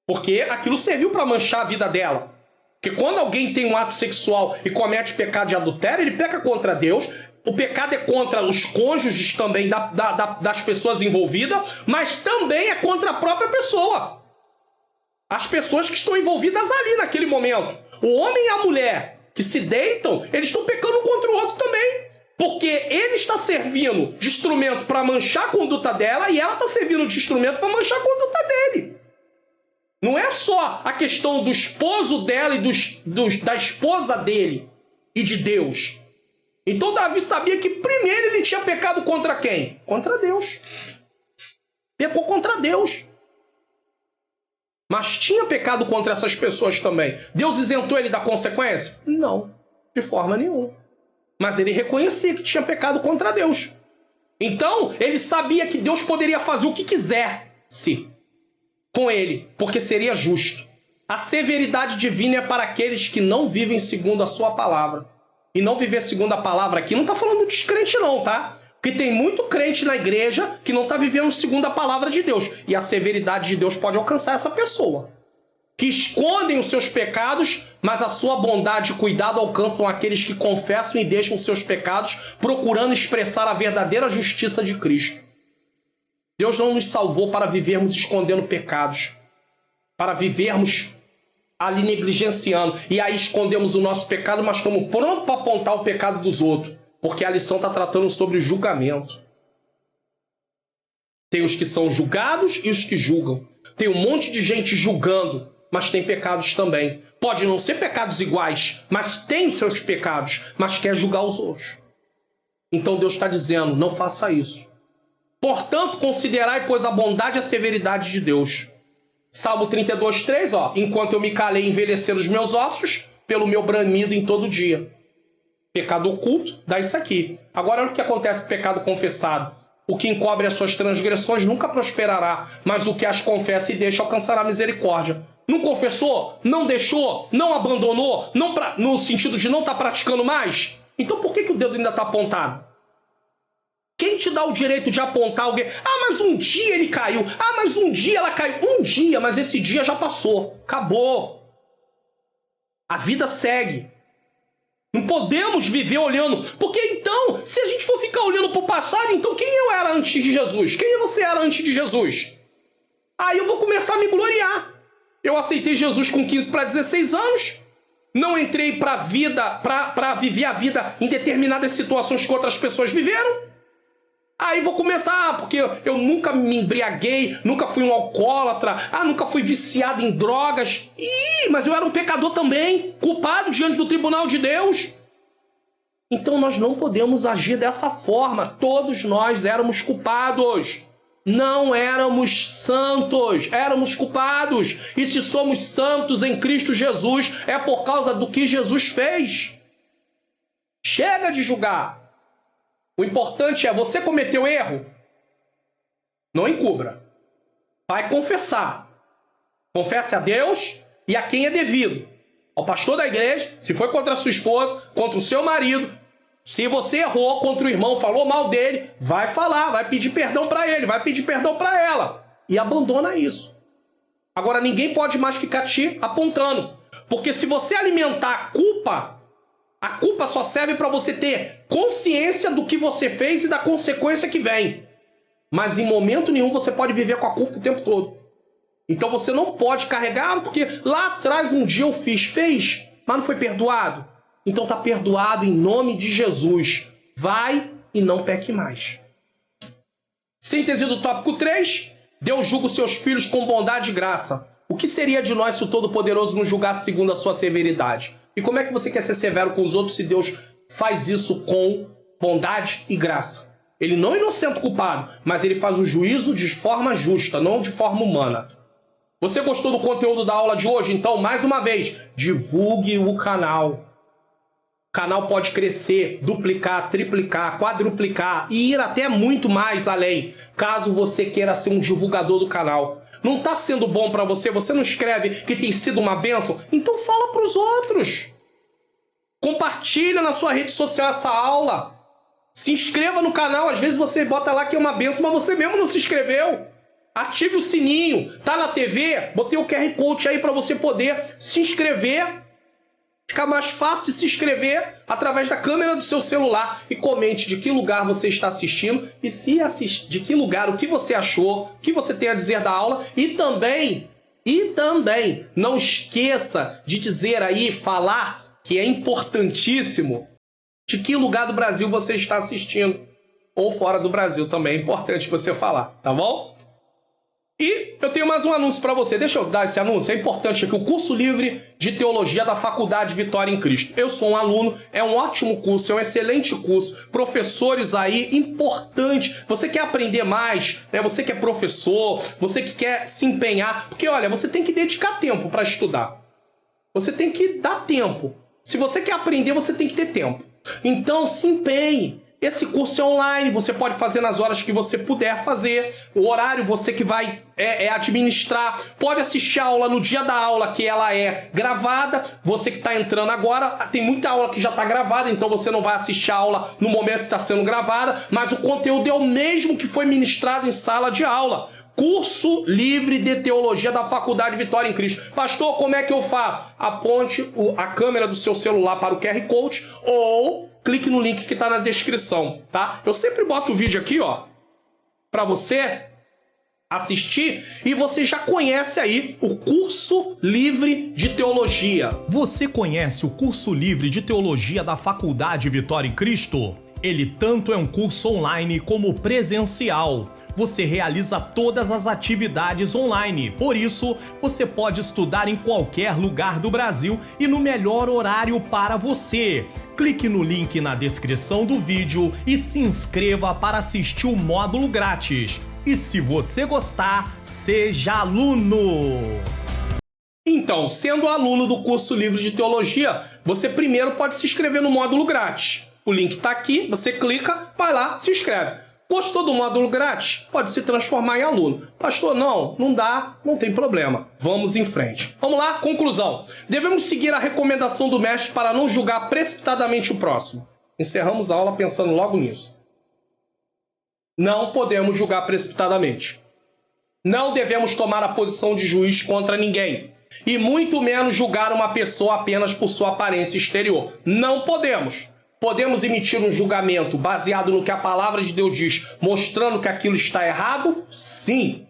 Porque aquilo serviu para manchar a vida dela. Porque quando alguém tem um ato sexual e comete pecado de adultério, ele peca contra Deus, O pecado é contra os cônjuges também das pessoas envolvidas, mas também é contra a própria pessoa. As pessoas que estão envolvidas ali naquele momento. O homem e a mulher que se deitam, eles estão pecando um contra o outro também. Porque ele está servindo de instrumento para manchar a conduta dela e ela está servindo de instrumento para manchar a conduta dele. Não é só a questão do esposo dela e da esposa dele e de Deus. Então Davi sabia que primeiro ele tinha pecado contra quem? Contra Deus. Pecou contra Deus. Mas tinha pecado contra essas pessoas também. Deus isentou ele da consequência? Não, de forma nenhuma. Mas ele reconhecia que tinha pecado contra Deus. Então, ele sabia que Deus poderia fazer o que quisesse com ele, porque seria justo. A severidade divina é para aqueles que não vivem segundo a sua palavra. E não viver segundo a palavra aqui não está falando de descrente não, tá? Porque tem muito crente na igreja que não está vivendo segundo a palavra de Deus. E a severidade de Deus pode alcançar essa pessoa. Que escondem os seus pecados, mas a sua bondade e cuidado alcançam aqueles que confessam e deixam os seus pecados, procurando expressar a verdadeira justiça de Cristo. Deus não nos salvou para vivermos escondendo pecados, para vivermos ali negligenciando, e aí escondemos o nosso pecado, mas estamos prontos para apontar o pecado dos outros, porque a lição está tratando sobre julgamento. Tem os que são julgados e os que julgam. Tem um monte de gente julgando, mas tem pecados também. Pode não ser pecados iguais, mas tem seus pecados, mas quer julgar os outros. Então Deus está dizendo, não faça isso. Portanto, considerai, pois, a bondade e a severidade de Deus. Salmo 32:3, ó. Enquanto eu me calei, envelhecer os meus ossos, pelo meu bramido em todo dia. Pecado oculto, dá isso aqui. Agora, olha o que acontece com o pecado confessado. O que encobre as suas transgressões nunca prosperará, mas o que as confessa e deixa alcançará misericórdia. Não confessou? Não deixou? Não abandonou? No sentido de não estar praticando mais? Então por que o dedo ainda está apontado? Quem te dá o direito de apontar alguém? Ah, mas um dia ele caiu. Ah, mas um dia ela caiu. Um dia, mas esse dia já passou. Acabou. A vida segue. Não podemos viver olhando. Porque então, se a gente for ficar olhando para o passado, então quem eu era antes de Jesus? Quem você era antes de Jesus? Aí eu vou começar a me gloriar. Eu aceitei Jesus com 15 para 16 anos. Não entrei para a vida, para viver a vida em determinadas situações que outras pessoas viveram. Aí vou começar, porque eu nunca me embriaguei, nunca fui um alcoólatra, nunca fui viciado em drogas. Mas eu era um pecador também, culpado diante do tribunal de Deus. Então nós não podemos agir dessa forma. Todos nós éramos culpados. Não éramos santos, éramos culpados. E se somos santos em Cristo Jesus, é por causa do que Jesus fez. Chega de julgar. O importante é, você cometeu erro? Não encubra. Vai confessar. Confesse a Deus e a quem é devido. Ao pastor da igreja, se foi contra a sua esposa, contra o seu marido. Se você errou contra o irmão, falou mal dele, vai falar, vai pedir perdão para ele, vai pedir perdão para ela. E abandona isso. Agora, ninguém pode mais ficar te apontando. Porque se você alimentar a culpa só serve para você ter consciência do que você fez e da consequência que vem. Mas em momento nenhum você pode viver com a culpa o tempo todo. Então você não pode carregar, porque lá atrás um dia eu fez, mas não foi perdoado. Então está perdoado em nome de Jesus. Vai e não peque mais. Síntese do tópico 3. Deus julga os seus filhos com bondade e graça. O que seria de nós se o Todo-Poderoso nos julgasse segundo a sua severidade? E como é que você quer ser severo com os outros se Deus faz isso com bondade e graça? Ele não é inocente culpado, mas ele faz o juízo de forma justa, não de forma humana. Você gostou do conteúdo da aula de hoje? Então, mais uma vez, divulgue o canal. O canal pode crescer, duplicar, triplicar, quadruplicar e ir até muito mais além, caso você queira ser um divulgador do canal. Não está sendo bom para você? Você não escreve que tem sido uma bênção? Então fala para os outros. Compartilha na sua rede social essa aula. Se inscreva no canal. Às vezes você bota lá que é uma bênção, mas você mesmo não se inscreveu. Ative o sininho. Tá na TV? Botei o QR Code aí para você poder se inscrever. Fica mais fácil de se inscrever através da câmera do seu celular e comente de que lugar você está assistindo e de que lugar, o que você achou, o que você tem a dizer da aula e também não esqueça de dizer aí, falar que é importantíssimo de que lugar do Brasil você está assistindo ou fora do Brasil também é importante você falar, tá bom? E eu tenho mais um anúncio para você. Deixa eu dar esse anúncio. É importante aqui. O curso livre de teologia da Faculdade Vitória em Cristo. Eu sou um aluno. É um ótimo curso. É um excelente curso. Professores aí, importante. Você quer aprender mais, né? Você que é professor, você que quer se empenhar. Porque, olha, você tem que dedicar tempo para estudar. Você tem que dar tempo. Se você quer aprender, você tem que ter tempo. Então, se empenhe. Esse curso é online, você pode fazer nas horas que você puder fazer. O horário você que vai administrar. Pode assistir a aula no dia da aula, que ela é gravada. Você que está entrando agora, tem muita aula que já está gravada, então você não vai assistir a aula no momento que está sendo gravada, mas o conteúdo é o mesmo que foi ministrado em sala de aula. Curso livre de teologia da Faculdade Vitória em Cristo. Pastor, como é que eu faço? Aponte a câmera do seu celular para o QR Code ou clique no link que está na descrição, tá? Eu sempre boto o vídeo aqui, ó, para você assistir e você já conhece aí o curso livre de teologia. Você conhece o curso livre de teologia da Faculdade Vitória em Cristo? Ele tanto é um curso online como presencial. Você realiza todas as atividades online. Por isso, você pode estudar em qualquer lugar do Brasil e no melhor horário para você. Clique no link na descrição do vídeo e se inscreva para assistir o módulo grátis. E se você gostar, seja aluno! Então, sendo aluno do curso livre de teologia, você primeiro pode se inscrever no módulo grátis. O link está aqui, você clica, vai lá, se inscreve. Gostou do módulo grátis? Pode se transformar em aluno. Pastor, não dá, não tem problema. Vamos em frente. Vamos lá, conclusão. Devemos seguir a recomendação do mestre para não julgar precipitadamente o próximo. Encerramos a aula pensando logo nisso. Não podemos julgar precipitadamente. Não devemos tomar a posição de juiz contra ninguém. E muito menos julgar uma pessoa apenas por sua aparência exterior. Não podemos. Podemos emitir um julgamento baseado no que a palavra de Deus diz, mostrando que aquilo está errado? Sim.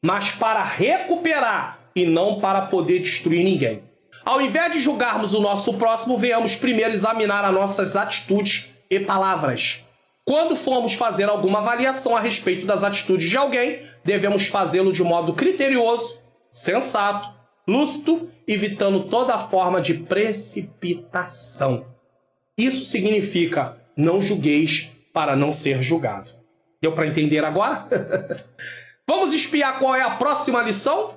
Mas para recuperar e não para poder destruir ninguém. Ao invés de julgarmos o nosso próximo, venhamos primeiro examinar as nossas atitudes e palavras. Quando formos fazer alguma avaliação a respeito das atitudes de alguém, devemos fazê-lo de modo criterioso, sensato, lúcido, evitando toda forma de precipitação. Isso significa não julgueis para não ser julgado. Deu para entender agora? Vamos espiar qual é a próxima lição?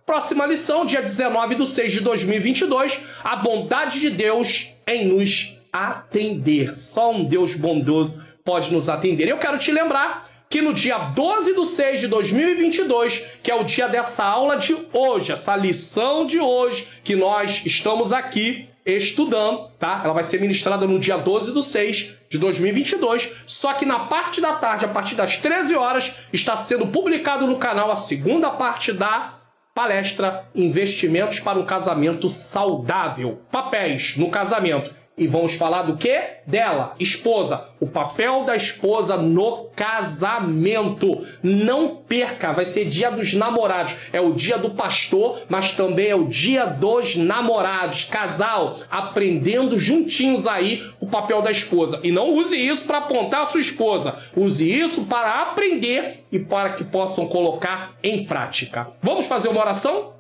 Próxima lição, dia 19/6/2022, a bondade de Deus em nos atender. Só um Deus bondoso pode nos atender. Eu quero te lembrar que no dia 12/6/2022, que é o dia dessa aula de hoje, essa lição de hoje, que nós estamos aqui estudando, tá? Ela vai ser ministrada no dia 12/6/2022, só que na parte da tarde, a partir das 13 horas, está sendo publicado no canal a segunda parte da palestra Investimentos para um Casamento Saudável. Papéis no casamento. E vamos falar do quê? Dela, esposa. O papel da esposa no casamento. Não perca, vai ser dia dos namorados. É o dia do pastor, mas também é o dia dos namorados. Casal, aprendendo juntinhos aí o papel da esposa. E não use isso para apontar a sua esposa. Use isso para aprender e para que possam colocar em prática. Vamos fazer uma oração?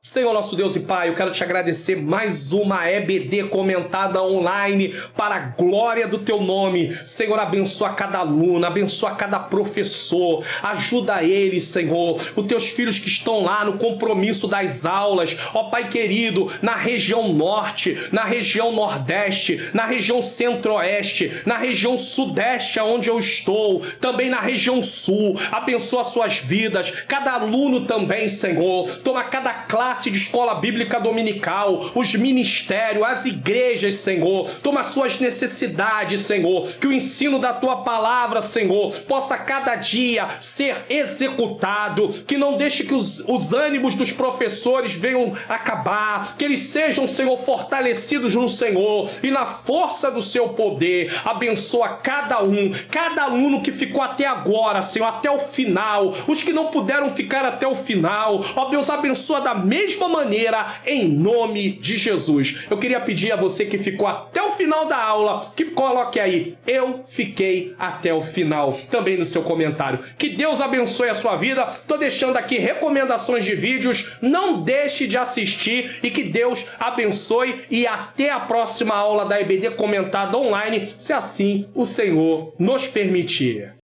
Senhor nosso Deus e Pai, eu quero te agradecer mais uma EBD comentada online para a glória do teu nome. Senhor, abençoa cada aluno, abençoa cada professor, ajuda eles, Senhor, os teus filhos que estão lá no compromisso das aulas, ó Pai querido, na região norte, na região nordeste, na região centro-oeste, na região sudeste, onde eu estou, também na região sul, abençoa suas vidas, cada aluno também, Senhor, toma cada classe classe de escola bíblica dominical, os ministérios, as igrejas, Senhor. Toma suas necessidades, Senhor. Que o ensino da tua palavra, Senhor, possa cada dia ser executado. Que não deixe que os ânimos dos professores venham acabar. Que eles sejam, Senhor, fortalecidos no Senhor e na força do seu poder. Abençoa cada aluno que ficou até agora, Senhor, até o final. Os que não puderam ficar até o final. Ó Deus, abençoa da mesma maneira, em nome de Jesus. Eu queria pedir a você que ficou até o final da aula, que coloque aí, eu fiquei até o final, também no seu comentário. Que Deus abençoe a sua vida. Tô deixando aqui recomendações de vídeos. Não deixe de assistir e que Deus abençoe e até a próxima aula da EBD Comentada Online, se assim o Senhor nos permitir.